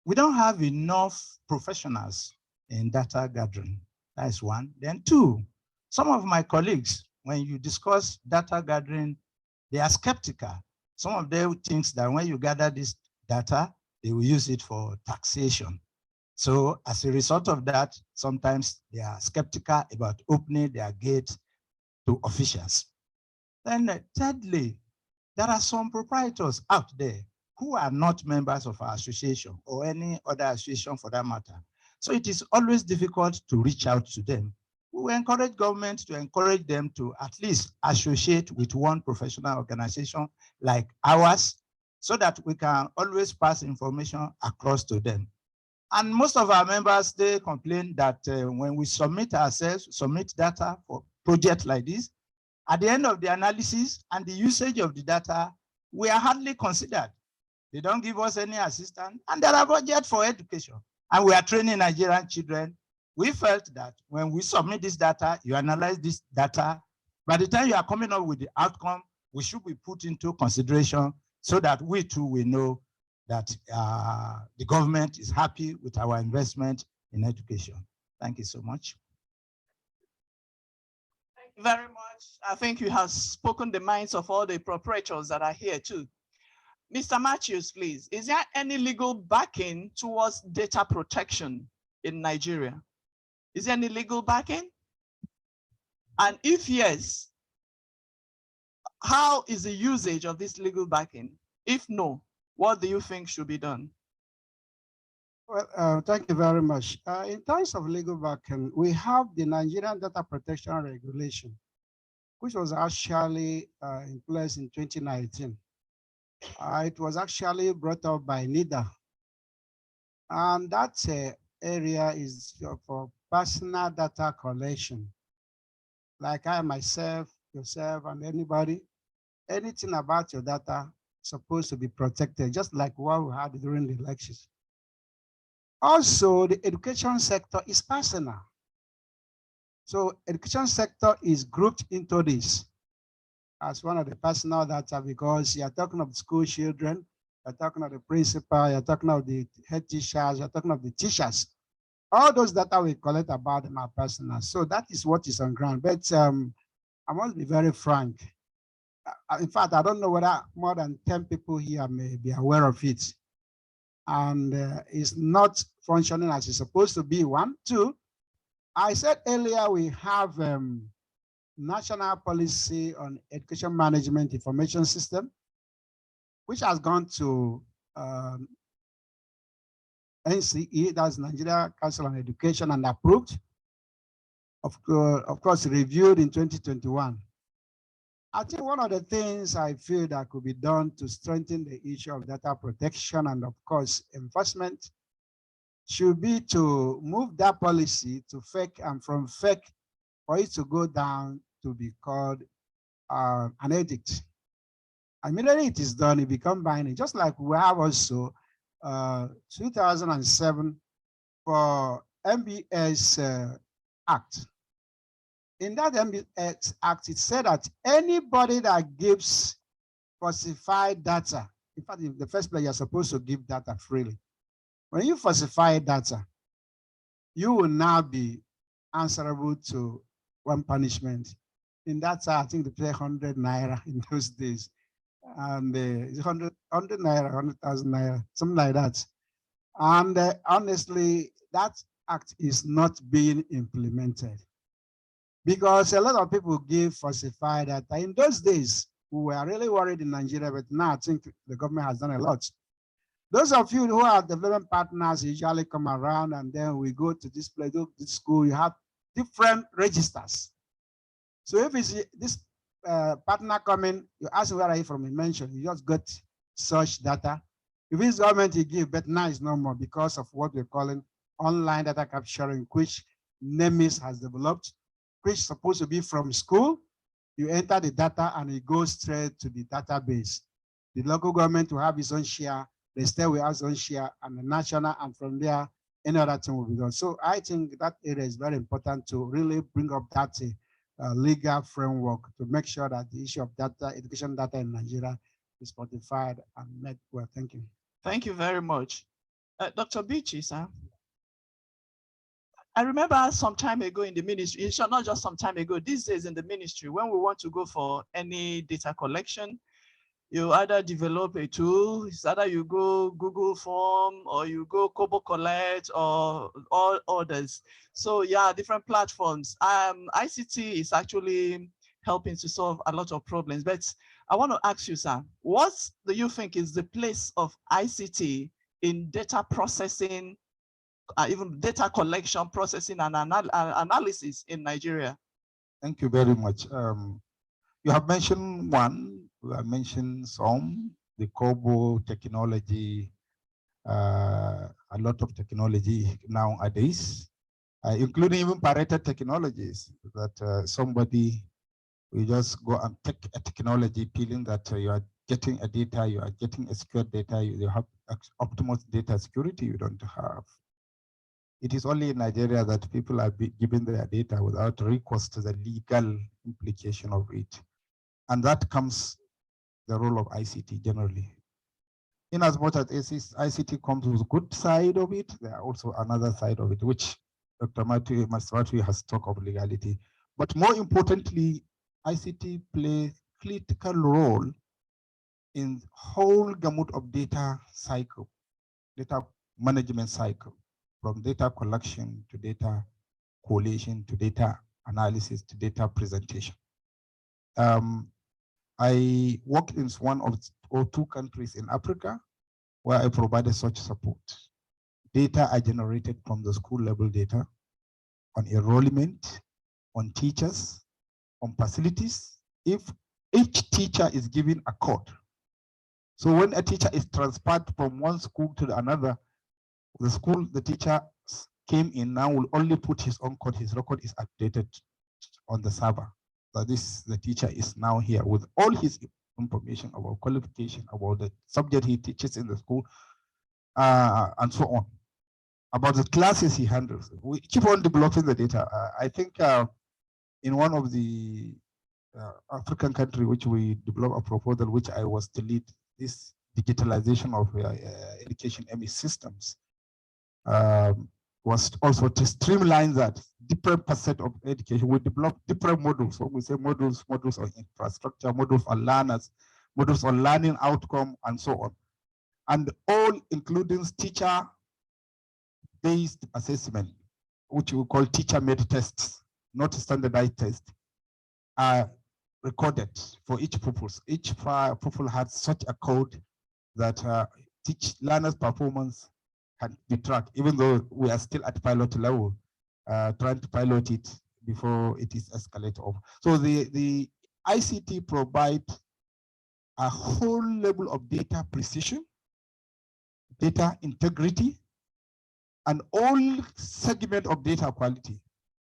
we don't have enough professionals in data gathering. That's one. Then two, some of my colleagues, when you discuss data gathering, they are skeptical. Some of them think that when you gather this data, they will use it for taxation. So as a result of that, sometimes they are skeptical about opening their gates to officials. Then thirdly, there are some proprietors out there who are not members of our association or any other association for that matter. So it is always difficult to reach out to them. We will encourage government to encourage them to at least associate with one professional organization like ours so that we can always pass information across to them. And most of our members, they complain that when we submit ourselves, submit data for projects like this, at the end of the analysis and the usage of the data, we are hardly considered. They don't give us any assistance, and there are budgets for education. And we are training Nigerian children. We felt that when we submit this data, you analyze this data, by the time you are coming up with the outcome, we should be put into consideration so that we too will know that the government is happy with our investment in education. Thank you so much. Thank you very much. I think you have spoken the minds of all the proprietors that are here too. Mr. Matthews, please, is there any legal backing towards data protection in Nigeria? Is there any legal backing? And if yes, how is the usage of this legal backing? If no, what do you think should be done? Well, thank you very much. In terms of legal backing, we have the Nigerian Data Protection Regulation, which was actually in place in 2019. It was actually brought up by NIDA. And that area is for personal data collection. Like I, myself, yourself, and anybody, anything about your data is supposed to be protected, just like what we had during the elections. Also, the education sector is personal. So education sector is grouped into this as one of the personal data because you're talking of school children, you're talking of the principal, you're talking of the head teachers, you're talking of the teachers. All those data we collect about them are personal. So that is what is on ground. But I must be very frank. In fact, I don't know whether more than 10 people here may be aware of it. And it's not functioning as it's supposed to be. One, two, I said earlier we have National Policy on Education Management Information System, which has gone to NCE, that's Nigeria Council on Education, and approved, of course, reviewed in 2021. I think one of the things I feel that could be done to strengthen the issue of data protection and, of course, enforcement should be to move that policy to fake, and from fake for it to go down to be called an edict. Immediately it is done, it becomes binding, just like we have also 2007 for MBS Act. In that MBS Act, it said that anybody that gives falsified data, in fact, in the first place, you're supposed to give data freely. When you falsify data, you will now be answerable to one punishment. In that, I think they pay 100 naira in those days. And 100 naira, 100,000 naira, something like that. And honestly, that act is not being implemented because a lot of people give falsified data. In those days, we were really worried in Nigeria, but now I think the government has done a lot. Those of you who are development partners usually come around and then we go to this place, to this school, you have different registers. So if it's this partner coming, you ask where are you from, you mention, you just got such data. If it's government, you give, but now it's no more because of what we're calling online data capturing, which NEMIS has developed, which is supposed to be from school. You enter the data and it goes straight to the database. The local government will have its own share, the state will have its own share, and the national, and from there, any other thing will be done. So I think that area is very important to really bring up that legal framework to make sure that the issue of data, education data in Nigeria is fortified and made well. Thank you. Thank you very much. Dr. Beachy, sir. I remember some time ago in the ministry, it's not just some time ago, these days in the ministry, when we want to go for any data collection, you either develop a tool, it's either you go Google Form or you go Kobo Collect or all others. So yeah, different platforms. ICT is actually helping to solve a lot of problems. But I want to ask you, sir, what do you think is the place of ICT in data processing, even data collection, processing, and analysis in Nigeria? Thank you very much. You have mentioned one, you have mentioned some, the Kobo technology, a lot of technology nowadays, including even Pareto technologies that somebody will just go and take a technology feeling that you are getting a data, you are getting a secure data, you have optimal data security, you don't have. It is only in Nigeria that people are given their data without recourse to the legal implication of it. And that comes the role of ICT generally. In as much as ICT comes with good side of it, there are also another side of it, which Dr. Matthew has talked of legality. But more importantly, ICT plays critical role in whole gamut of data cycle, data management cycle, from data collection to data collation to data analysis to data presentation. I worked in one of or two countries in Africa where I provided such support. Data are generated from the school level data on enrollment, on teachers, on facilities. If each teacher is given a code, so when a teacher is transferred from one school to another, the school the teacher came in now will only put his own code, his record is updated on the server. So the teacher is now here with all his information about qualification, about the subject he teaches in the school, and so on, about the classes he handles. We keep on developing the data. I think in one of the African country which we developed a proposal which I was to lead, this digitalization of education ME systems, was also to streamline that different facet of education. We develop different modules. So we say modules on infrastructure, modules on learners, modules on learning outcome, and so on. And all including teacher-based assessment, which we call teacher-made tests, not standardized tests, are recorded for each pupil. Each pupil has such a code that teach learners' performance can be tracked, even though we are still at pilot level, trying to pilot it before it is escalated off. So the ICT provide a whole level of data precision, data integrity, and all segment of data quality.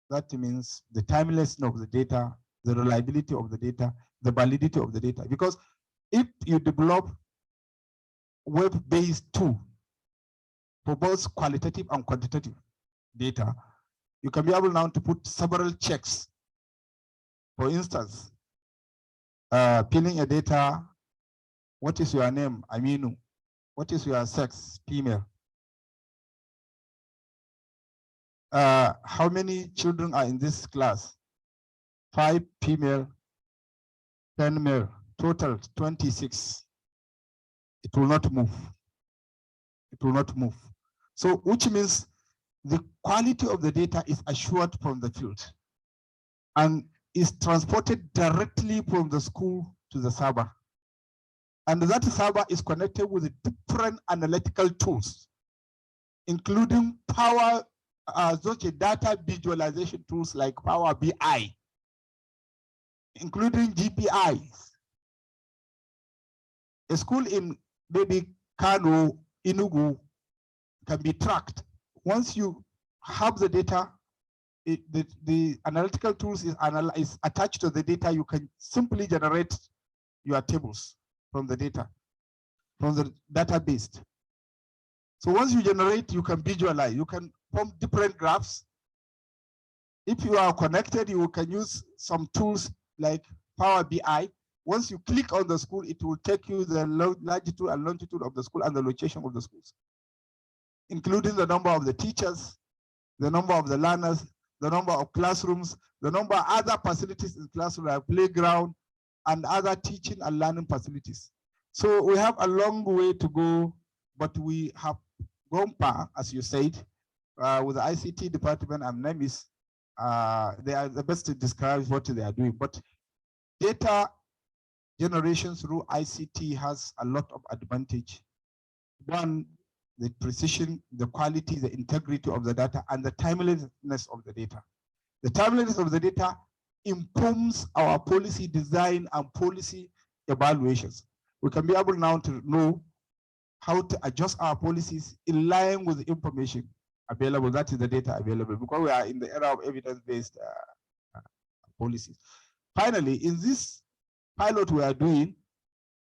That means the timelessness of the data, the reliability of the data, the validity of the data. Because if you develop web-based tool for both qualitative and quantitative data, you can be able now to put several checks. For instance, filling a data, what is your name, Aminu? What is your sex, female? How many children are in this class? 5 female, 10 male, total 26. It will not move. It will not move. So, which means the quality of the data is assured from the field and is transported directly from the school to the server. And that server is connected with different analytical tools, including data visualization tools like Power BI, including GPIs. A school in maybe Kano, Enugu can be tracked. Once you have the data, the analytical tools is attached to the data. You can simply generate your tables from the data, from the database. So once you generate, you can visualize. You can form different graphs. If you are connected, you can use some tools like Power BI. Once you click on the school, it will take you the latitude and longitude of the school and the location of the schools. including the number of the teachers, the number of the learners, the number of classrooms, the number of other facilities in classroom like playground and other teaching and learning facilities. So we have a long way to go, but we have gone far, as you said, with the ICT department and NEMIS. They are the best to describe what they are doing, but data generation through ICT has a lot of advantage. One, the precision, the quality, the integrity of the data, and the timeliness of the data. The timeliness of the data informs our policy design and policy evaluations. We can be able now to know how to adjust our policies in line with the information available. That is the data available, because we are in the era of evidence-based policies. Finally, in this pilot we are doing,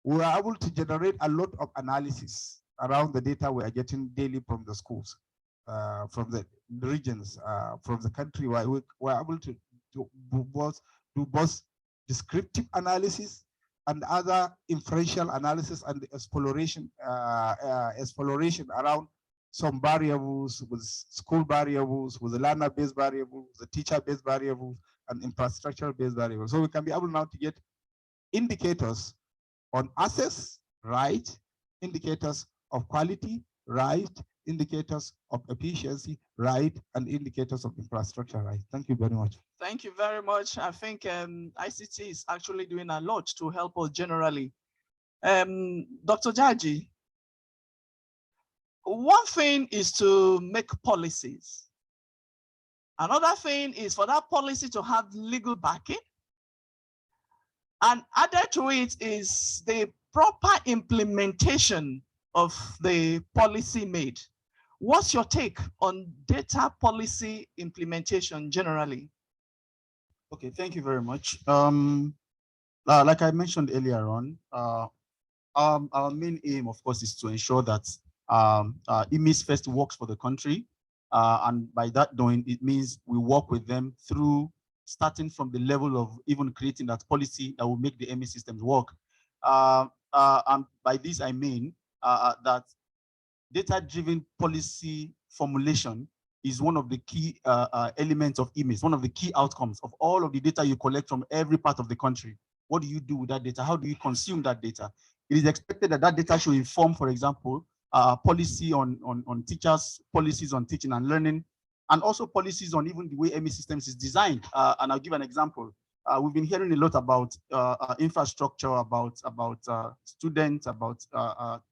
we are able to generate a lot of analysis around the data we are getting daily from the schools, from the regions, from the country, where we are able to do both descriptive analysis and other inferential analysis and exploration around some variables, with school variables, with the learner-based variables, the teacher-based variables, and infrastructure-based variables. So we can be able now to get indicators on access, right? Indicators of quality, right? Indicators of efficiency, right? And indicators of infrastructure, right? Thank you very much. Thank you very much. I think ICT is actually doing a lot to help us generally. Dr. Jaji, one thing is to make policies. Another thing is for that policy to have legal backing. And added to it is the proper implementation of the policy made. What's your take on data policy implementation generally? Okay, thank you very much. Like I mentioned earlier on, our main aim, of course, is to ensure that IMIS first works for the country. And by that doing, it means we work with them through starting from the level of even creating that policy that will make the ME systems work. And by this, I mean that data-driven policy formulation is one of the key elements of IMIS, one of the key outcomes of all of the data you collect from every part of the country. What do you do with that data? How do you consume that data? It is expected that that data should inform, for example, policy on teachers, policies on teaching and learning, and also policies on even the way ME systems is designed. And I'll give an example. We've been hearing a lot about infrastructure, about students, about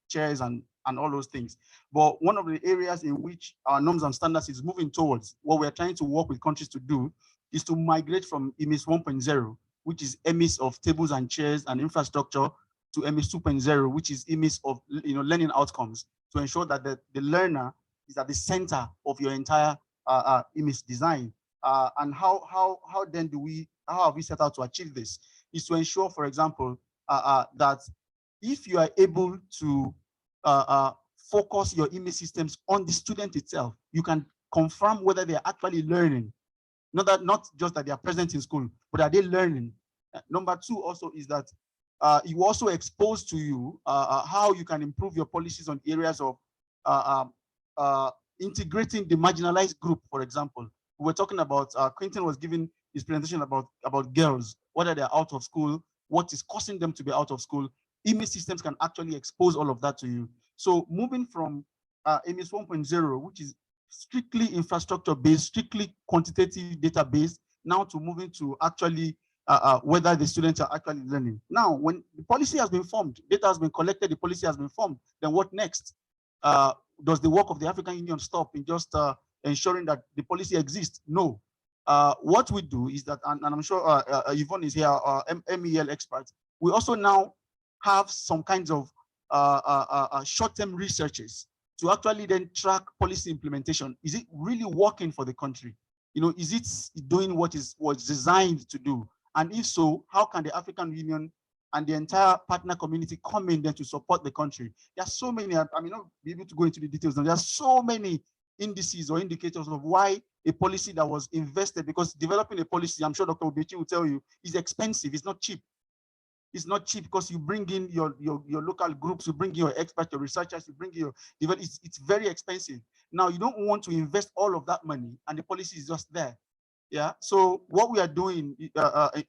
chairs and all those things. But one of the areas in which our norms and standards is moving towards, what we're trying to work with countries to do, is to migrate from IMIS 1.0, which is IMIS of tables and chairs and infrastructure, to IMIS 2.0, which is IMIS of learning outcomes, to ensure that the learner is at the center of your entire IMIS design. And how have we set out to achieve this? Is to ensure, for example, that if you are able to focus your IMIS systems on the student itself, you can confirm whether they are actually learning. Not just that they are present in school, but are they learning? Number two also is that you also expose to you how you can improve your policies on areas of integrating the marginalized group, for example. We were talking about, Quentin was giving his presentation about girls, whether they're out of school, what is causing them to be out of school. IMIS systems can actually expose all of that to you. So moving from IMIS 1.0, which is strictly infrastructure-based, strictly quantitative data-based, now to moving to actually whether the students are actually learning. Now, when the policy has been formed, data has been collected, the policy has been formed, then what next? Does the work of the African Union stop in just ensuring that the policy exists? No. What we do is that, and I'm sure Yvonne is here, our MEL experts, we also now have some kinds of short-term researches to actually then track policy implementation. Is it really working for the country? Is it doing what was designed to do? And if so, how can the African Union and the entire partner community come in there to support the country? There are so many, I may not be able to go into the details now. There are so many indices or indicators of why a policy that was invested, because developing a policy, I'm sure Dr. Obechi will tell you, is expensive, it's not cheap. It's not cheap because you bring in your local groups, you bring in your experts, your researchers, you bring in your it's very expensive. Now you don't want to invest all of that money and the policy is just there. Yeah. So what we are doing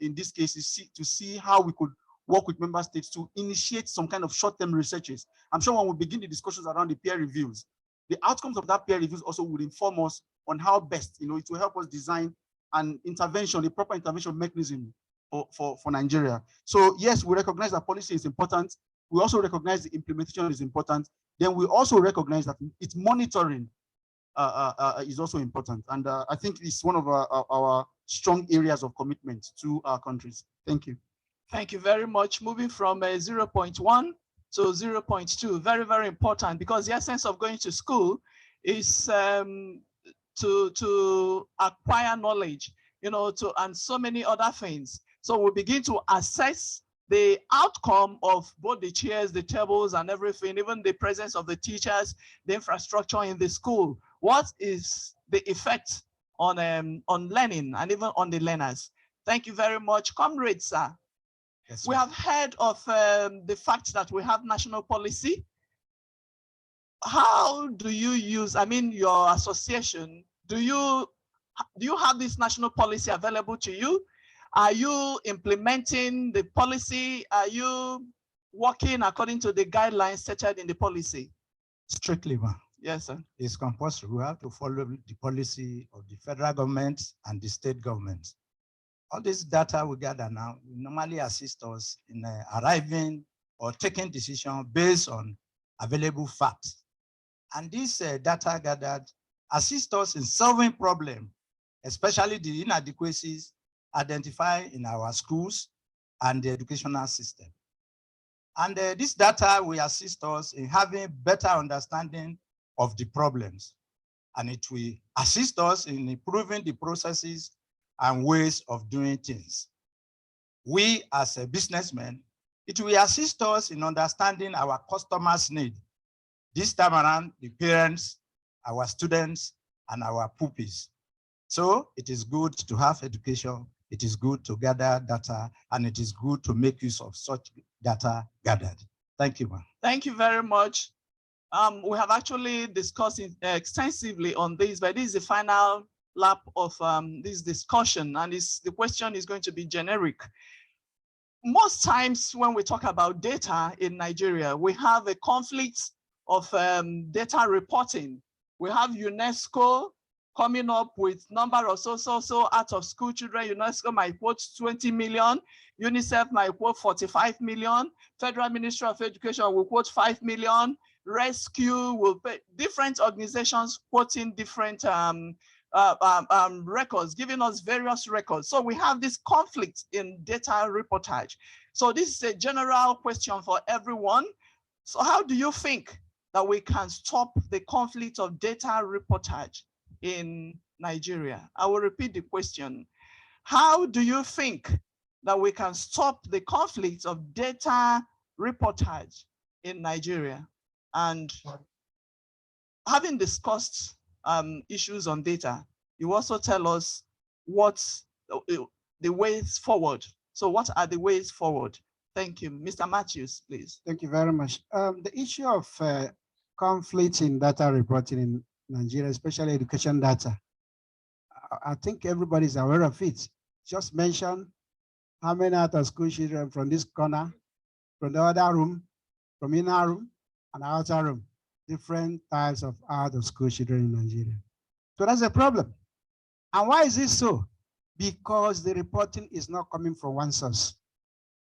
in this case is to see how we could work with member states to initiate some kind of short-term researches. I'm sure when we begin the discussions around the peer reviews, the outcomes of that peer reviews also would inform us on how best, it will help us design an intervention, a proper intervention mechanism for Nigeria. So yes, we recognize that policy is important. We also recognize the implementation is important. Then we also recognize that its monitoring is also important. And I think it's one of our strong areas of commitment to our countries. Thank you. Thank you very much. Moving from 0.1 to 0.2, very, very important, because the essence of going to school is to acquire knowledge, and so many other things. So we begin to assess the outcome of both the chairs, the tables, and everything, even the presence of the teachers, the infrastructure in the school. What is the effect on learning and even on the learners? Thank you very much. Comrades, sir. Yes, we have heard of the fact that we have national policy. How do you use, your association, do you have this national policy available to you? Are you implementing the policy? Are you working according to the guidelines set out in the policy? Strictly, ma. Yes, sir. It's compulsory. We have to follow the policy of the federal government and the state government. All this data we gather now normally assist us in arriving or taking decisions based on available facts. And this data gathered assist us in solving problems, especially the inadequacies identified in our schools and the educational system. And this data will assist us in having better understanding of the problems. And it will assist us in improving the processes and ways of doing things. We as a businessman, it will assist us in understanding our customers' need. This time around, the parents, our students, and our pupils. So it is good to have education, it is good to gather data, and it is good to make use of such data gathered. Thank you, ma'am. Thank you very much. We have actually discussed extensively on this, but this is the final lap of this discussion, and the question is going to be generic. Most times when we talk about data in Nigeria, we have a conflict of data reporting. We have UNESCO coming up with number of so out of school children. UNESCO might quote 20 million, UNICEF might quote 45 million, Federal Ministry of Education will quote 5 million, Rescue will pay, different organizations quoting different records, giving us various records. So we have this conflict in data reportage. So this is a general question for everyone. So how do you think that we can stop the conflict of data reportage in Nigeria? I will repeat the question. How do you think that we can stop the conflict of data reportage in Nigeria? And having discussed issues on data, you also tell us what's the ways forward. So what are the ways forward? Thank you. Mr. Matthews, please. Thank you very much. The issue of conflict in data reporting in Nigeria, especially education data, I think everybody's aware of it. Just mention how many out of school children from this corner, from the other room, from inner room and outer room, different types of out of school children in Nigeria. So that's a problem. And why is this so? Because the reporting is not coming from one source.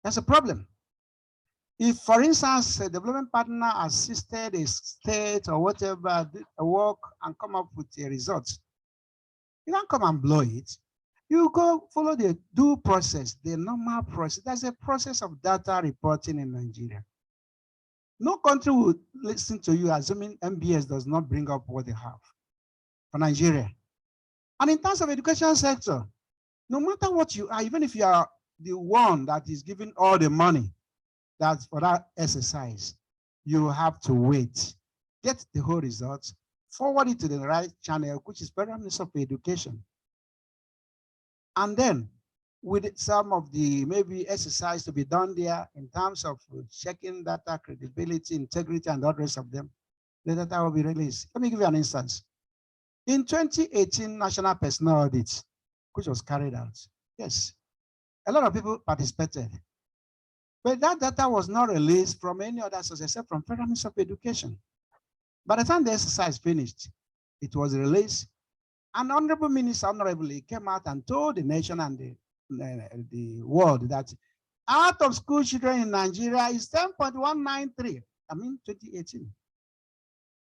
That's a problem. If, for instance, a development partner assisted a state or whatever work and come up with a result, you don't come and blow it. You go follow the due process, the normal process. There's a process of data reporting in Nigeria. No country would listen to you assuming MBS does not bring up what they have for Nigeria. And in terms of education sector, no matter what you are, even if you are the one that is giving all the money that's for that exercise, you have to wait, get the whole results, forward it to the right channel, which is Federal Ministry of Education. And then with some of the maybe exercise to be done there in terms of checking data credibility, integrity, and all the rest of them, the data will be released. Let me give you an instance. In 2018 national personnel audit, which was carried out, yes, a lot of people participated. But that data was not released from any other source except from Federal Ministry of Education. By the time the exercise finished, it was released. And Honorable Minister honorably came out and told the nation and the world that out of school children in Nigeria is 10.193. I mean, 2018.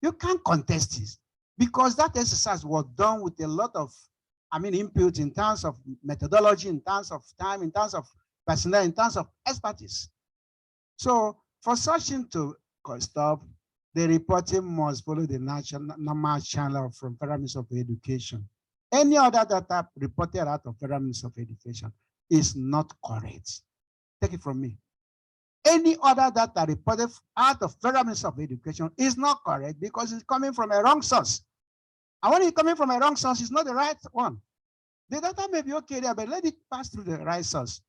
You can't contest this because that exercise was done with a lot of, input in terms of methodology, in terms of time, in terms of personnel, in terms of expertise. So for such thing to stop, the reporting must follow the normal channel from Federal Ministry of Education. Any other data reported out of Federal Ministry of Education is not correct. Take it from me. Any other data reported out of Federal Ministry of Education is not correct because it's coming from a wrong source. And when it's coming from a wrong source, it's not the right one. The data may be okay there, but let it pass through the right source.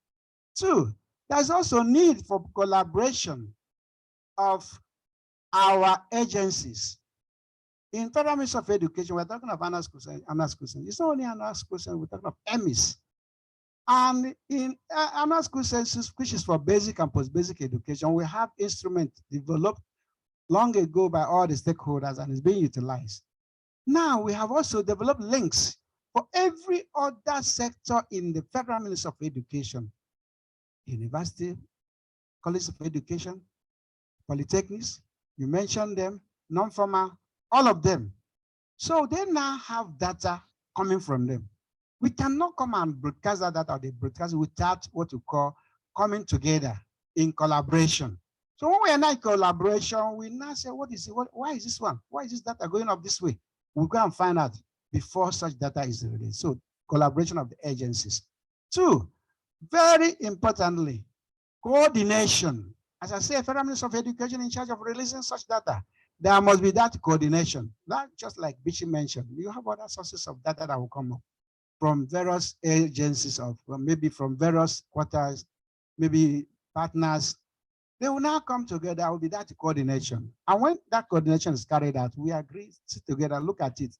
Two, there's also need for collaboration of our agencies. In Federal Ministry of Education, we're talking of honor schools. It's not only honor schools, we're talking of EMIS. And in honor school census, which is for basic and post-basic education, we have instruments developed long ago by all the stakeholders and is being utilized. Now we have also developed links for every other sector in the Federal Ministry of Education. University, College of Education, polytechnics, you mentioned them, non-formal, all of them. So they now have data coming from them. We cannot come and broadcast that data or they broadcast it without what we call coming together in collaboration. So when we are not in collaboration, we now say, what is it? Why is this one? Why is this data going up this way? We'll go and find out before such data is released. So collaboration of the agencies. Two, very importantly, coordination. As I say, Federal Ministry of Education in charge of releasing such data. There must be that coordination. Not just like Bichi mentioned, you have other sources of data that will come up from various agencies of maybe from various quarters, maybe partners. They will now come together. There will be that coordination. And when that coordination is carried out, we agree, sit together, look at it.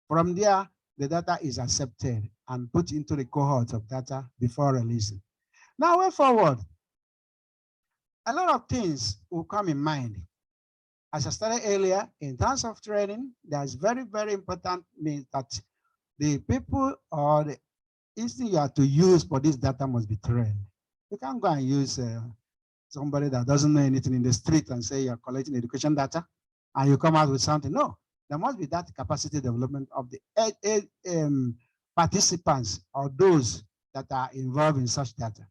From there, the data is accepted and put into the cohort of data before releasing. Now, way forward, a lot of things will come in mind. As I started earlier, in terms of training, there's very, very important means that the people or the instinct you have to use for this data must be trained. You can't go and use somebody that doesn't know anything in the street and say you're collecting education data and you come out with something. No, there must be that capacity development of the participants or those that are involved in such data.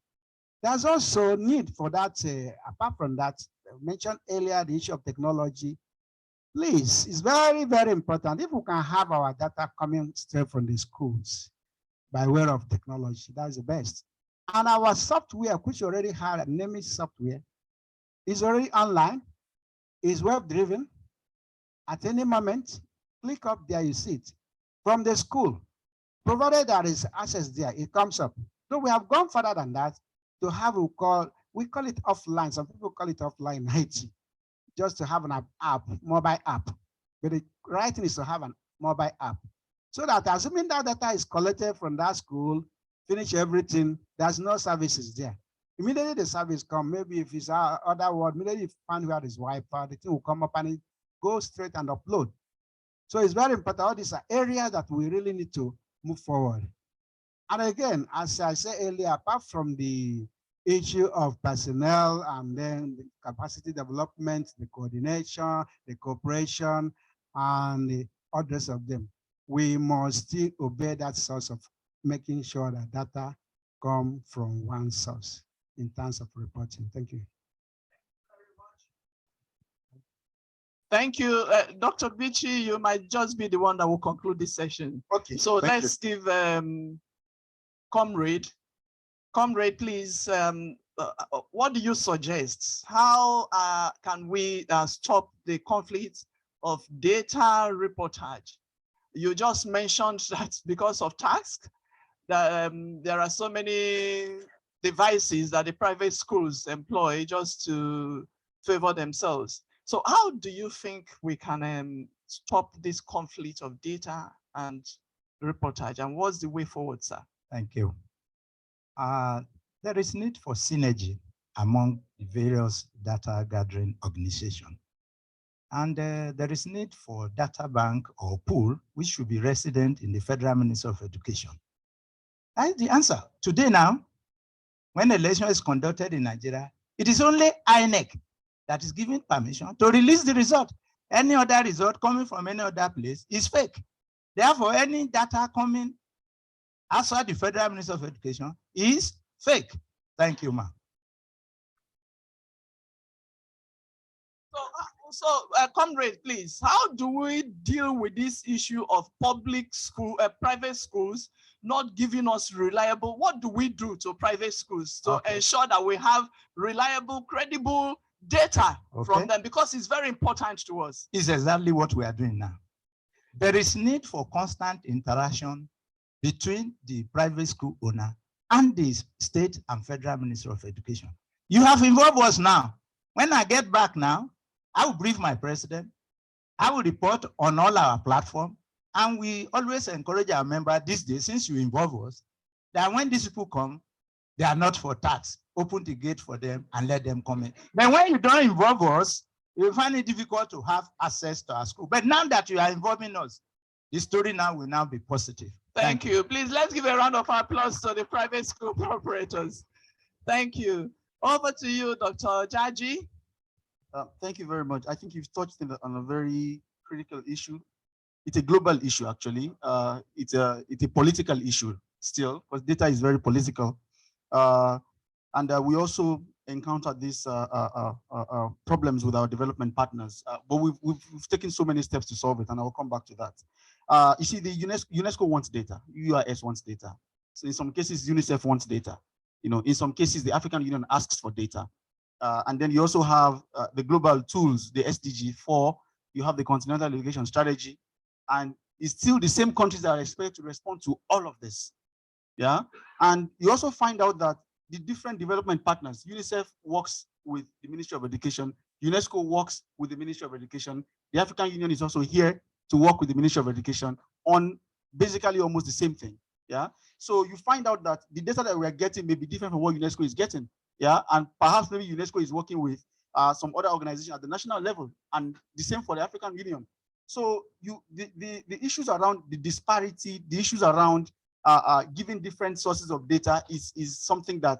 There's also need for that, apart from that, I mentioned earlier the issue of technology. Please, it's very, very important. If we can have our data coming straight from the schools by way of technology, that's the best. And our software, which already had a naming software, is already online, is web-driven. At any moment, click up there, you see it. From the school, provided there is access there, it comes up. So we have gone further than that to have we call it offline. Some people call it offline IT, just to have an app, mobile app. But the right thing is to have a mobile app. So that assuming that data is collected from that school, finish everything, there's no services there. Immediately the service come, maybe if it's other word, immediately you find where is Wi-Fi, the thing will come up and it goes straight and upload. So it's very important. All these are areas that we really need to move forward. And again, as I said earlier, apart from the issue of personnel and then the capacity development, the coordination, the cooperation, and the others of them, we must still obey that source of making sure that data come from one source in terms of reporting. Thank you. Thank you. Dr. Bichi, you might just be the one that will conclude this session. Okay. So let's give Comrade, please, what do you suggest? How can we stop the conflict of data reportage? You just mentioned that because of tax, there are so many devices that the private schools employ just to favor themselves. So how do you think we can stop this conflict of data and reportage, and what's the way forward, sir? Thank you. There is need for synergy among the various data gathering organizations. And there is need for data bank or pool, which should be resident in the Federal Ministry of Education. That's the answer. Today now, when election is conducted in Nigeria, it is only INEC that is given permission to release the result. Any other result coming from any other place is fake. Therefore, any data coming outside the Federal Ministry of Education is fake. Thank you, ma'am. Comrade, please, how do we deal with this issue of private schools not giving us reliable? What do we do to private schools to ensure that we have reliable, credible data from them? Because it's very important to us. It's exactly what we are doing now. There is need for constant interaction between the private school owner and the state and federal Ministry of Education. You have involved us now. When I get back now, I will brief my president. I will report on all our platform. And we always encourage our members these days, since you involve us, that when these people come, they are not for tax. Open the gate for them and let them come in. But when you don't involve us, you will find it difficult to have access to our school. But now that you are involving us, the story now will now be positive. Thank you. Please, let's give a round of applause to the private school operators. Thank you. Over to you, Dr. Jaji. Thank you very much. I think you've touched on a very critical issue. It's a global issue, actually. It's a political issue still, because data is very political. And we also encountered these problems with our development partners, but we've taken so many steps to solve it, and I will come back to that. You see, the UNESCO wants data, UIS wants data. So in some cases, UNICEF wants data. You know, in some cases, the African Union asks for data. And then you also have the global tools, the SDG 4, you have the Continental Education Strategy, and it's still the same countries that are expected to respond to all of this. Yeah, and you also find out that the different development partners, UNICEF works with the Ministry of Education, UNESCO works with the Ministry of Education, the African Union is also here to work with the Ministry of Education on basically almost the same thing. Yeah, so you find out that the data that we are getting may be different from what UNESCO is getting. Yeah, and perhaps maybe UNESCO is working with some other organization at the national level, and the same for the African Union. So the issues around the disparity, the issues around giving different sources of data is something that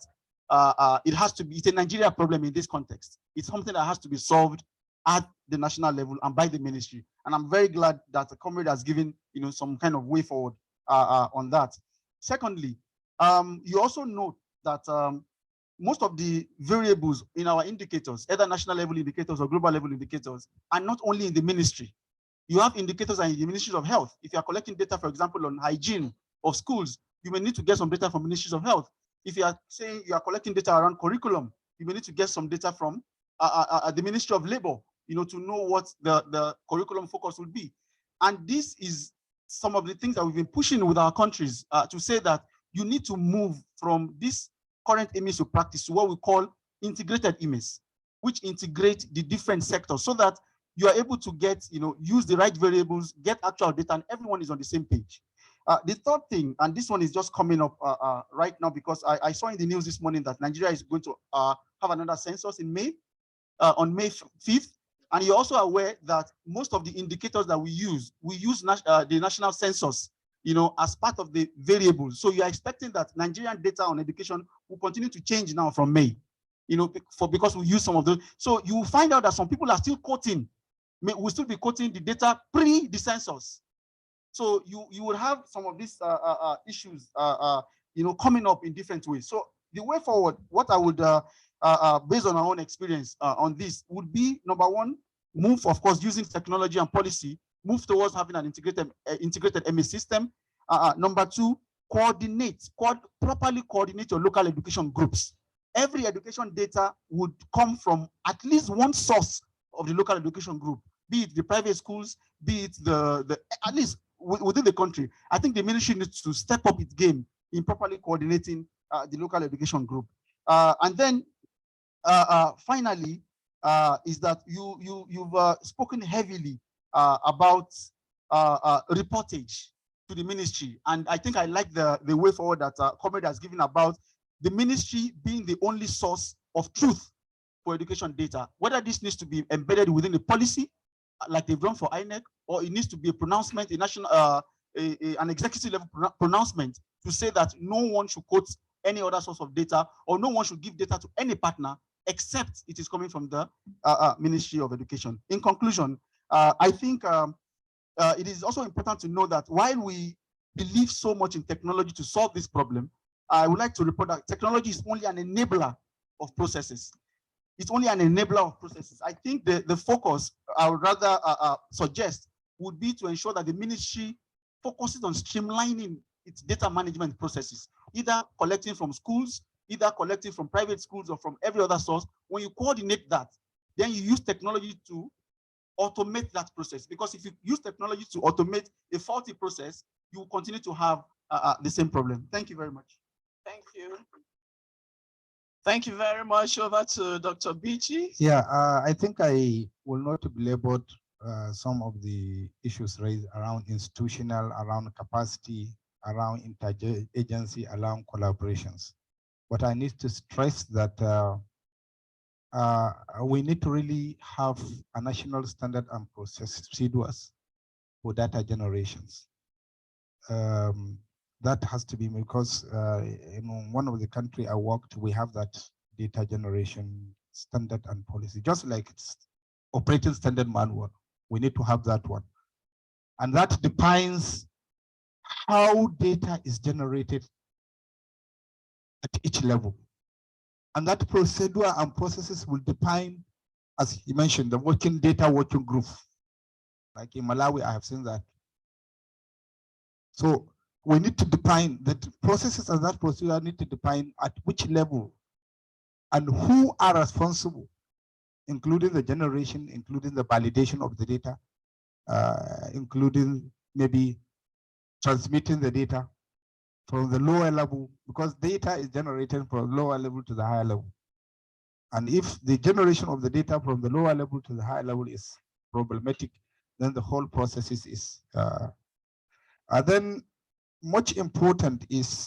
it has to be, it's a Nigeria problem in this context. It's something that has to be solved at the national level and by the ministry. And I'm very glad that the comrade has given some kind of way forward on that. Secondly, you also note that most of the variables in our indicators, either national level indicators or global level indicators, are not only in the ministry. You have indicators in the ministries of health. If you are collecting data, for example, on hygiene of schools, you may need to get some data from ministries of health. If you are saying you are collecting data around curriculum, you may need to get some data from the Ministry of Labor, to know what the curriculum focus will be. And this is some of the things that we've been pushing with our countries to say that you need to move from this current IMIS to practice to what we call integrated IMIS, which integrate the different sectors so that you are able to get, use the right variables, get actual data, and everyone is on the same page. The third thing, and this one is just coming up right now because I saw in the news this morning that Nigeria is going to have another census in May, on May 5th. And you're also aware that most of the indicators that we use the national census, as part of the variables. So you are expecting that Nigerian data on education will continue to change now from May, because we use some of those. So you will find out that some people are still quoting, will still be quoting the data pre the census. So you will have some of these issues, coming up in different ways. So the way forward, what I would, based on our own experience on this, would be number one, move, of course, using technology and policy, move towards having an integrated MS system. Number two, properly coordinate your local education groups. Every education data would come from at least one source of the local education group, be it the private schools, be it at least within the country. I think the ministry needs to step up its game in properly coordinating the local education group. And then finally, is that you've spoken heavily about reportage to the ministry. And I think I like the way forward that Comrade has given about the ministry being the only source of truth for education data, whether this needs to be embedded within the policy, like they've done for INEC, or it needs to be a pronouncement, a national, an executive level pronouncement to say that no one should quote any other source of data, or no one should give data to any partner except it is coming from the Ministry of Education. In conclusion, I think it is also important to know that while we believe so much in technology to solve this problem, I would like to report that technology is only an enabler of processes. It's only an enabler of processes. I think the focus I would rather suggest would be to ensure that the ministry focuses on streamlining its data management processes, either collecting from schools, either collecting from private schools or from every other source. When you coordinate that, then you use technology to automate that process. Because if you use technology to automate a faulty process, you will continue to have the same problem. Thank you very much. Thank you. Thank you very much. Over to Dr. Bichi. Yeah, I think I will not belabor some of the issues raised around institutional, around capacity, around interagency, around collaborations. But I need to stress that we need to really have a national standard and procedures for data generations. That has to be because in one of the country I worked, we have that data generation standard and policy, just like it's operating standard manual. We need to have that one. And that defines how data is generated at each level. And that procedure and processes will define, as you mentioned, the working data working group. Like in Malawi, I have seen that. So we need to define that processes and that procedure need to define at which level and who are responsible, including the generation, including the validation of the data, including maybe transmitting the data from the lower level, because data is generated from the lower level to the higher level. And if the generation of the data from the lower level to the higher level is problematic, then the whole process is then much important is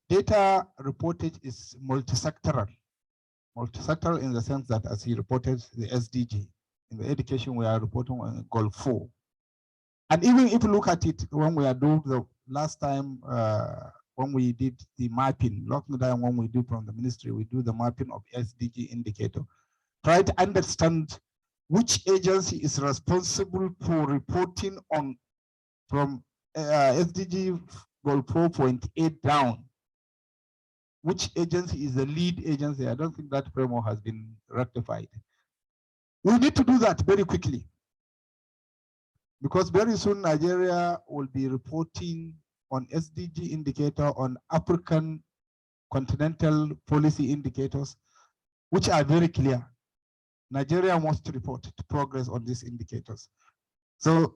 data reportage is multi-sectoral. Multi-sectoral in the sense that, as he reported, the SDG. In the education, we are reporting on goal 4. And even if you look at it, when we are doing the last time, when we did the mapping, when we do from the ministry, we do the mapping of SDG indicator. Try to understand which agency is responsible for reporting on from SDG goal 4.8 down. Which agency is the lead agency? I don't think that framework has been rectified. We need to do that very quickly, because very soon Nigeria will be reporting on SDG indicator, on African continental policy indicators, which are very clear. Nigeria wants to report progress on these indicators. So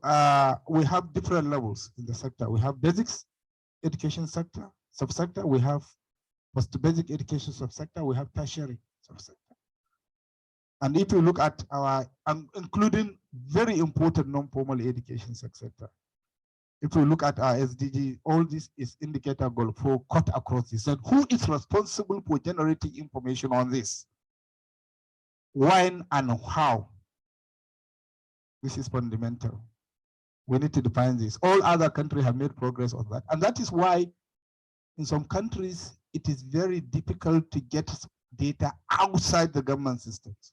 we have different levels in the sector. We have basics education sector, subsector. We have post-basic education subsector. We have tertiary subsector. And if you look at our, including very important non-formal education subsector, if we look at our SDG, all this is indicator goal 4 cut across this. And who is responsible for generating information on this? When and how? This is fundamental. We need to define this. All other countries have made progress on that. And that is why in some countries, it is very difficult to get data outside the government systems.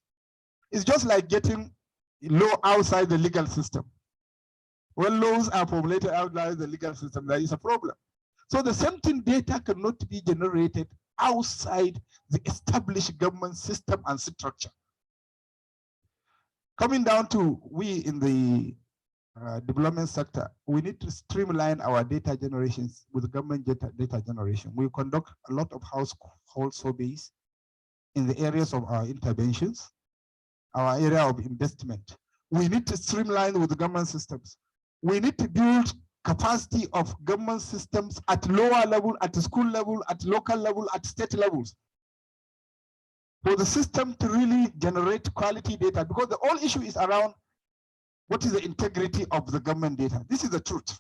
It's just like getting law outside the legal system. When laws are formulated outside the legal system, there is a problem. So the same thing, data cannot be generated outside the established government system and structure. Coming down to we in the development sector, we need to streamline our data generations with government data generation. We conduct a lot of household surveys in the areas of our interventions, our area of investment. We need to streamline with the government systems. We need to build capacity of government systems at lower level, at the school level, at local level, at state levels, for the system to really generate quality data, because the whole issue is around what is the integrity of the government data. This is the truth.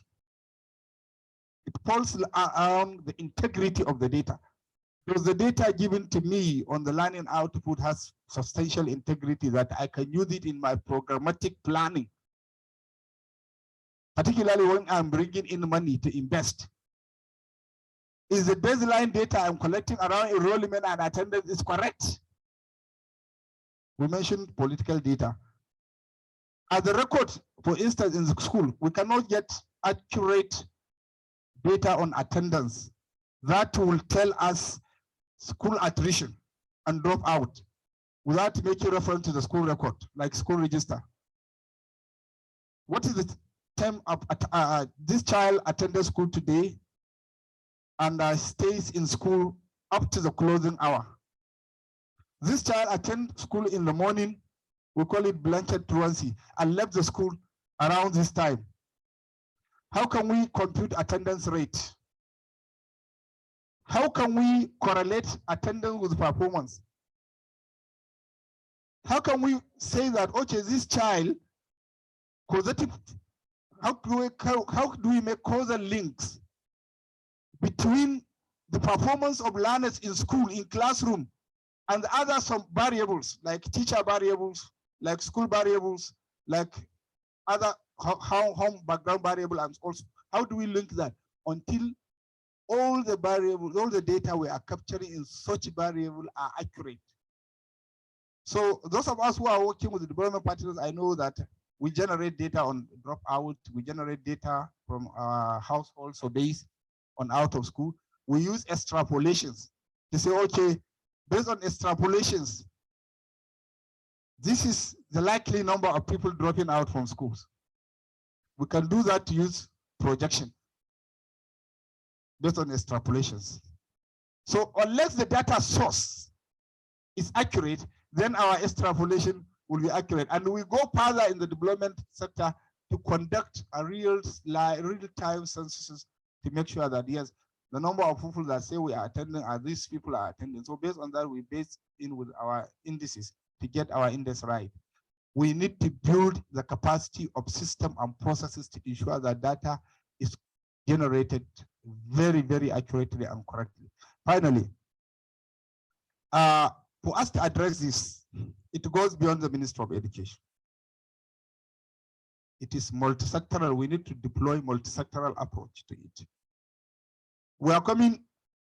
It falls around the integrity of the data. Because the data given to me on the learning output has substantial integrity that I can use it in my programmatic planning, particularly when I'm bringing in money to invest. Is the baseline data I'm collecting around enrollment and attendance is correct? We mentioned political data. At the record, for instance, in the school, we cannot get accurate data on attendance that will tell us school attrition and dropout without making reference to the school record, like school register. What is the time of this child attended school today and stays in school up to the closing hour? This child attended school in the morning, we call it blanket truancy, and left the school around this time. How can we compute attendance rate? How can we correlate attendance with performance? How can we say that, okay, this child, causative, how do we make causal links between the performance of learners in school, in classroom, and other some variables, like teacher variables, like school variables, like other home background variable, and also how do we link that until all the variables, all the data we are capturing in such variable are accurate? So those of us who are working with the development partners, I know that we generate data on dropout, we generate data from our household surveys on out of school. We use extrapolations to say, okay, based on extrapolations, this is the likely number of people dropping out from schools. We can do that to use projection based on extrapolations. So unless the data source is accurate, then our extrapolation will be accurate. And we go further in the development sector to conduct a real-time censuses to make sure that, yes, the number of people that say we are attending are these people are attending. So based on that, we base in with our indices to get our index right. We need to build the capacity of system and processes to ensure that data is generated very, very accurately and correctly. Finally, for us to address this, it goes beyond the Ministry of Education. It is multi-sectoral. We need to deploy multi-sectoral approach to it. We are coming,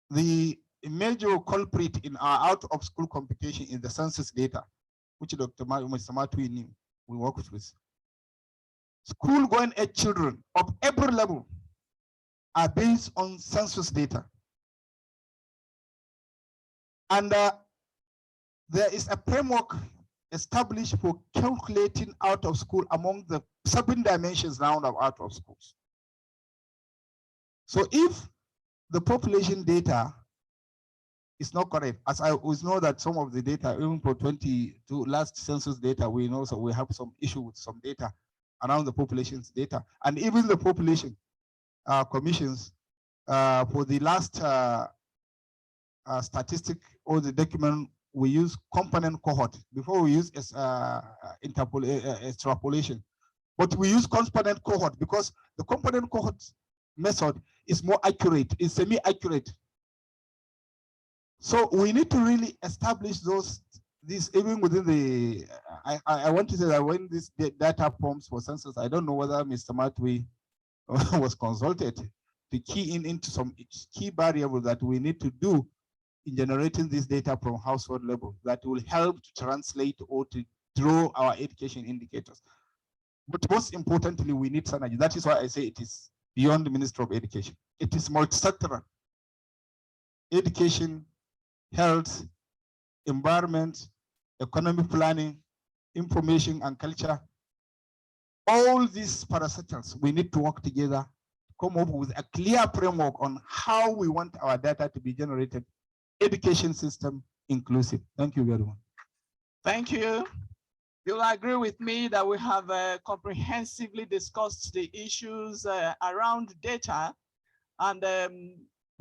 the major culprit in our out-of-school computation in the census data, which Dr. Mr. Matui knew, we work with. School-going age children of every level are based on census data. And there is a framework established for calculating out of school among the 7 dimensions now of out of schools. So if the population data is not correct, as I always know that some of the data, even for 22 last census data, we know so we have some issue with some data around the population's data, and even the population commissions for the last statistic or the document, we use component cohort before we use extrapolation, but we use component cohort because the component cohort method is more accurate, is semi-accurate. So we need to really establish these even within the, I want to say that when this data forms for census, I don't know whether Mr. Matui was consulted to key into some key variables that we need to do in generating this data from household level that will help to translate or to draw our education indicators. But most importantly, we need synergy. That is why I say it is beyond the Ministry of Education. It is multi-sectoral. Education, health, environment, economic planning, information and culture. All these parastatals, we need to work together, come up with a clear framework on how we want our data to be generated. Education system inclusive. Thank you very much. Thank you. You'll agree with me that we have comprehensively discussed the issues around data and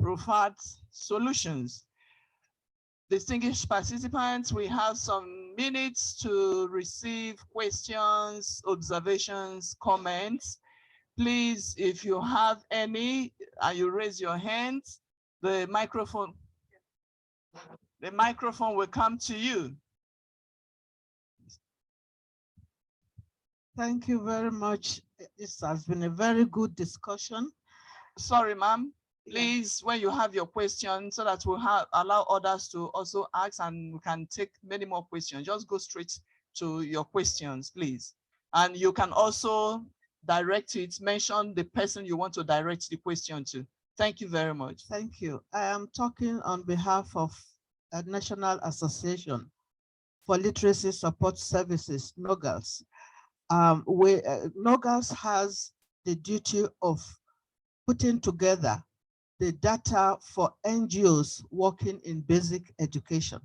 preferred solutions. Distinguished participants, we have some minutes to receive questions, observations, comments. Please, if you have any, and you raise your hands, the microphone will come to you. Thank you very much. This has been a very good discussion. Sorry, ma'am. Please, when you have your question, so that we'll allow others to also ask and we can take many more questions. Just go straight to your questions, please. And you can also direct it, mention the person you want to direct the question to. Thank you very much. Thank you. I am talking on behalf of a National Association for Literacy Support Services, NOGALS. NOGALS has the duty of putting together the data for NGOs working in basic education.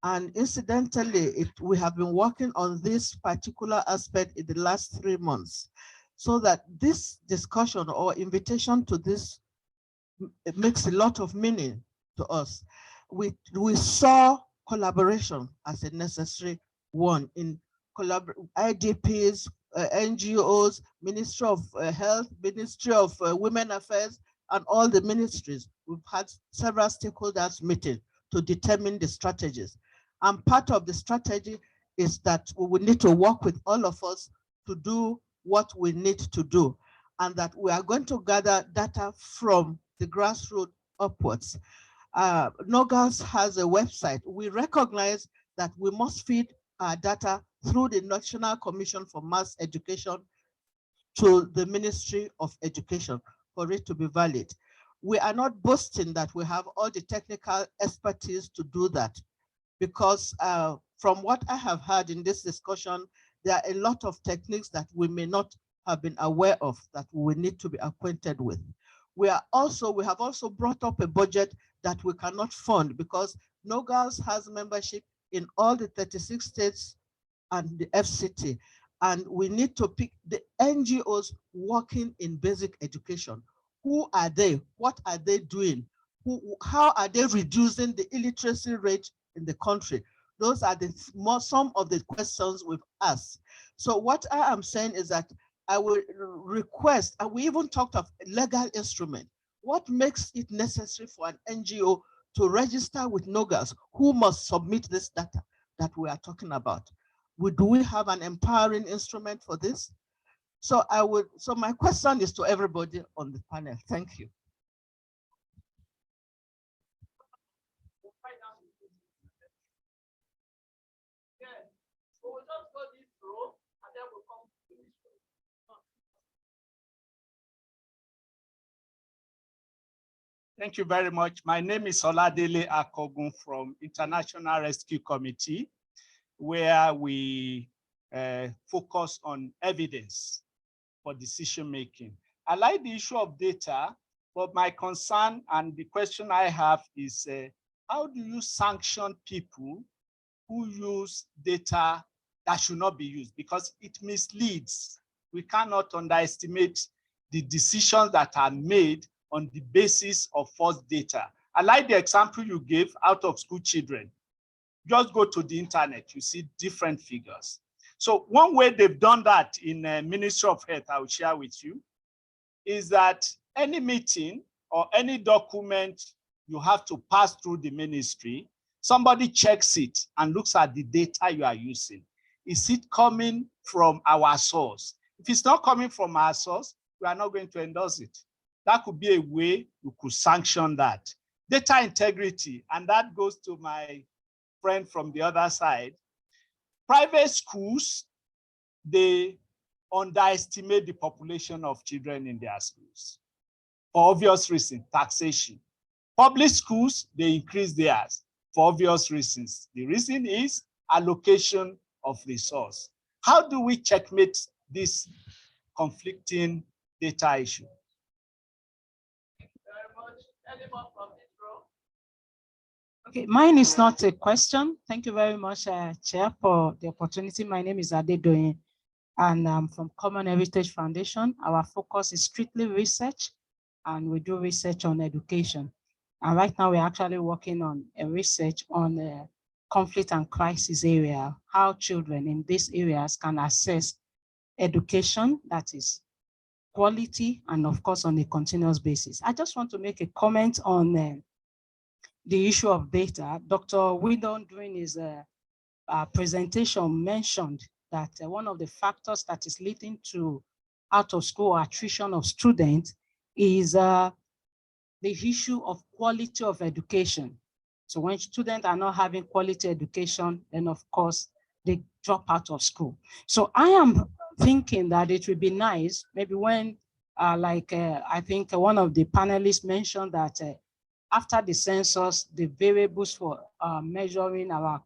And incidentally, we have been working on this particular aspect in the last 3 months, so that this discussion or invitation to this, it makes a lot of meaning to us. We saw collaboration as a necessary one in IDPs, NGOs, Ministry of Health, Ministry of Women Affairs, and all the ministries. We've had several stakeholders meeting to determine the strategies. And part of the strategy is that we will need to work with all of us to do what we need to do, and that we are going to gather data from the grassroots upwards. NOGALS has a website. We recognize that we must feed our data through the National Commission for Mass Education to the Ministry of Education for it to be valid. We are not boasting that we have all the technical expertise to do that, because from what I have heard in this discussion, there are a lot of techniques that we may not have been aware of that we need to be acquainted with. We have also brought up a budget that we cannot fund, because NOGALS has membership in all the 36 states and the FCT. And we need to pick the NGOs working in basic education. Who are they? What are they doing? How are they reducing the illiteracy rate in the country? Those are some of the questions we've asked. So what I am saying is that I will request, and we even talked of legal instrument. What makes it necessary for an NGO to register with NOGALS? Who must submit this data that we are talking about? Do we have an empowering instrument for this? So my question is to everybody on the panel. Thank you. Thank you very much. My name is Oladele Akogun from International Rescue Committee, where we focus on evidence for decision making. I like the issue of data, but my concern and the question I have is how do you sanction people who use data that should not be used? Because it misleads. We cannot underestimate the decisions that are made on the basis of false data. I like the example you gave out of school children. Just go to the internet, you see different figures. So one way they've done that in Ministry of Health, I will share with you, is that any meeting or any document you have to pass through the ministry, somebody checks it and looks at the data you are using. Is it coming from our source? If it's not coming from our source, we are not going to endorse it. That could be a way we could sanction that. Data integrity, and that goes to my friend from the other side. Private schools, they underestimate the population of children in their schools. For obvious reasons, taxation. Public schools, they increase theirs for obvious reasons. The reason is allocation of resource. How do we checkmate this conflicting data issue? Anyone from this row? Okay, mine is not a question. Thank you very much, Chair, for the opportunity. My name is Adedoyin, and I'm from Common Heritage Foundation. Our focus is strictly research, and we do research on education. And right now, we're actually working on a research on the conflict and crisis area, how children in these areas can access education that is quality and, of course, on a continuous basis. I just want to make a comment on the issue of data. Dr. Widon, during his presentation, mentioned that one of the factors that is leading to out of school attrition of students is the issue of quality of education. So when students are not having quality education, then of course they drop out of school. So I am thinking that it would be nice, maybe when I think one of the panelists mentioned that after the census, the variables for measuring our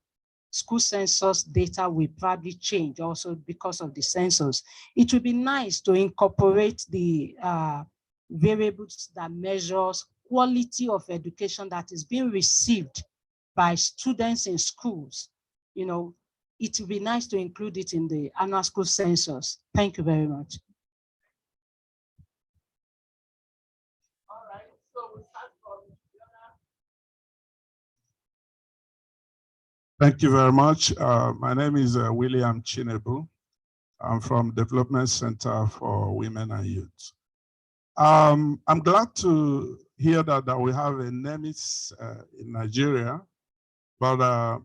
school census data will probably change also because of the census. It would be nice to incorporate the variables that measures quality of education that is being received by students in schools. You know, it would be nice to include it in the annual school census. Thank you very much. Thank you very much. My name is William Chinebu. I'm from Development Center for Women and Youth. I'm glad to hear that we have a NEMIS in Nigeria, but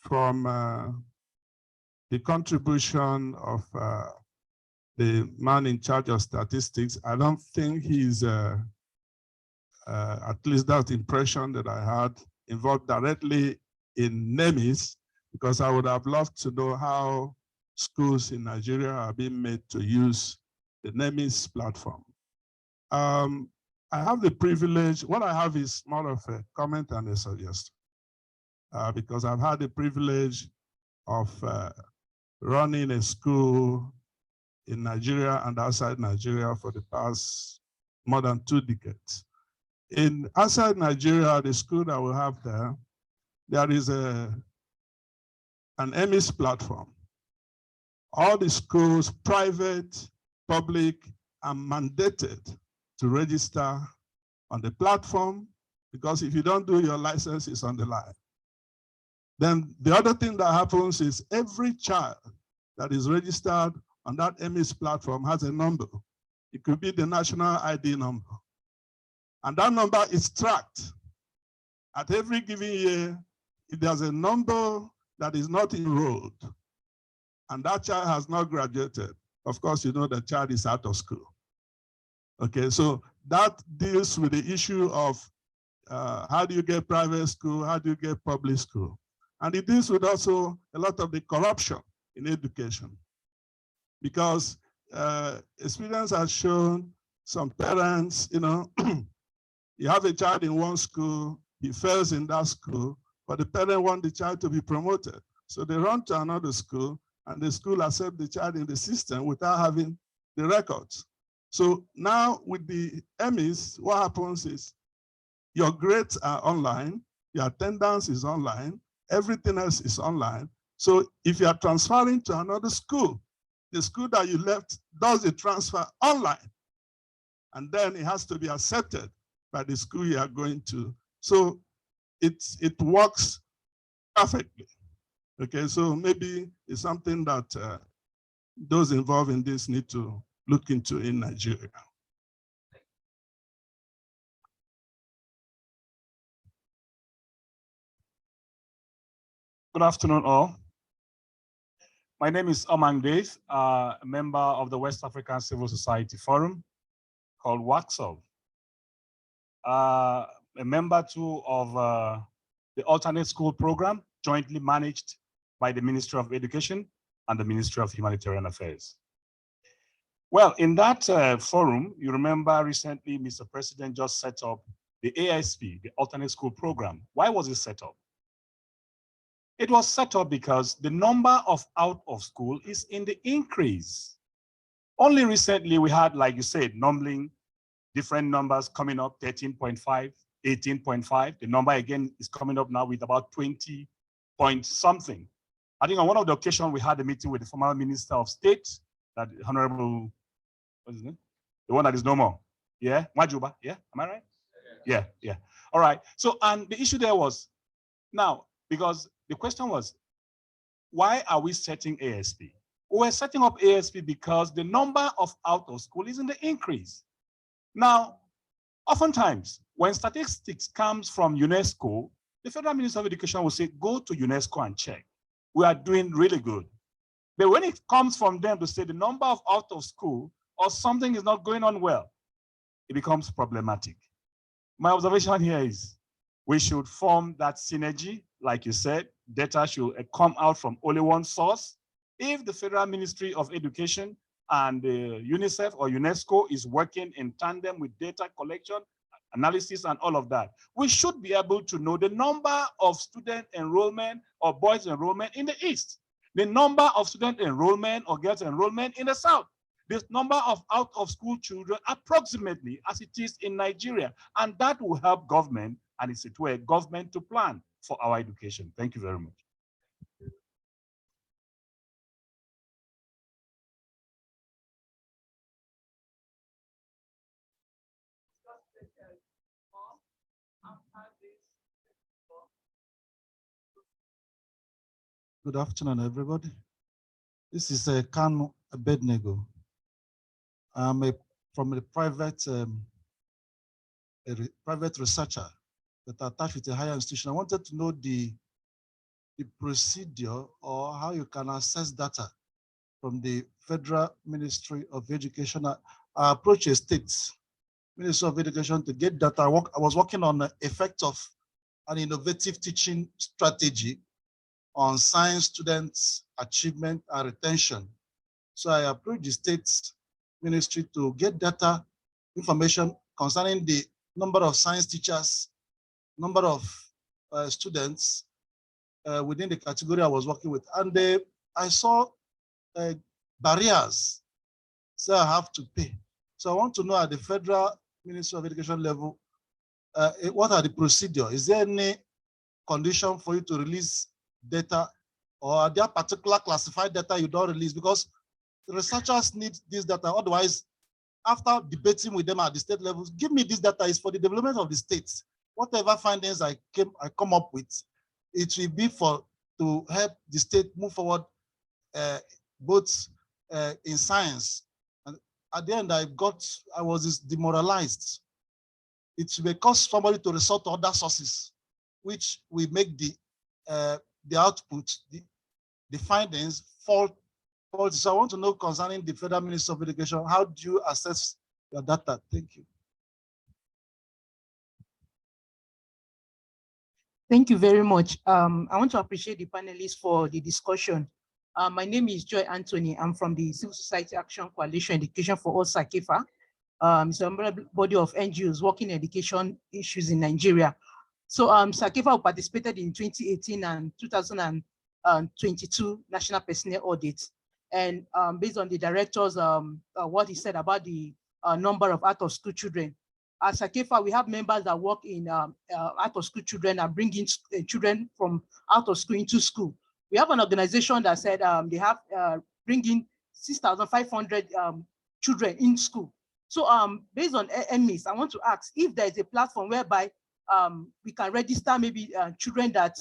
from the contribution of the man in charge of statistics, I don't think he's, at least that's the impression that I had, involved directly in NEMIS, because I would have loved to know how schools in Nigeria are being made to use the NEMIS platform. I have the privilege, what I have is more of a comment and a suggestion, because I've had the privilege of running a school in Nigeria and outside Nigeria for the past more than 2 decades. Outside Nigeria, the school that we have there is an EMIS platform. All the schools, private, public, are mandated to register on the platform, because if you don't do, your license is on the line. Then the other thing that happens is every child that is registered on that EMIS platform has a number. It could be the national ID number. And that number is tracked. At every given year, if there's a number that is not enrolled, and that child has not graduated, of course, you know the child is out of school. Okay, so that deals with the issue of how do you get private school, how do you get public school? And it deals with also a lot of the corruption in education. Because experience has shown some parents, you know, you have a child in one school, he fails in that school, but the parent wants the child to be promoted. So they run to another school, and the school accepts the child in the system without having the records. So now with the EMIS, what happens is your grades are online, your attendance is online, everything else is online. So if you are transferring to another school, the school that you left does the transfer online, and then it has to be accepted by the school you are going to. So it works perfectly. Okay, so maybe it's something that those involved in this need to look into in Nigeria. Good afternoon, all. My name is Omang Dave, a member of the West African Civil Society Forum called WACSOV. A member too of the Alternate School Program, jointly managed by the Ministry of Education and the Ministry of Humanitarian Affairs. Well, in that forum, you remember recently Mr. President just set up the ASP, the Alternate School Program. Why was it set up? It was set up because the number of out of school is in the increase. Only recently we had, like you said, numbering different numbers coming up, 13.5, 18.5. The number again is coming up now with about 20 point something. I think on one of the occasions we had a meeting with the former Minister of State, that Honorable, what's his name? The one that is no more. Yeah, Majuba. Yeah, am I right? Yeah, yeah. All right. So, and the issue there was, now, because the question was, why are we setting ASP? We're setting up ASP because the number of out of school is in the increase. Now, oftentimes, when statistics comes from UNESCO, the Federal Minister of Education will say, go to UNESCO and check. We are doing really good. But when it comes from them to say the number of out of school or something is not going on well, it becomes problematic. My observation here is we should form that synergy. Like you said, data should come out from only one source. If the Federal Ministry of Education and UNICEF or UNESCO is working in tandem with data collection, analysis, and all of that, we should be able to know the number of student enrollment or boys enrollment in the East, the number of student enrollment or girls enrollment in the South, this number of out-of-school children approximately as it is in Nigeria. And that will help government, and it's a way government to plan for our education. Thank you very much. Good afternoon, everybody. This is Kanu Abednego. I'm from a private researcher that attached with a higher institution. I wanted to know the procedure or how you can access data from the Federal Ministry of Education. I approached a state Ministry of Education to get data. I was working on the effect of an innovative teaching strategy on science students' achievement and retention. So I approached the state ministry to get data information concerning the number of science teachers, number of students within the category I was working with. And I saw barriers, so I have to pay. So I want to know at the Federal Ministry of Education level, what are the procedures? Is there any condition for you to release data, or are there particular classified data you don't release? Because the researchers need this data. Otherwise, after debating with them at the state levels, give me this data is for the development of the states. Whatever findings I come up with, it will be to help the state move forward, both in science. And at the end, I was demoralized. It may cause somebody to resort to other sources, which will make the output, the findings fall. So I want to know concerning the Federal Ministry of Education, how do you assess your data? Thank you. Thank you very much. I want to appreciate the panelists for the discussion. My name is Joy Anthony. I'm from the Civil Society Action Coalition Education for All SAKIFA. It's a body of NGOs working education issues in Nigeria. So SAKIFA participated in 2018 and 2022 national personnel audits. And based on the director's, what he said about the number of out-of-school children, at SAKIFA, we have members that work in out-of-school children and bring in children from out of school into school. We have an organization that said they have bringing 6,500 children in school. So based on MIS, I want to ask if there is a platform whereby we can register maybe children that,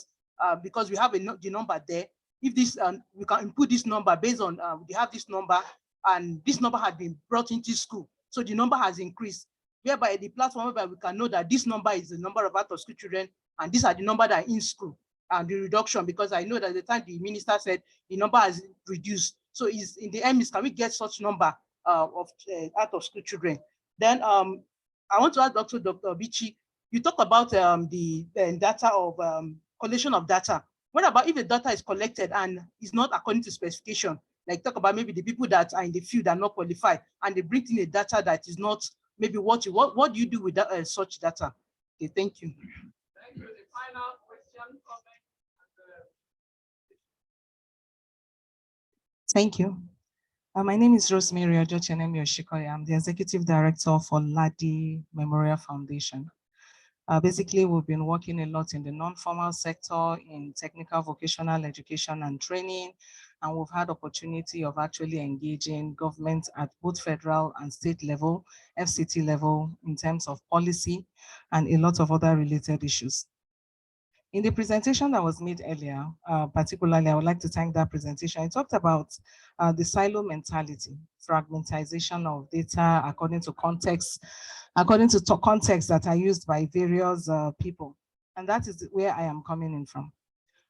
because we have the number there, if this, we can input this number based on, we have this number and this number had been brought into school. So the number has increased, whereby the platform whereby we can know that this number is the number of out-of-school children and these are the number that are in school and the reduction, because I know that at the time the minister said the number has reduced. So is in the MIS, can we get such number of out-of-school children? Then I want to ask Dr. Bichi, you talk about the data of collection of data. What about if the data is collected and is not according to specification? Like talk about maybe the people that are in the field are not qualified and they bring in a data that is not maybe what do you do with that, such data? Okay, thank you. Thank you. The final question, comment. Thank you. My name is Rosemary Ojochenemi Oshikoya. I'm the Executive Director for Ladi Memorial Foundation. Basically, we've been working a lot in the non-formal sector, in technical vocational education and training, and we've had opportunity of actually engaging government at both federal and state level, FCT level, in terms of policy and a lot of other related issues. In the presentation that was made earlier, particularly, I would like to thank that presentation. I talked about the silo mentality, fragmentization of data according to context that are used by various people. And that is where I am coming in from.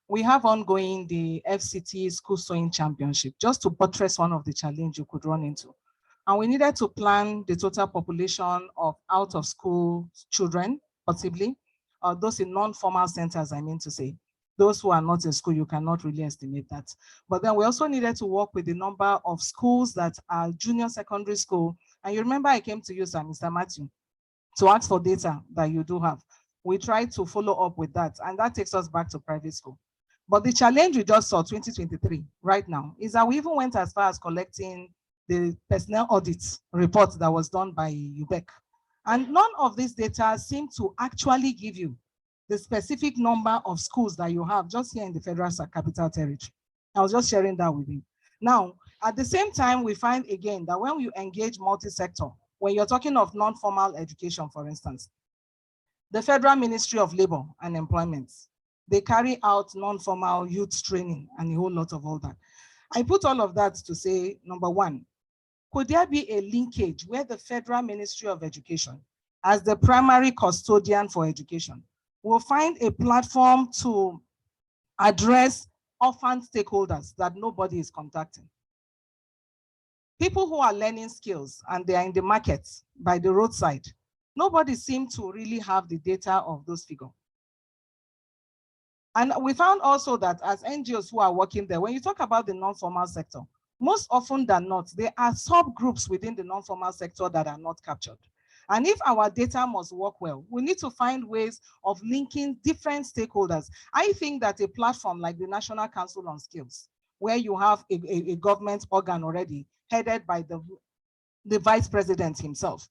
We have ongoing the FCT School Sewing Championship, just to buttress one of the challenges you could run into. And we needed to plan the total population of out-of-school children, possibly, those in non-formal centers, I mean to say. Those who are not in school, you cannot really estimate that. But then we also needed to work with the number of schools that are junior secondary school. And you remember I came to you, sir, Mr. Matthew, to ask for data that you do have. We tried to follow up with that, and that takes us back to private school. But the challenge we just saw 2023 right now is that we even went as far as collecting the personnel audit report that was done by UBEC. And none of this data seem to actually give you the specific number of schools that you have just here in the Federal Capital Territory. I was just sharing that with you. Now, at the same time, we find again that when you engage multi-sector, when you're talking of non-formal education, for instance, the Federal Ministry of Labor and Employment, they carry out non-formal youth training and a whole lot of all that. I put all of that to say, number one, could there be a linkage where the Federal Ministry of Education, as the primary custodian for education, will find a platform to address orphan stakeholders that nobody is contacting? People who are learning skills and they are in the market by the roadside, nobody seems to really have the data of those figures. And we found also that as NGOs who are working there, when you talk about the non-formal sector, most often than not, there are subgroups within the non-formal sector that are not captured. And if our data must work well, we need to find ways of linking different stakeholders. I think that a platform like the National Council on Skills, where you have a government organ already headed by the vice president himself,